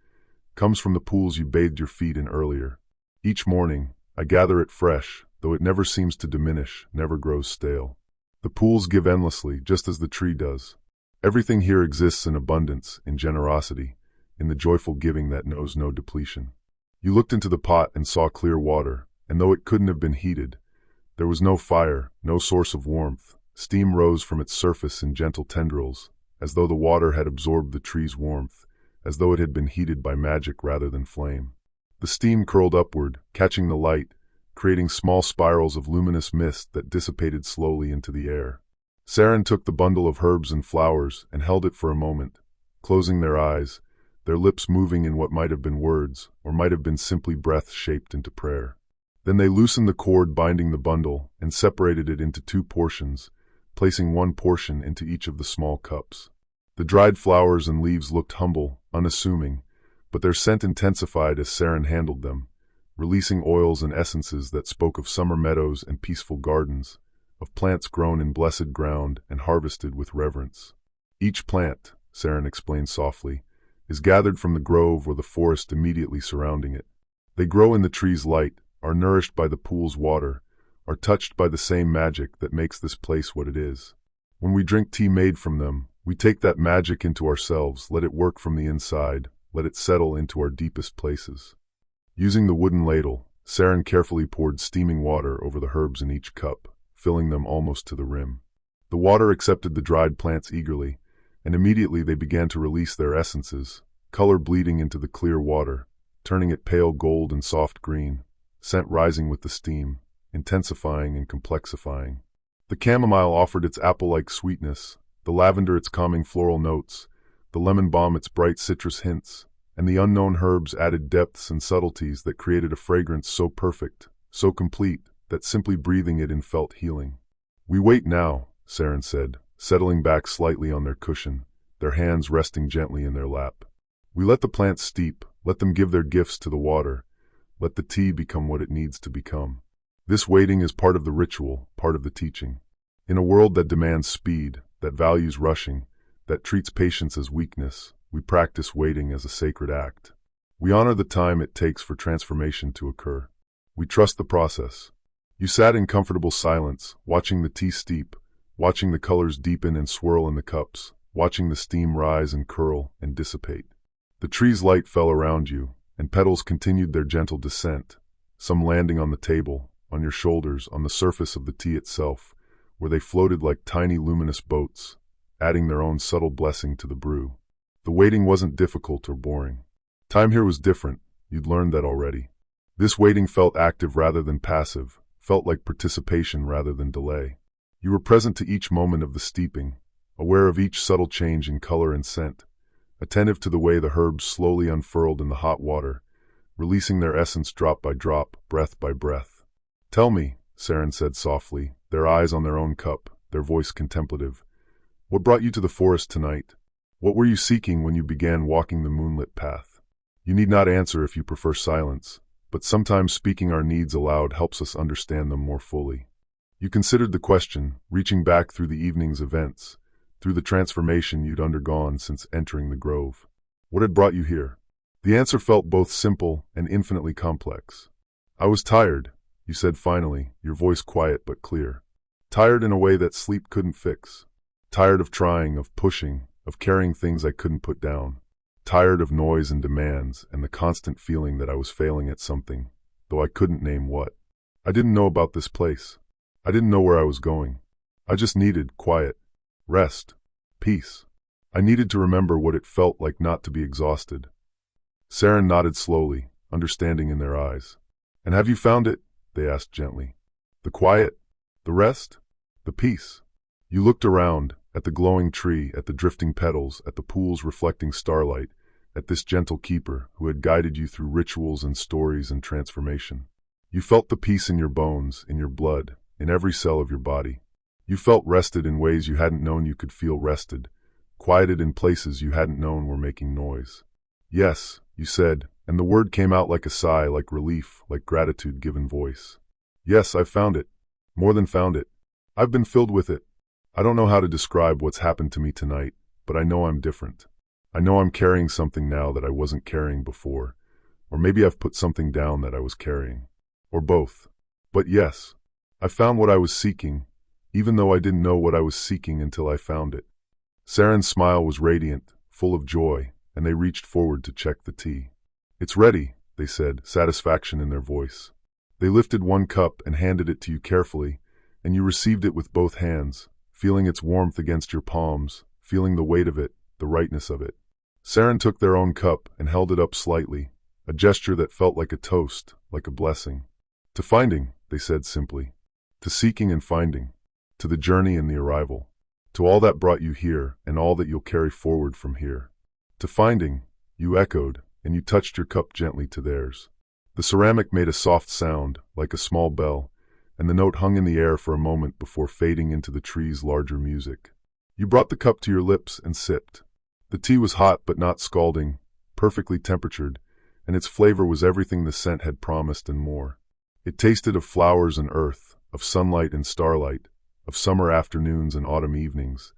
Speaker 1: "comes from the pools you bathed your feet in earlier. Each morning, I gather it fresh, though it never seems to diminish, never grows stale. The pools give endlessly, just as the tree does. Everything here exists in abundance, in generosity, in the joyful giving that knows no depletion." You looked into the pot and saw clear water, and though it couldn't have been heated, there was no fire, no source of warmth. Steam rose from its surface in gentle tendrils, as though the water had absorbed the tree's warmth, as though it had been heated by magic rather than flame. The steam curled upward, catching the light, creating small spirals of luminous mist that dissipated slowly into the air. Saren took the bundle of herbs and flowers and held it for a moment, closing their eyes, their lips moving in what might have been words, or might have been simply breath shaped into prayer. Then they loosened the cord binding the bundle and separated it into 2 portions, placing 1 portion into each of the small cups. The dried flowers and leaves looked humble, unassuming, but their scent intensified as Saren handled them, releasing oils and essences that spoke of summer meadows and peaceful gardens, of plants grown in blessed ground and harvested with reverence. Each plant, Saren explained softly, is gathered from the grove or the forest immediately surrounding it. They grow in the tree's light, are nourished by the pool's water, are touched by the same magic that makes this place what it is. When we drink tea made from them, we take that magic into ourselves, let it work from the inside, let it settle into our deepest places. Using the wooden ladle, Saren carefully poured steaming water over the herbs in each cup, filling them almost to the rim. The water accepted the dried plants eagerly, and immediately they began to release their essences, color bleeding into the clear water, turning it pale gold and soft green, scent rising with the steam, intensifying and complexifying. The chamomile offered its apple-like sweetness, the lavender its calming floral notes, the lemon balm its bright citrus hints, and the unknown herbs added depths and subtleties that created a fragrance so perfect, so complete, that simply breathing it in felt healing. "We wait now," Saren said, settling back slightly on their cushion, their hands resting gently in their lap. "We let the plants steep, let them give their gifts to the water, let the tea become what it needs to become. This waiting is part of the ritual, part of the teaching. In a world that demands speed, that values rushing, that treats patience as weakness, we practice waiting as a sacred act. We honor the time it takes for transformation to occur. We trust the process." You sat in comfortable silence, watching the tea steep, watching the colors deepen and swirl in the cups, watching the steam rise and curl and dissipate. The tree's light fell around you, and petals continued their gentle descent, some landing on the table, on your shoulders, on the surface of the tea itself, where they floated like tiny luminous boats, adding their own subtle blessing to the brew. The waiting wasn't difficult or boring. Time here was different, you'd learned that already. This waiting felt active rather than passive, felt like participation rather than delay. You were present to each moment of the steeping, aware of each subtle change in color and scent, attentive to the way the herbs slowly unfurled in the hot water, releasing their essence drop by drop, breath by breath. "Tell me," Saren said softly, their eyes on their own cup, their voice contemplative, "what brought you to the forest tonight? What were you seeking when you began walking the moonlit path?" You need not answer if you prefer silence, but sometimes speaking our needs aloud helps us understand them more fully. You considered the question, reaching back through the evening's events, through the transformation you'd undergone since entering the grove. What had brought you here? The answer felt both simple and infinitely complex. "I was tired," you said finally, your voice quiet but clear. "Tired in a way that sleep couldn't fix. Tired of trying, of pushing, of carrying things I couldn't put down. Tired of noise and demands and the constant feeling that I was failing at something, though I couldn't name what. I didn't know about this place. I didn't know where I was going. I just needed quiet, rest, peace. I needed to remember what it felt like not to be exhausted." Saren nodded slowly, understanding in their eyes. "And have you found it?" they asked gently. "The quiet, the rest, the peace?" You looked around, at the glowing tree, at the drifting petals, at the pool's reflecting starlight, at this gentle keeper who had guided you through rituals and stories and transformation. You felt the peace in your bones, in your blood, in every cell of your body. You felt rested in ways you hadn't known you could feel rested, quieted in places you hadn't known were making noise. "Yes," you said, and the word came out like a sigh, like relief, like gratitude given voice. "Yes, I've found it. More than found it. I've been filled with it. I don't know how to describe what's happened to me tonight, but I know I'm different. I know I'm carrying something now that I wasn't carrying before, or maybe I've put something down that I was carrying. Or both. But yes, I found what I was seeking, even though I didn't know what I was seeking until I found it." Saren's smile was radiant, full of joy, and they reached forward to check the tea. "It's ready," they said, satisfaction in their voice. They lifted one cup and handed it to you carefully, and you received it with both hands, feeling its warmth against your palms, feeling the weight of it, the rightness of it. Saren took their own cup and held it up slightly, a gesture that felt like a toast, like a blessing. "To finding," they said simply. "To seeking and finding. To the journey and the arrival. To all that brought you here and all that you'll carry forward from here. To finding," You echoed, and you touched your cup gently to theirs. The ceramic made a soft sound, like a small bell, and the note hung in the air for a moment before fading into the tree's larger music. You brought the cup to your lips and sipped. The tea was hot but not scalding, perfectly temperatured, and its flavor was everything the scent had promised and more. It tasted of flowers and earth, of sunlight and starlight, of summer afternoons and autumn evenings,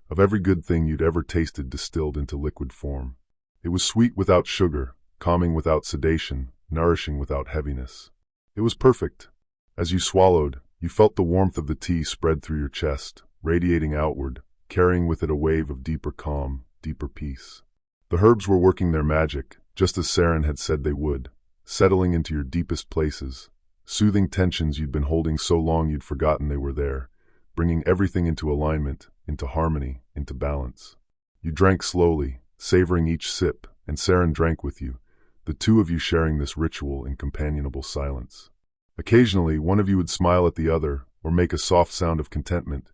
Speaker 1: of every good thing you'd ever tasted distilled into liquid form. It was sweet without sugar, calming without sedation, nourishing without heaviness. It was perfect. As you swallowed, you felt the warmth of the tea spread through your chest, radiating outward, carrying with it a wave of deeper calm, deeper peace. The herbs were working their magic, just as Saren had said they would, settling into your deepest places, soothing tensions you'd been holding so long you'd forgotten they were there, bringing everything into alignment, into harmony, into balance. You drank slowly, savoring each sip, and Saren drank with you, the two of you sharing this ritual in companionable silence. Occasionally, one of you would smile at the other, or make a soft sound of contentment,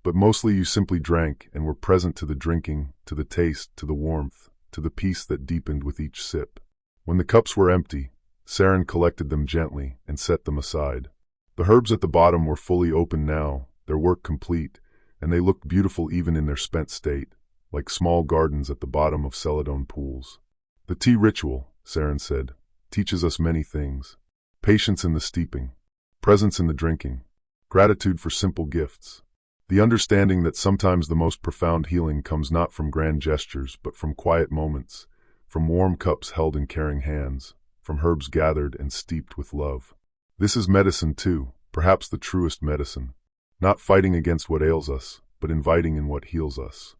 Speaker 1: but mostly you simply drank and were present to the drinking, to the taste, to the warmth, to the peace that deepened with each sip. When the cups were empty, Saren collected them gently and set them aside. The herbs at the bottom were fully open now, their work complete, and they looked beautiful even in their spent state, like small gardens at the bottom of Celadon pools. The tea ritual, Saren said, teaches us many things. Patience in the steeping, presence in the drinking, gratitude for simple gifts, the understanding that sometimes the most profound healing comes not from grand gestures but from quiet moments, from warm cups held in caring hands, from herbs gathered and steeped with love. This is medicine too, perhaps the truest medicine, not fighting against what ails us, but inviting in what heals us.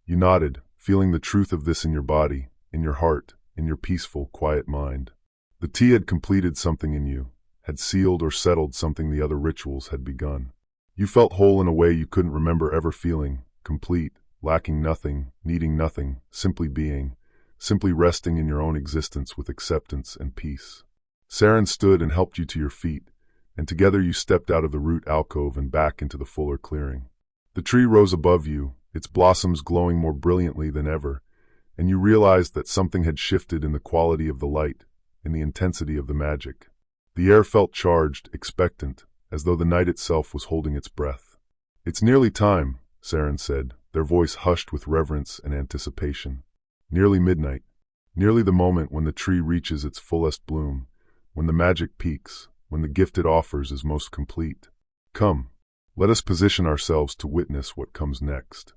Speaker 1: You nodded, feeling the truth of this in your body, in your heart, in your peaceful, quiet mind. The tea had completed something in you, had sealed or settled something the other rituals had begun. You felt whole in a way you couldn't remember ever feeling, complete, lacking nothing, needing nothing, simply being, simply resting in your own existence with acceptance and peace. Saren stood and helped you to your feet, and together you stepped out of the root alcove and back into the fuller clearing. The tree rose above you, its blossoms glowing more brilliantly than ever, and you realized that something had shifted in the quality of the light, in the intensity of the magic. The air felt charged, expectant, as though the night itself was holding its breath. "It's nearly time," Saren said, their voice hushed with reverence and anticipation. "Nearly midnight. Nearly the moment when the tree reaches its fullest bloom, when the magic peaks, when the gift it offers is most complete. Come, let us position ourselves to witness what comes next."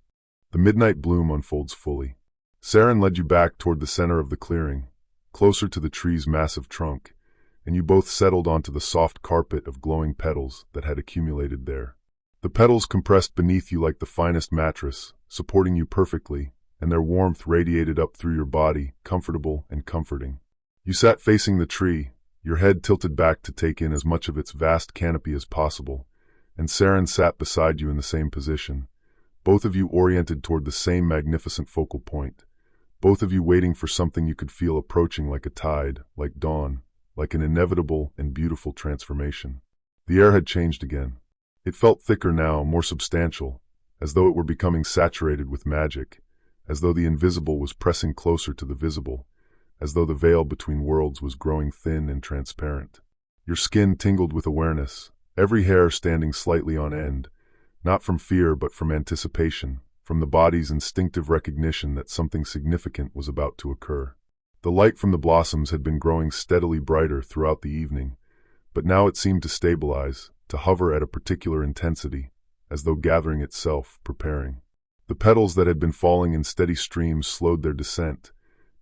Speaker 1: The midnight bloom unfolds fully. Saren led you back toward the center of the clearing, closer to the tree's massive trunk, and you both settled onto the soft carpet of glowing petals that had accumulated there. The petals compressed beneath you like the finest mattress, supporting you perfectly, and their warmth radiated up through your body, comfortable and comforting. You sat facing the tree, your head tilted back to take in as much of its vast canopy as possible, and Saren sat beside you in the same position, both of you oriented toward the same magnificent focal point, both of you waiting for something you could feel approaching like a tide, like dawn, like an inevitable and beautiful transformation. The air had changed again. It felt thicker now, more substantial, as though it were becoming saturated with magic, as though the invisible was pressing closer to the visible, as though the veil between worlds was growing thin and transparent. Your skin tingled with awareness, every hair standing slightly on end, not from fear but from anticipation, from the body's instinctive recognition that something significant was about to occur. The light from the blossoms had been growing steadily brighter throughout the evening, but now it seemed to stabilize, to hover at a particular intensity, as though gathering itself, preparing. The petals that had been falling in steady streams slowed their descent,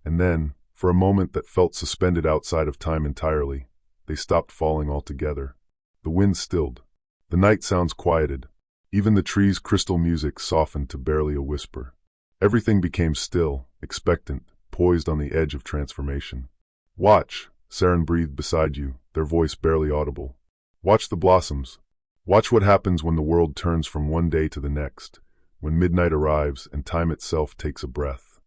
Speaker 1: and then, for a moment that felt suspended outside of time entirely, they stopped falling altogether. The wind stilled. The night sounds quieted. Even the tree's crystal music softened to barely a whisper. Everything became still, expectant, poised on the edge of transformation. "Watch," Saren breathed beside you, their voice barely audible. "Watch the blossoms. Watch what happens when the world turns from one day to the next, when midnight arrives and time itself takes a breath."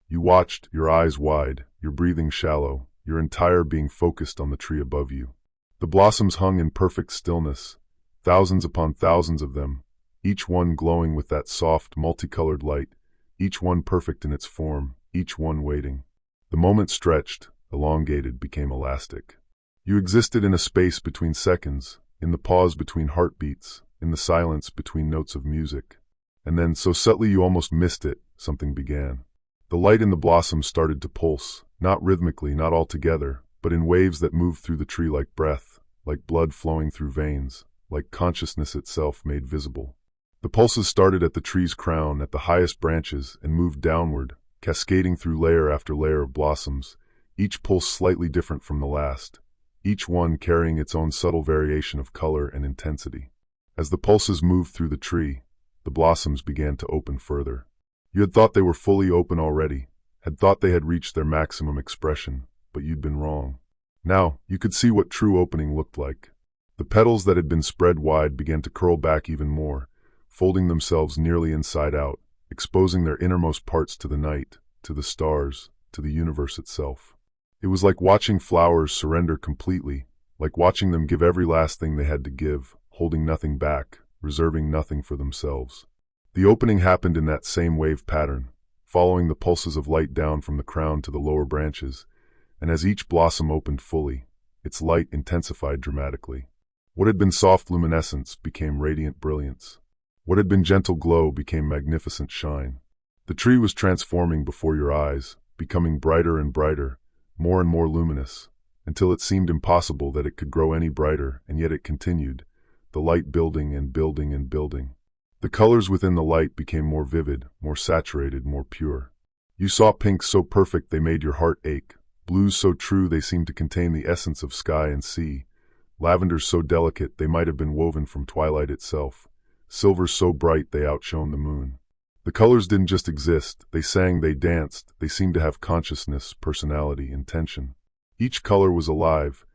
Speaker 1: You watched, your eyes wide, your breathing shallow, your entire being focused on the tree above you. The blossoms hung in perfect stillness, thousands upon thousands of them, each one glowing with that soft, multicolored light, each one perfect in its form, each one waiting. The moment stretched, elongated, became elastic. You existed in a space between seconds, in the pause between heartbeats, in the silence between notes of music. And then, so subtly you almost missed it, something began. The light in the blossoms started to pulse, not rhythmically, not all together, but in waves that moved through the tree like breath, like blood flowing through veins, like consciousness itself made visible. The pulses started at the tree's crown, at the highest branches, and moved downward, cascading through layer after layer of blossoms, each pulse slightly different from the last, each one carrying its own subtle variation of color and intensity. As the pulses moved through the tree, the blossoms began to open further. You had thought they were fully open already, had thought they had reached their maximum expression, but you'd been wrong. Now, you could see what true opening looked like. The petals that had been spread wide began to curl back even more, folding themselves nearly inside out, exposing their innermost parts to the night, to the stars, to the universe itself. It was like watching flowers surrender completely, like watching them give every last thing they had to give, holding nothing back, reserving nothing for themselves. The opening happened in that same wave pattern, following the pulses of light down from the crown to the lower branches, and as each blossom opened fully, its light intensified dramatically. What had been soft luminescence became radiant brilliance. What had been gentle glow became magnificent shine. The tree was transforming before your eyes, becoming brighter and brighter, more and more luminous, until it seemed impossible that it could grow any brighter, and yet it continued, the light building and building and building. The colors within the light became more vivid, more saturated, more pure. You saw pinks so perfect they made your heart ache, blues so true they seemed to contain the essence of sky and sea, lavenders so delicate they might have been woven from twilight itself, silvers so bright they outshone the moon. The colors didn't just exist, they sang, they danced, they seemed to have consciousness, personality, intention. Each color was alive,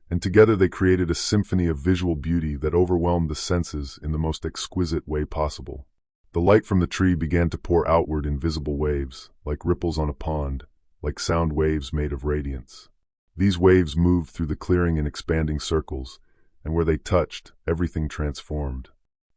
Speaker 1: and together they created a symphony of visual beauty that overwhelmed the senses in the most exquisite way possible. The light from the tree began to pour outward in visible waves, like ripples on a pond, like sound waves made of radiance. These waves moved through the clearing in expanding circles, and where they touched, everything transformed.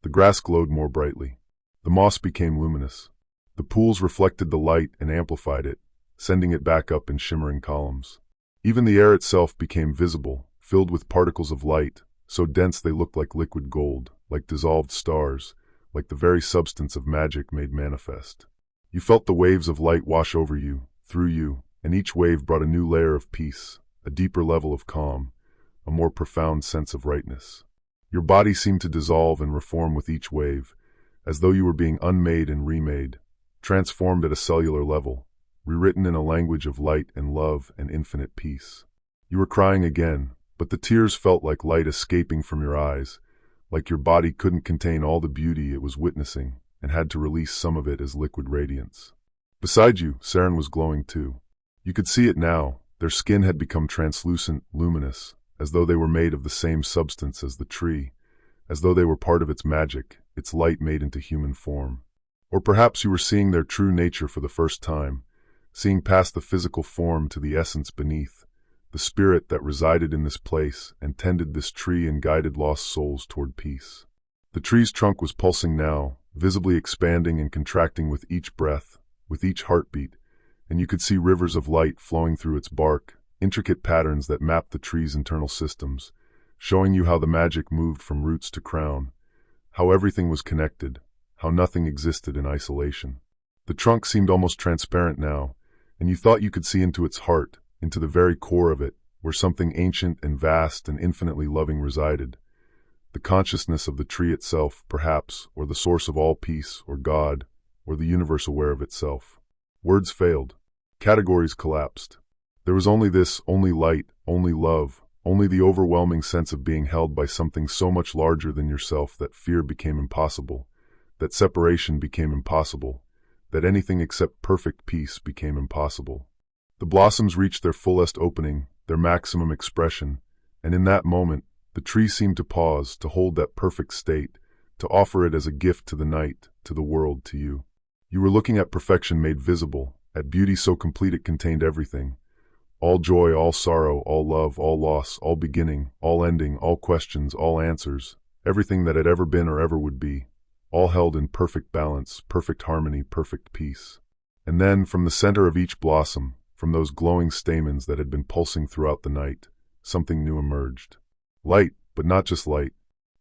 Speaker 1: The grass glowed more brightly. The moss became luminous. The pools reflected the light and amplified it, sending it back up in shimmering columns. Even the air itself became visible, filled with particles of light, so dense they looked like liquid gold, like dissolved stars, like the very substance of magic made manifest. You felt the waves of light wash over you, through you, and each wave brought a new layer of peace, a deeper level of calm, a more profound sense of rightness. Your body seemed to dissolve and reform with each wave, as though you were being unmade and remade, transformed at a cellular level, rewritten in a language of light and love and infinite peace. You were crying again, but the tears felt like light escaping from your eyes, like your body couldn't contain all the beauty it was witnessing and had to release some of it as liquid radiance. Beside you, Saren was glowing too. You could see it now. Their skin had become translucent, luminous, as though they were made of the same substance as the tree, as though they were part of its magic, its light made into human form. Or perhaps you were seeing their true nature for the first time, seeing past the physical form to the essence beneath, the spirit that resided in this place and tended this tree and guided lost souls toward peace. The tree's trunk was pulsing now, visibly expanding and contracting with each breath, with each heartbeat, and you could see rivers of light flowing through its bark, intricate patterns that mapped the tree's internal systems, showing you how the magic moved from roots to crown, how everything was connected, how nothing existed in isolation. The trunk seemed almost transparent now, and you thought you could see into its heart, into the very core of it, where something ancient and vast and infinitely loving resided. The consciousness of the tree itself, perhaps, or the source of all peace, or God, or the universe aware of itself. Words failed. Categories collapsed. There was only this, only light, only love, only the overwhelming sense of being held by something so much larger than yourself that fear became impossible, that separation became impossible, that anything except perfect peace became impossible. The blossoms reached their fullest opening, their maximum expression, and in that moment, the tree seemed to pause, to hold that perfect state, to offer it as a gift to the night, to the world, to you. You were looking at perfection made visible, at beauty so complete it contained everything. All joy, all sorrow, all love, all loss, all beginning, all ending, all questions, all answers, everything that had ever been or ever would be, all held in perfect balance, perfect harmony, perfect peace. And then, from the center of each blossom, from those glowing stamens that had been pulsing throughout the night, something new emerged. Light, but not just light.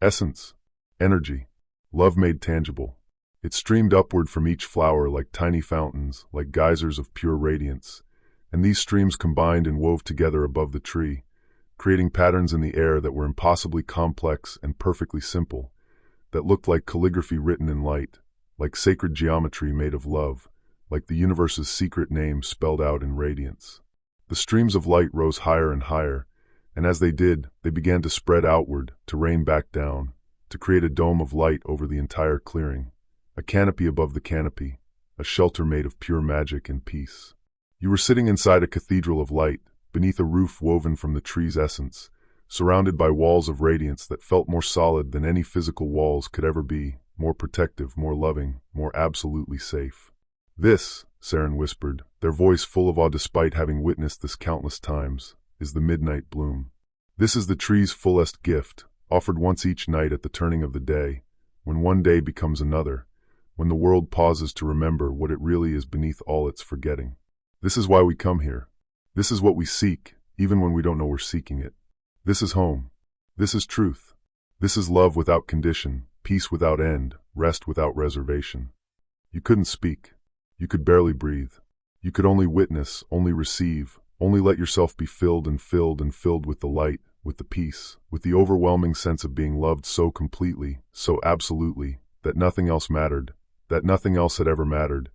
Speaker 1: Essence. Energy. Love made tangible. It streamed upward from each flower like tiny fountains, like geysers of pure radiance, and these streams combined and wove together above the tree, creating patterns in the air that were impossibly complex and perfectly simple, that looked like calligraphy written in light, like sacred geometry made of love, like the universe's secret name spelled out in radiance. The streams of light rose higher and higher, and as they did, they began to spread outward, to rain back down, to create a dome of light over the entire clearing, a canopy above the canopy, a shelter made of pure magic and peace. You were sitting inside a cathedral of light, beneath a roof woven from the tree's essence, surrounded by walls of radiance that felt more solid than any physical walls could ever be, more protective, more loving, more absolutely safe. This, Saren whispered, their voice full of awe despite having witnessed this countless times, is the midnight bloom. This is the tree's fullest gift, offered once each night at the turning of the day, when one day becomes another, when the world pauses to remember what it really is beneath all its forgetting. This is why we come here. This is what we seek, even when we don't know we're seeking it. This is home. This is truth. This is love without condition, peace without end, rest without reservation. You couldn't speak. You could barely breathe. You could only witness, only receive, only let yourself be filled and filled and filled with the light, with the peace, with the overwhelming sense of being loved so completely, so absolutely, that nothing else mattered, that nothing else had ever mattered,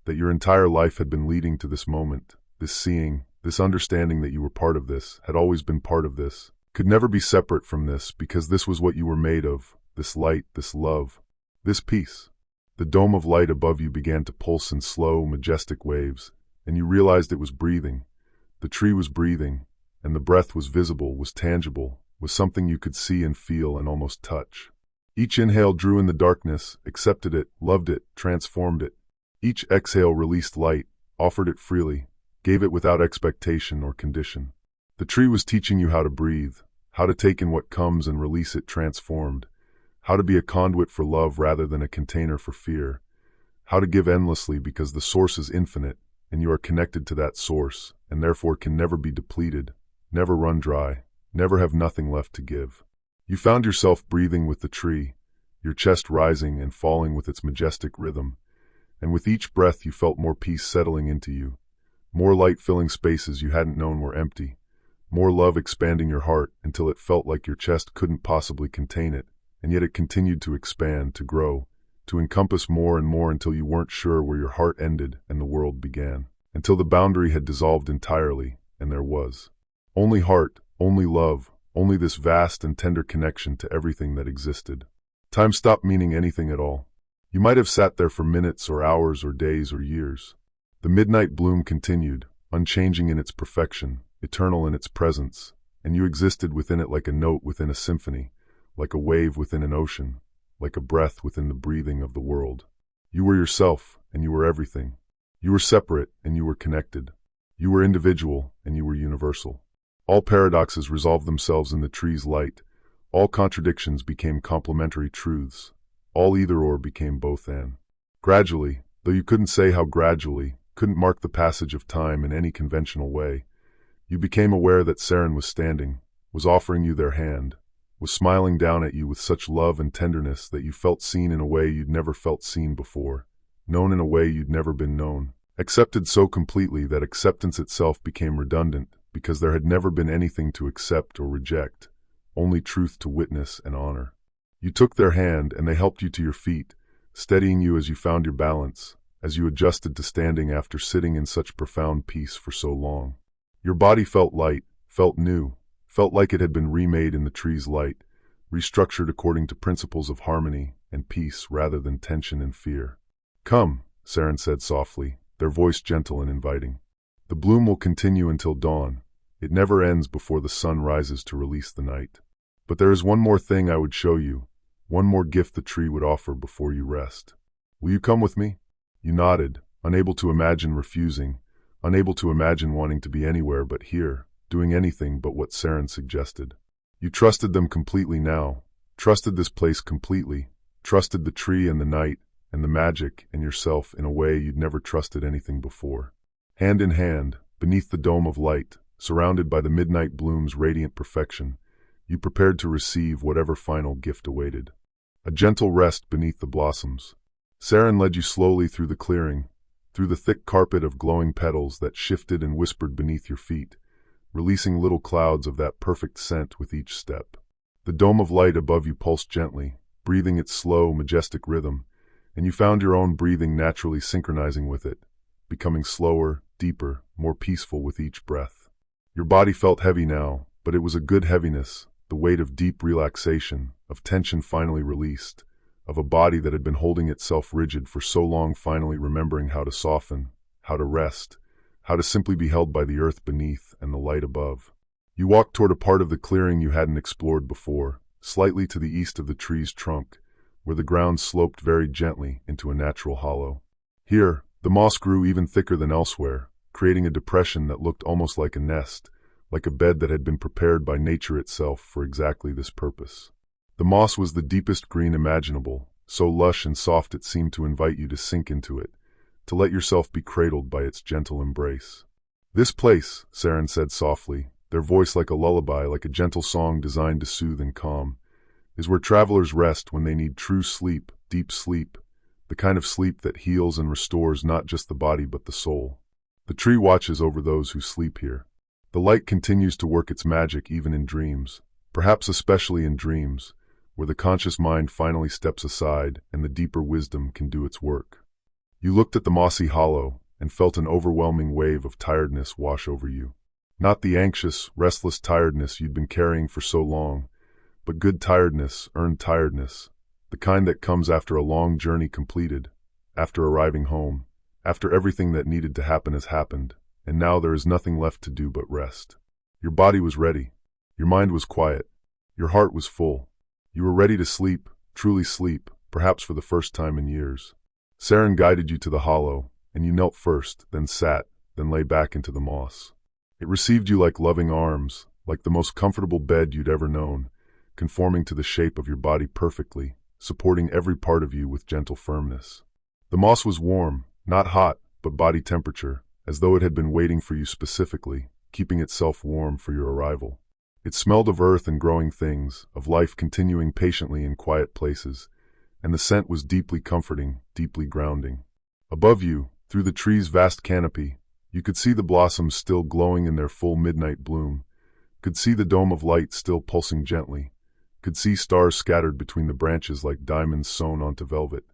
Speaker 1: that your entire life had been leading to this moment, this seeing, this understanding that you were part of this, had always been part of this, could never be separate from this because this was what you were made of, this light, this love, this peace. The dome of light above you began to pulse in slow, majestic waves, and you realized it was breathing. The tree was breathing, and the breath was visible, was tangible, was something you could see and feel and almost touch. Each inhale drew in the darkness, accepted it, loved it, transformed it. Each exhale released light, offered it freely, gave it without expectation or condition. The tree was teaching you how to breathe, how to take in what comes and release it transformed, how to be a conduit for love rather than a container for fear, how to give endlessly because the source is infinite, and you are connected to that source, and therefore can never be depleted, never run dry, never have nothing left to give. You found yourself breathing with the tree, your chest rising and falling with its majestic rhythm, and with each breath you felt more peace settling into you, more light filling spaces you hadn't known were empty, more love expanding your heart until it felt like your chest couldn't possibly contain it, and yet it continued to expand, to grow, to encompass more and more until you weren't sure where your heart ended and the world began, until the boundary had dissolved entirely, and there was only heart, only love, only this vast and tender connection to everything that existed. Time stopped meaning anything at all. You might have sat there for minutes or hours or days or years. The midnight bloom continued, unchanging in its perfection, eternal in its presence, and you existed within it like a note within a symphony, like a wave within an ocean, like a breath within the breathing of the world. You were yourself, and you were everything. You were separate, and you were connected. You were individual, and you were universal. All paradoxes resolved themselves in the tree's light. All contradictions became complementary truths. All either-or became both-and. Gradually, though you couldn't say how gradually, couldn't mark the passage of time in any conventional way, you became aware that Saren was standing, was offering you their hand, was smiling down at you with such love and tenderness that you felt seen in a way you'd never felt seen before, known in a way you'd never been known, accepted so completely that acceptance itself became redundant because there had never been anything to accept or reject, only truth to witness and honor. You took their hand and they helped you to your feet, steadying you as you found your balance, as you adjusted to standing after sitting in such profound peace for so long. Your body felt light, felt new, felt like it had been remade in the tree's light, restructured according to principles of harmony and peace rather than tension and fear. "Come," Saren said softly, their voice gentle and inviting. "The bloom will continue until dawn. It never ends before the sun rises to release the night. But there is one more thing I would show you, one more gift the tree would offer before you rest. Will you come with me?" You nodded, unable to imagine refusing, unable to imagine wanting to be anywhere but here, doing anything but what Saren suggested. You trusted them completely now, trusted this place completely, trusted the tree and the night, and the magic and yourself in a way you'd never trusted anything before. Hand in hand, beneath the dome of light, surrounded by the midnight bloom's radiant perfection, you prepared to receive whatever final gift awaited. A gentle rest beneath the blossoms. Saren led you slowly through the clearing, through the thick carpet of glowing petals that shifted and whispered beneath your feet, releasing little clouds of that perfect scent with each step. The dome of light above you pulsed gently, breathing its slow, majestic rhythm, and you found your own breathing naturally synchronizing with it, becoming slower, deeper, more peaceful with each breath. Your body felt heavy now, but it was a good heaviness, the weight of deep relaxation, of tension finally released, of a body that had been holding itself rigid for so long finally remembering how to soften, how to rest, how to simply be held by the earth beneath and the light above. You walked toward a part of the clearing you hadn't explored before, slightly to the east of the tree's trunk, where the ground sloped very gently into a natural hollow. Here, the moss grew even thicker than elsewhere, creating a depression that looked almost like a nest, like a bed that had been prepared by nature itself for exactly this purpose. The moss was the deepest green imaginable, so lush and soft it seemed to invite you to sink into it, to let yourself be cradled by its gentle embrace. "This place," Saren said softly, their voice like a lullaby, like a gentle song designed to soothe and calm, "is where travelers rest when they need true sleep, deep sleep, the kind of sleep that heals and restores not just the body but the soul. The tree watches over those who sleep here. The light continues to work its magic even in dreams, perhaps especially in dreams, where the conscious mind finally steps aside and the deeper wisdom can do its work." You looked at the mossy hollow and felt an overwhelming wave of tiredness wash over you. Not the anxious, restless tiredness you'd been carrying for so long, but good tiredness, earned tiredness, the kind that comes after a long journey completed, after arriving home, after everything that needed to happen has happened, and now there is nothing left to do but rest. Your body was ready. Your mind was quiet. Your heart was full. You were ready to sleep, truly sleep, perhaps for the first time in years. Saren guided you to the hollow, and you knelt first, then sat, then lay back into the moss. It received you like loving arms, like the most comfortable bed you'd ever known, conforming to the shape of your body perfectly, supporting every part of you with gentle firmness. The moss was warm, not hot, but body temperature, as though it had been waiting for you specifically, keeping itself warm for your arrival. It smelled of earth and growing things, of life continuing patiently in quiet places, and the scent was deeply comforting, deeply grounding. Above you, through the tree's vast canopy, you could see the blossoms still glowing in their full midnight bloom, could see the dome of light still pulsing gently, could see stars scattered between the branches like diamonds sewn onto velvet.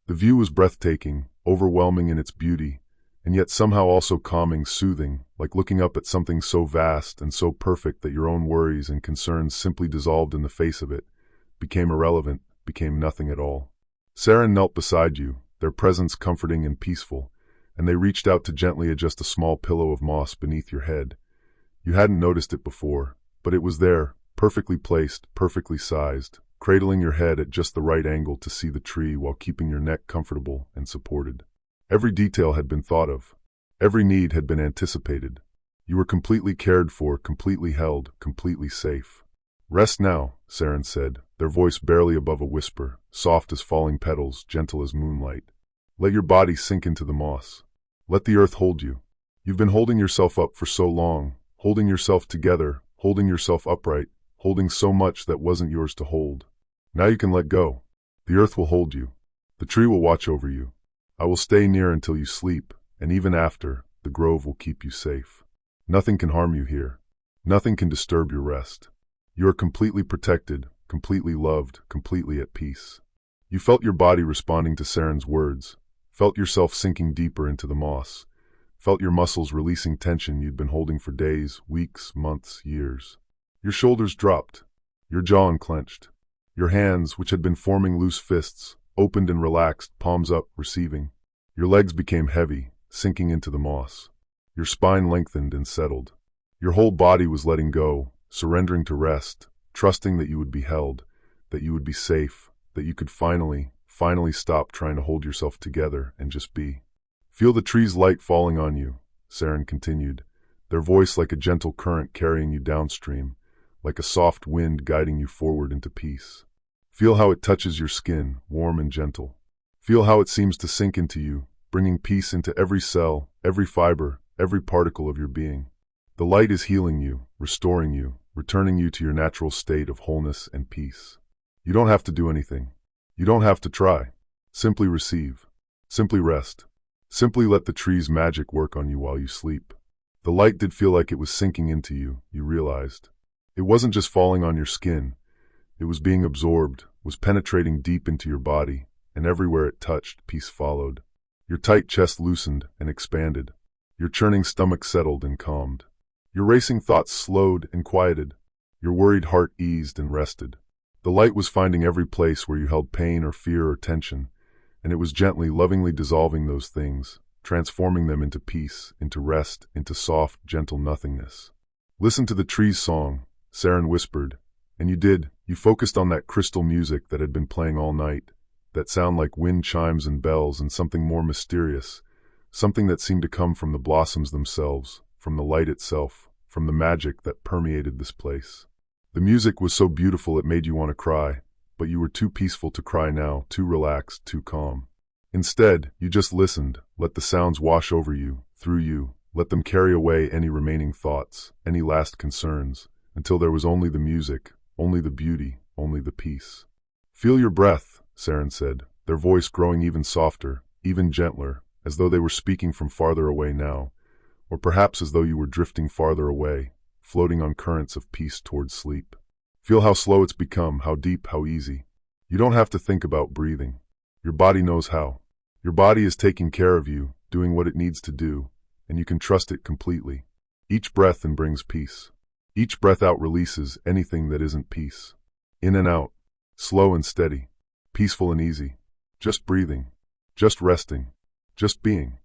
Speaker 1: The view was breathtaking, overwhelming in its beauty, and yet somehow also calming, soothing, like looking up at something so vast and so perfect that your own worries and concerns simply dissolved in the face of it, became irrelevant, became nothing at all. Saren knelt beside you, their presence comforting and peaceful, and they reached out to gently adjust a small pillow of moss beneath your head. You hadn't noticed it before, but it was there, perfectly placed, perfectly sized, cradling your head at just the right angle to see the tree while keeping your neck comfortable and supported. Every detail had been thought of. Every need had been anticipated. You were completely cared for, completely held, completely safe. "Rest now," Saren said, their voice barely above a whisper, soft as falling petals, gentle as moonlight. "Let your body sink into the moss. Let the earth hold you. You've been holding yourself up for so long, holding yourself together, holding yourself upright, holding so much that wasn't yours to hold. Now you can let go. The earth will hold you. The tree will watch over you. I will stay near until you sleep, and even after, the grove will keep you safe. Nothing can harm you here. Nothing can disturb your rest. You are completely protected, completely loved, completely at peace." You felt your body responding to Saren's words, felt yourself sinking deeper into the moss, felt your muscles releasing tension you'd been holding for days, weeks, months, years. Your shoulders dropped, your jaw unclenched. Your hands, which had been forming loose fists, opened and relaxed, palms up, receiving. Your legs became heavy, sinking into the moss. Your spine lengthened and settled. Your whole body was letting go, surrendering to rest, trusting that you would be held, that you would be safe, that you could finally stop trying to hold yourself together and just be. "Feel the tree's light falling on you," Saren continued, their voice like a gentle current carrying you downstream, like a soft wind guiding you forward into peace. "Feel how it touches your skin, warm and gentle. Feel how it seems to sink into you, bringing peace into every cell, every fiber, every particle of your being. The light is healing you, restoring you, returning you to your natural state of wholeness and peace. You don't have to do anything. You don't have to try. Simply receive. Simply rest. Simply let the tree's magic work on you while you sleep. The light did feel like it was sinking into you, you realized. It wasn't just falling on your skin. It was being absorbed, was penetrating deep into your body, and everywhere it touched, peace followed. Your tight chest loosened and expanded. Your churning stomach settled and calmed. Your racing thoughts slowed and quieted. Your worried heart eased and rested. The light was finding every place where you held pain or fear or tension, and it was gently, lovingly dissolving those things, transforming them into peace, into rest, into soft, gentle nothingness. Listen to the tree's song, Saren whispered, and you did. You focused on that crystal music that had been playing all night, that sound like wind chimes and bells, and something more mysterious, something that seemed to come from the blossoms themselves, from the light itself, from the magic that permeated this place. The music was so beautiful it made you want to cry, but you were too peaceful to cry now, too relaxed, too calm. Instead, you just listened, let the sounds wash over you, through you, let them carry away any remaining thoughts, any last concerns, until there was only the music, only the beauty, only the peace. Feel your breath, Saren said, their voice growing even softer, even gentler, as though they were speaking from farther away now, or perhaps as though you were drifting farther away, floating on currents of peace towards sleep. Feel how slow it's become, how deep, how easy. You don't have to think about breathing. Your body knows how. Your body is taking care of you, doing what it needs to do, and you can trust it completely. Each breath in brings peace. Each breath out releases anything that isn't peace. In and out, slow and steady, peaceful and easy. Just breathing, just resting, just being.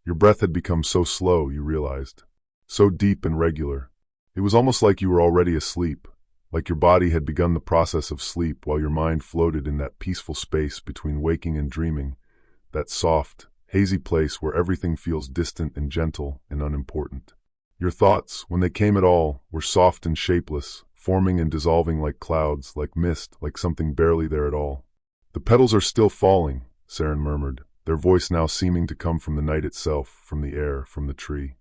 Speaker 1: Your breath had become so slow, you realized. So deep and regular. It was almost like you were already asleep, like your body had begun the process of sleep while your mind floated in that peaceful space between waking and dreaming, that soft, hazy place where everything feels distant and gentle and unimportant. Your thoughts, when they came at all, were soft and shapeless, forming and dissolving like clouds, like mist, like something barely there at all. The petals are still falling, Saren murmured, their voice now seeming to come from the night itself, from the air, from the tree.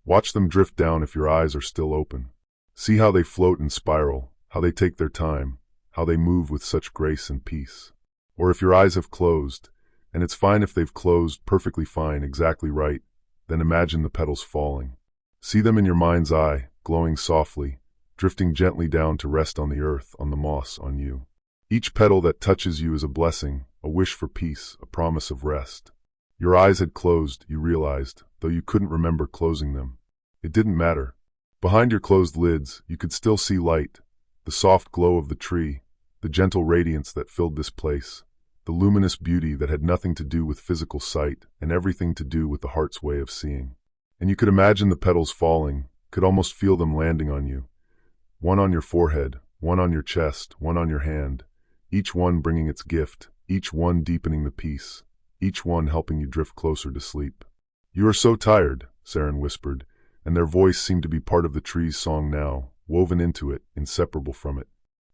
Speaker 1: Watch them drift down if your eyes are still open. See how they float and spiral, how they take their time, how they move with such grace and peace. Or if your eyes have closed, and it's fine if they've closed, perfectly fine, exactly right, then imagine the petals falling. See them in your mind's eye, glowing softly, drifting gently down to rest on the earth, on the moss, on you. Each petal that touches you is a blessing, a wish for peace, a promise of rest. Your eyes had closed, you realized, though you couldn't remember closing them. It didn't matter. Behind your closed lids, you could still see light, the soft glow of the tree, the gentle radiance that filled this place, the luminous beauty that had nothing to do with physical sight and everything to do with the heart's way of seeing. And you could imagine the petals falling, could almost feel them landing on you. One on your forehead, one on your chest, one on your hand, each one bringing its gift, each one deepening the peace, each one helping you drift closer to sleep. You are so tired, Saren whispered, and their voice seemed to be part of the tree's song now, woven into it, inseparable from it.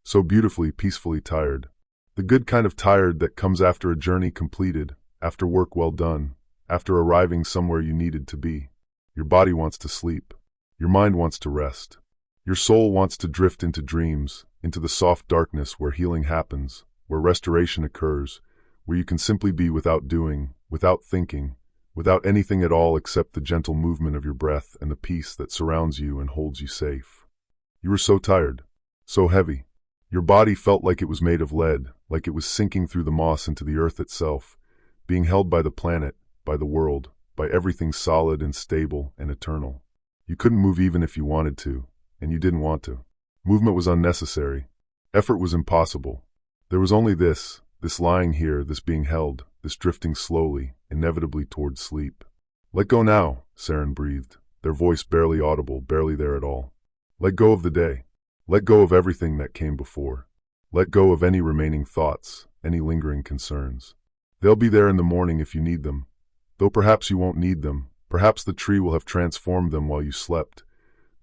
Speaker 1: So beautifully, peacefully tired. The good kind of tired that comes after a journey completed, after work well done, after arriving somewhere you needed to be. Your body wants to sleep. Your mind wants to rest. Your soul wants to drift into dreams, into the soft darkness where healing happens, where restoration occurs, where you can simply be without doing, without thinking, without anything at all except the gentle movement of your breath and the peace that surrounds you and holds you safe. You were so tired, so heavy. Your body felt like it was made of lead, like it was sinking through the moss into the earth itself, being held by the planet, by the world, by everything solid and stable and eternal. You couldn't move even if you wanted to, and you didn't want to. Movement was unnecessary. Effort was impossible. There was only this lying here, this being held, this drifting slowly, inevitably towards sleep. Let go now, Saren breathed, their voice barely audible, barely there at all. Let go of the day. Let go of everything that came before. Let go of any remaining thoughts, any lingering concerns. They'll be there in the morning if you need them. Though perhaps you won't need them, perhaps the tree will have transformed them while you slept.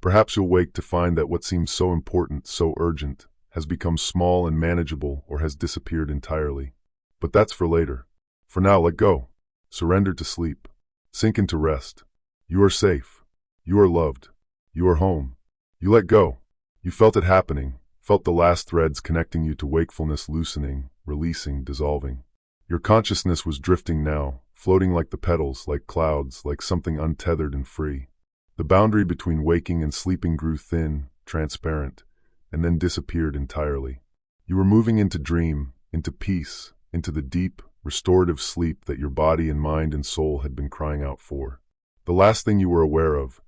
Speaker 1: Perhaps you'll wake to find that what seemed so important, so urgent, has become small and manageable or has disappeared entirely. But that's for later. For now, let go. Surrender to sleep. Sink into rest. You are safe. You are loved. You are home. You let go. You felt it happening, felt the last threads connecting you to wakefulness loosening, releasing, dissolving. Your consciousness was drifting now, floating like the petals, like clouds, like something untethered and free. The boundary between waking and sleeping grew thin, transparent, and then disappeared entirely. You were moving into dream, into peace, into the deep, restorative sleep that your body and mind and soul had been crying out for. The last thing you were aware of,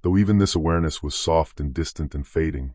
Speaker 1: though even this awareness was soft and distant and fading,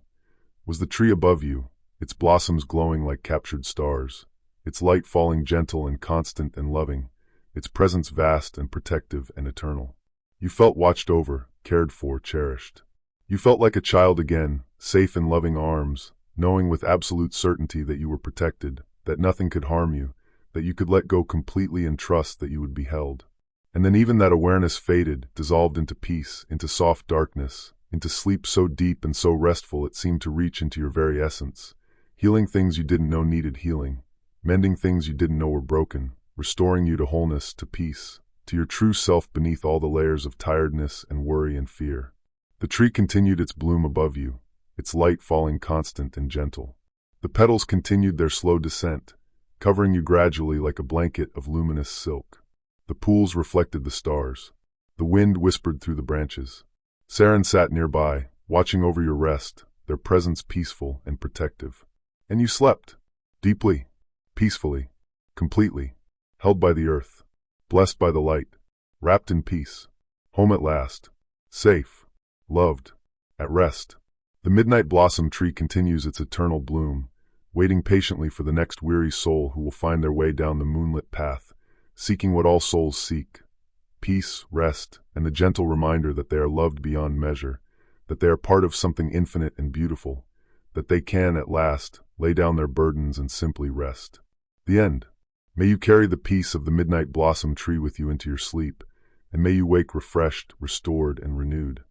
Speaker 1: was the tree above you, its blossoms glowing like captured stars, its light falling gentle and constant and loving, its presence vast and protective and eternal. You felt watched over, cared for, cherished. You felt like a child again, safe in loving arms, knowing with absolute certainty that you were protected, that nothing could harm you, that you could let go completely and trust that you would be held. And then even that awareness faded, dissolved into peace, into soft darkness, into sleep so deep and so restful it seemed to reach into your very essence, healing things you didn't know needed healing, mending things you didn't know were broken, restoring you to wholeness, to peace, to your true self beneath all the layers of tiredness and worry and fear. The tree continued its bloom above you, its light falling constant and gentle. The petals continued their slow descent, covering you gradually like a blanket of luminous silk. The pools reflected the stars. The wind whispered through the branches. Saren sat nearby, watching over your rest, their presence peaceful and protective. And you slept, deeply, peacefully, completely, held by the earth, blessed by the light, wrapped in peace, home at last, safe, loved, at rest. The midnight blossom tree continues its eternal bloom, waiting patiently for the next weary soul who will find their way down the moonlit path, seeking what all souls seek, peace, rest, and the gentle reminder that they are loved beyond measure, that they are part of something infinite and beautiful, that they can, at last, lay down their burdens and simply rest. The end. May you carry the peace of the midnight blossom tree with you into your sleep, and may you wake refreshed, restored, and renewed.